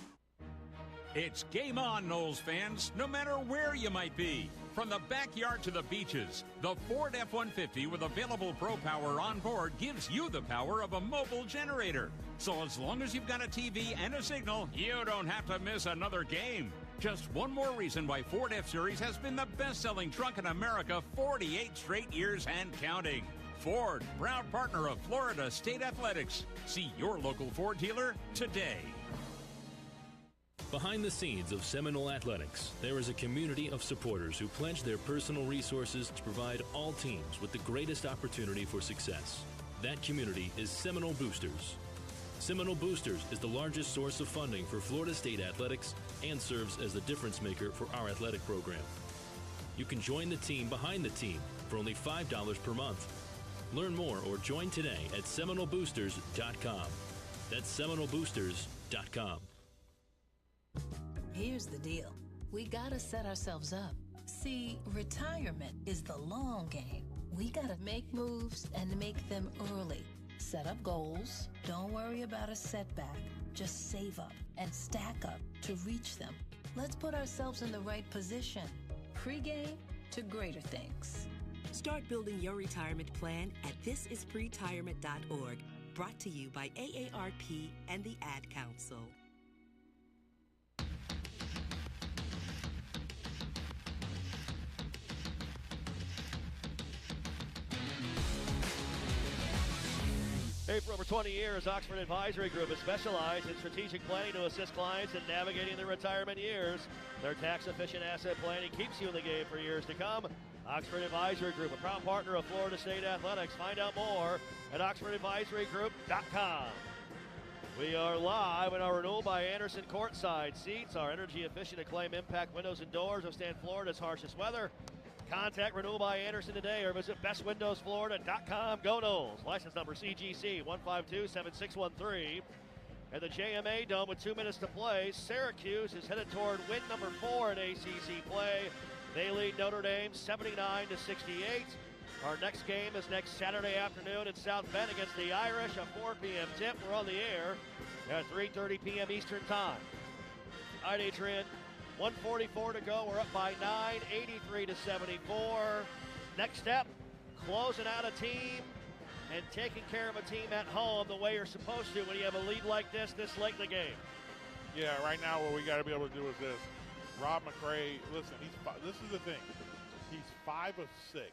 It's game on, Noles fans, no matter where you might be. From the backyard to the beaches, the Ford F-150 with available Pro Power on board gives you the power of a mobile generator. So as long as you've got a TV and a signal, you don't have to miss another game. Just one more reason why Ford F-Series has been the best-selling truck in America 48 straight years and counting. Ford, proud partner of Florida State Athletics. See your local Ford dealer today. Behind the scenes of Seminole Athletics, there is a community of supporters who pledge their personal resources to provide all teams with the greatest opportunity for success. That community is Seminole Boosters. Seminole Boosters is the largest source of funding for Florida State Athletics and serves as the difference maker for our athletic program. You can join the team behind the team for only $5 per month. Learn more or join today at SeminoleBoosters.com. That's SeminoleBoosters.com. Here's the deal. We gotta set ourselves up. See, retirement is the long game. We gotta make moves and make them early. Set up goals. Don't worry about a setback. Just save up and stack up to reach them. Let's put ourselves in the right position. Pre-game to greater things. Start building your retirement plan at thisispretirement.org. Brought to you by AARP and the Ad Council. Hey, for over 20 years, Oxford Advisory Group has specialized in strategic planning to assist clients in navigating their retirement years. Their tax-efficient asset planning keeps you in the game for years to come. Oxford Advisory Group, a proud partner of Florida State Athletics. Find out more at oxfordadvisorygroup.com. We are live in our renewal by Anderson courtside seats. Our energy-efficient Acclaim Impact windows and doors withstand Florida's harshest weather. Contact Renewal by Anderson today or visit bestwindowsflorida.com. Go Noles. License number CGC 1527613. At the JMA Dome with 2 minutes to play, Syracuse is headed toward win number 4 in ACC play. They lead Notre Dame 79-68. Our next game is next Saturday afternoon in South Bend against the Irish, a 4 p.m. tip. We're on the air at 3:30 p.m. Eastern Time. All right, Adrian. 1:44 to go. We're up by 9, 83-74. Next step, closing out a team and taking care of a team at home the way you're supposed to when you have a lead like this late in the game. Yeah, right now what we got to be able to do is this. Rob McCray, listen, this is the thing. He's 5 of 6.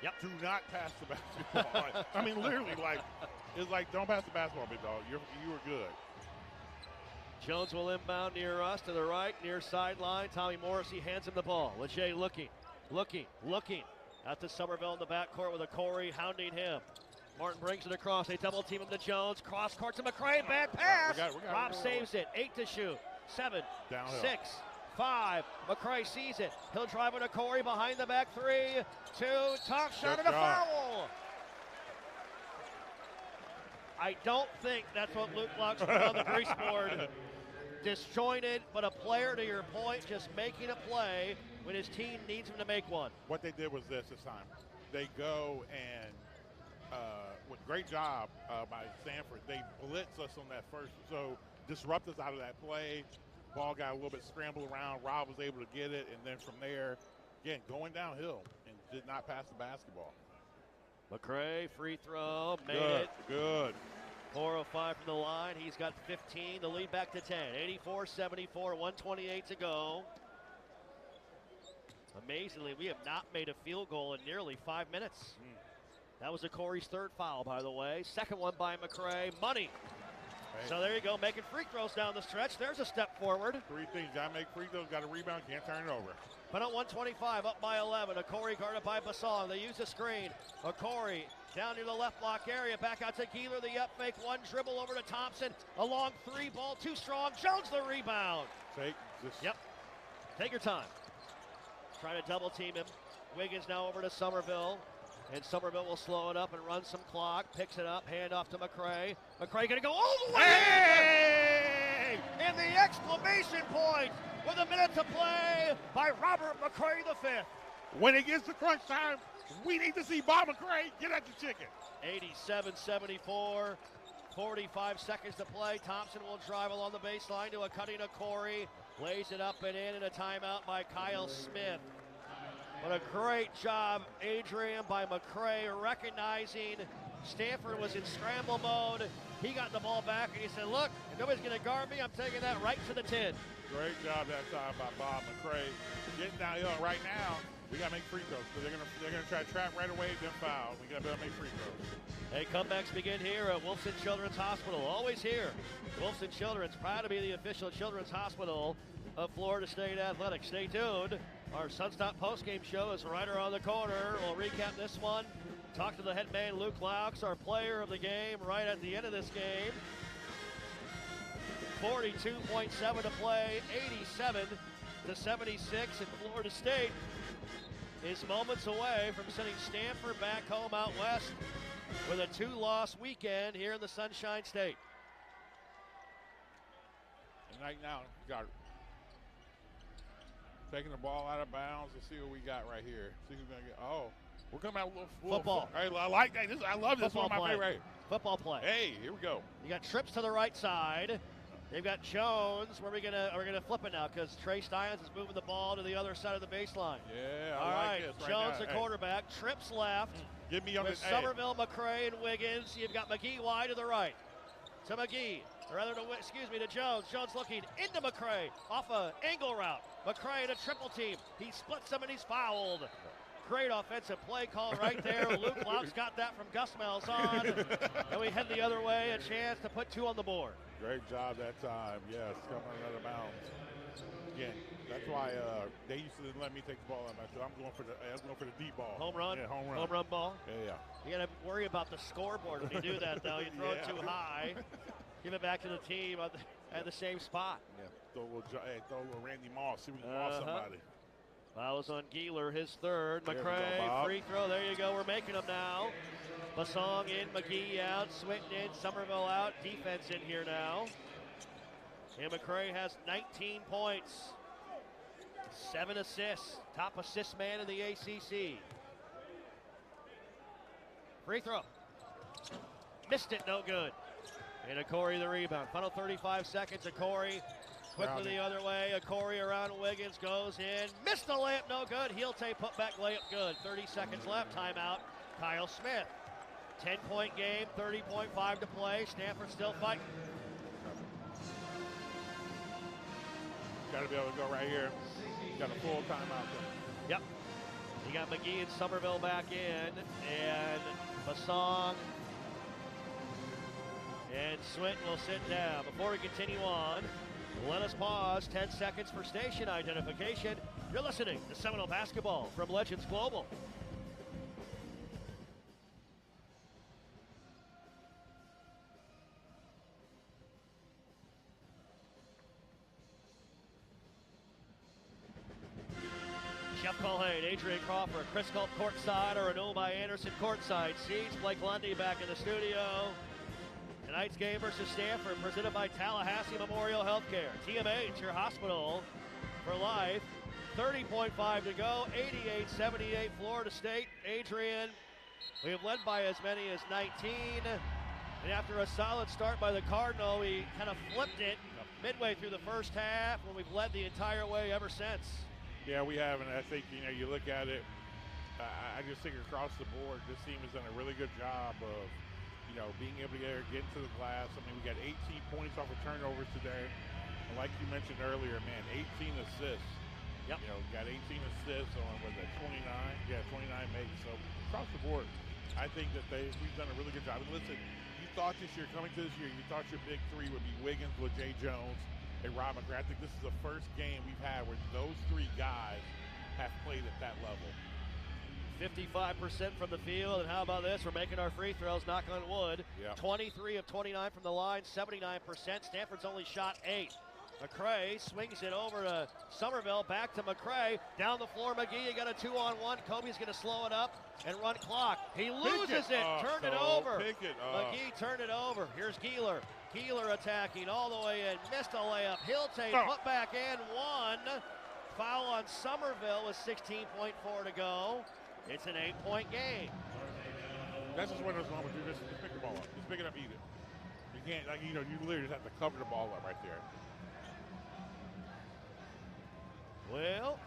Yep. Do not pass the basketball. I mean, literally, it's like, don't pass the basketball, big dog. You were good. Jones will inbound near us to the right, near sideline. Tommy Morrissey hands him the ball. Lejay looking. Out to Somerville in the backcourt with a Corey hounding him. Martin brings it across. They double team him to Jones. Cross court to McCray. Bad pass. Rob saves it. 8 to shoot. 7, Downhill. 6, 5. McCray sees it. He'll drive it to Corey behind the back 3, 2. Top shot and a foul. I don't think that's what Luke Lux put on the grease board. Disjointed, but a player, to your point, just making a play when his team needs him to make one. What they did was this time. They go and, with great job by Stanford, they blitz us on that first, so disrupt us out of that play. Ball got a little bit scrambled around. Rob was able to get it, and then from there, again, going downhill and did not pass the basketball. McCray, free throw, made Good, it. Good. 4:05 from the line. He's got 15. The lead back to 10. 84-74, 128 to go. Amazingly, we have not made a field goal in nearly 5 minutes. That was Corey's 3rd foul, by the way. 2nd one by McCray. Money. Hey. So there you go, making free throws down the stretch. There's a step forward. 3 things. Got to make free throws, got to rebound, can't turn it over. But at 125, up by 11. Corey guarded by Basson. They use a screen. Corey down near the left block area. Back out to Keeler. The up fake. 1 dribble over to Thompson. A long 3 ball. Too strong. Jones the rebound. Yep. Take your time. Trying to double team him. Wiggins now over to Somerville. And Somerville will slow it up and run some clock. Picks it up. Hand off to McCray. McCray going to go all the way. Hey! And the exclamation point with a minute to play by Robert McCray the 5th. When it gets to crunch time, we need to see Bob McCray get at the chicken. 87-74, 45 seconds to play. Thompson will drive along the baseline to a cutting of Corey. Lays it up and in, and a timeout by Kyle Smith. What a great job, Adrian, by McCray, recognizing Stanford was in scramble mode. He got the ball back, and he said, look, if nobody's going to guard me, I'm taking that right to the 10. Great job that time by Bob McCray. Getting downhill right now, we got to make free throws. So they're gonna try to trap right away, then foul. We got to be able to make free throws. Hey, comebacks begin here at Wolfson Children's Hospital. Always here. Wolfson Children's, proud to be the official children's hospital of Florida State Athletics. Stay tuned. Our Sunstop postgame show is right around the corner. We'll recap this one. Talk to the head man, Luke Laux, our player of the game, right at the end of this game. 42.7 to play, 87-76, and Florida State is moments away from sending Stanford back home out west with a 2-loss weekend here in the Sunshine State. And right now, got taking the ball out of bounds. Let's see what we got right here. See who's going to get. Oh, we're coming out with a little football. Hey, I like that. I love this. Football One of my play. favorite. Football play. Hey, here we go. You got trips to the right side. They've got Jones. Where are we gonna flip it now? Because Trey Steins is moving the ball to the other side of the baseline. Yeah, All I right, like this Jones, right the now. quarterback, trips left, Give me on with the Somerville, McCray, and Wiggins. You've got McGee wide to the right. To McGee, or rather to Jones. Jones looking into McCray off a angle route. McCray in a triple team. He splits him and he's fouled. Great offensive play call right there. Luke Laux got that from Gus Malzahn. And we head the other way, a chance to put 2 on the board. Great job that time. Yes, coming out of bounds. Again, that's why they used to let me take the ball out. I said, I'm going for the deep ball. Home run? Yeah, home run. Home run ball? Yeah. You got to worry about the scoreboard when you do that, though. You throw it too high. Give it back to the team at the same spot. Yeah, throw a little Randy Moss. See if we can moss somebody. Fouls on Gieler, his third. McCray, free throw. There you go. We're making them now. Basong in, McGee out, Swinton in, Somerville out. Defense in here now. And McCray has 19 points, 7 assists. Top assist man in the ACC. Free throw. Missed it, no good. And Corey the rebound. Final 35 seconds. Corey quickly the other way. Corey around Wiggins goes in. Missed the layup, no good. Heelte put back layup good. 30 seconds left. Timeout. Kyle Smith. 10-point game. 30.5 to play. Stanford still fighting. Got to be able to go right here. Got a full timeout there. Yep. You got McGee and Somerville back in, and Basong and Swinton will sit down. Before we continue on, let us pause 10 seconds for station identification. You're listening to Seminole Basketball from Legends Global. Jeff Culhane, Adrian Crawford, Chris Culp courtside, or renewal by Anderson courtside seats. Blake Lundy back in the studio. Tonight's game versus Stanford, presented by Tallahassee Memorial Healthcare. TMH, your hospital for life. 30.5 to go, 88-78 Florida State. Adrian, we have led by as many as 19. And after a solid start by the Cardinal, we kind of flipped it midway through the first half, when we've led the entire way ever since. Yeah, we have, and I think, you look at it, I just think across the board, this team has done a really good job of, being able to get into the glass. I mean, we got 18 points off of turnovers today. And like you mentioned earlier, man, 18 assists. Yep. Got 18 assists on, 29? Yeah, 29 makes. So across the board, I think that we've done a really good job. And listen, you thought this year, coming to this year, you thought your big three would be Wiggins with Jay Jones and Rob McCray. I think this is the first game we've had where those 3 guys have played at that level. 55% from the field, and how about this? We're making our free throws, knock on wood. Yep. 23 of 29 from the line, 79%. Stanford's only shot 8. McCray swings it over to Somerville, back to McCray. Down the floor, McGee, you got a 2-on-1. Kobe's going to slow it up and run clock. He loses it, turned it over. McGee turned it over. Here's Gieler. Gieler attacking all the way in, missed a layup. Heelte put back in, 1. Foul on Somerville with 16.4 to go. It's an 8-point game. That's just one of those moments you just pick the ball up. Just pick it up, eat it. You can't, you literally just have to cover the ball up right there. Well,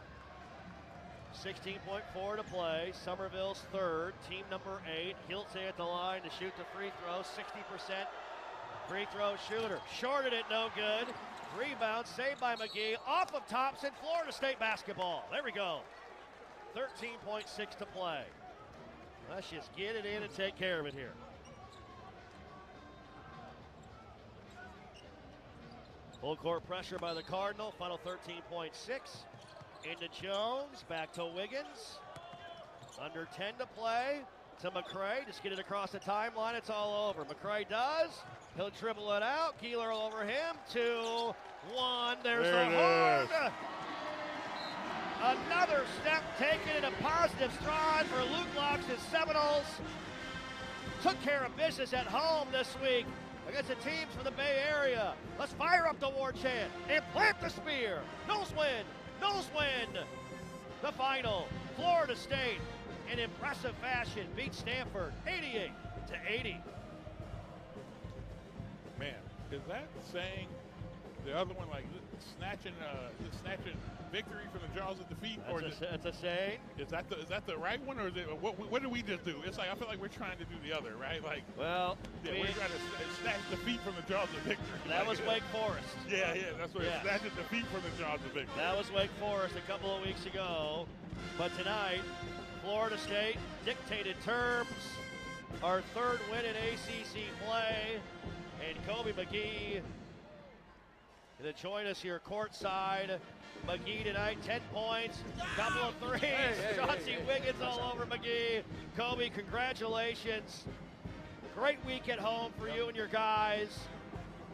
16.4 to play. Somerville's third, team number 8. Heelte at the line to shoot the free throw, 60% free throw shooter. Shorted it, no good. Rebound saved by McGee off of Thompson. Florida State basketball. There we go. 13.6 to play. Let's just get it in and take care of it here. Full court pressure by the Cardinal. Final 13.6. Into Jones. Back to Wiggins. Under 10 to play. To McCray. Just get it across the timeline. It's all over. McCray does. He'll dribble it out. Gieler over him. 2-1. There's the horn. Another step taken in a positive stride for Luke Laux. His Seminoles took care of business at home this week against the teams from the Bay Area. Let's fire up the war chant and plant the spear. Noles win. Noles win. The final. Florida State, in impressive fashion, beat Stanford 88-80. Man, is that saying the other one, like snatching victory from the jaws of defeat, that's a saying. Is that the right one, or is it what did we just do? It's like I feel like we're trying to do the other, right? Like, well, we're trying to snatch defeat from the jaws of victory. That was Wake Forest. Yeah, that's what snatching defeat from the jaws of victory. That was Wake Forest a couple of weeks ago, but tonight, Florida State dictated terms. Our third win in ACC play, and Kobe McGee going to join us here courtside. McGee tonight, 10 points, couple of threes. Chauncey Wiggins all over McGee. Kobe, congratulations. Great week at home for you and your guys.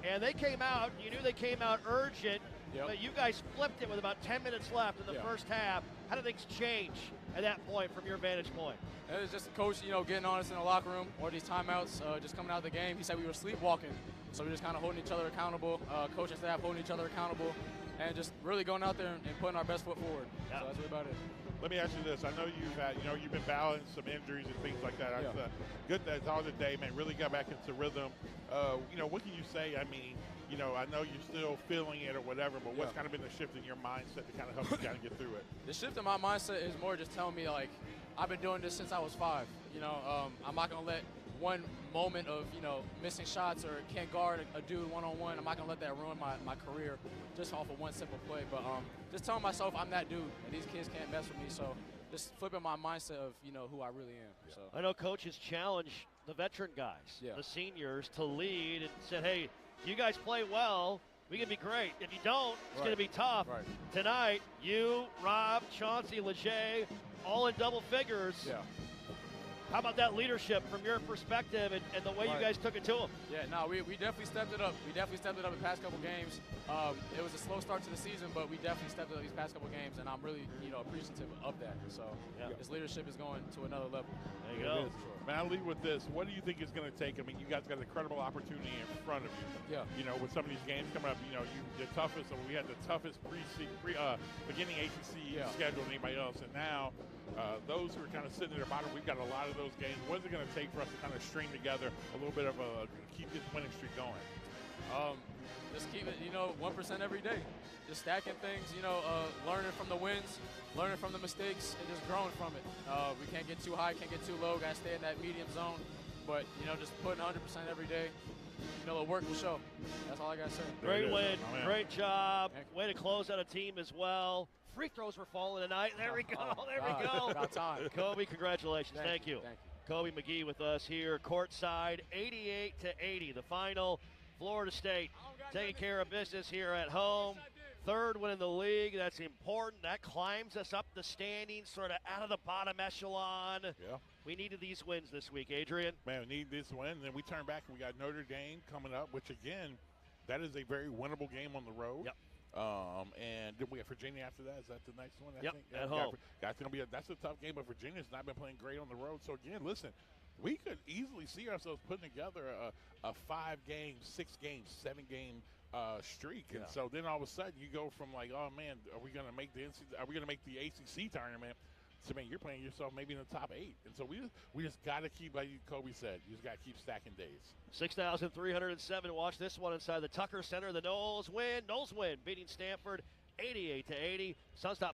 And they came out, you knew they came out urgent, but you guys flipped it with about 10 minutes left in the first half. How did things change at that point from your vantage point? It was just the coach, getting on us in the locker room, or these timeouts, just coming out of the game. He said we were sleepwalking, so we were just kind of holding each other accountable, coach and staff holding each other accountable, and just really going out there and putting our best foot forward. So that's really about it. Let me ask you this. I know you've been battling some injuries and things like that. Good that it's all today, man. Really got back into rhythm. What can you say? I mean, I know you're still feeling it or whatever, but what's kind of been the shift in your mindset to kind of help you kind of get through it? The shift in my mindset is more just telling me, like, I've been doing this since I was 5. I'm not going to let one moment of, missing shots or can't guard a dude one-on-one. I'm not going to let that ruin my career just off of one simple play. But just telling myself I'm that dude, and these kids can't mess with me. So just flipping my mindset of, who I really am. So I know coaches challenge the veteran guys, the seniors, to lead and said, hey, you guys play well, we can be great. If you don't, it's going to be tough. Right. Tonight, you, Rob, Chauncey, Leger, all in double figures. Yeah. How about that leadership from your perspective and the way you guys took it to them? Yeah, no, we definitely stepped it up. We definitely stepped it up the past couple games. It was a slow start to the season, but we definitely stepped it up these past couple games, and I'm really, appreciative of that. So this leadership is going to another level. There you go. Man, I'll leave with this. What do you think is going to take? I mean, you guys got an incredible opportunity in front of you. Yeah. With some of these games coming up, the toughest. We had the toughest beginning ACC schedule than anybody else, and now those who are kind of sitting at the bottom, we've got a lot of those games. What is it going to take for us to kind of string together a little bit of keep this winning streak going? Just keep it, 1% every day. Just stacking things, learning from the wins, learning from the mistakes, and just growing from it. We can't get too high, can't get too low. Got to stay in that medium zone. But, just putting 100% every day. The work will show. That's all I got to say. Great win. Great job. Way to close out a team as well. Free throws were falling tonight. There we go. There we go. About time. Kobe, congratulations. Thank you. Thank you. Kobe McGee with us here courtside, 88-80. The final. Florida State taking care of business here at home. Third win in the league. That's important. That climbs us up the standings, sort of out of the bottom echelon. Yeah. We needed these wins this week, Adrian. Man, we need this win. And then we turn back and we got Notre Dame coming up, which, again, that is a very winnable game on the road. Yep. And then we have Virginia after that. Is that the next one? Yep, at home. That's a tough game, but Virginia's not been playing great on the road. So, again, listen, we could easily see ourselves putting together a 5-game, 6-game, 7-game streak. And so then all of a sudden you go from like, oh, man, are we going to make the ACC tournament? So, man, you're playing yourself maybe in the top 8. And so we just got to keep, like Kobe said, you just got to keep stacking days. 6,307. Watch this one inside the Tucker Center. The Noles win, beating Stanford 88-80. Sunstop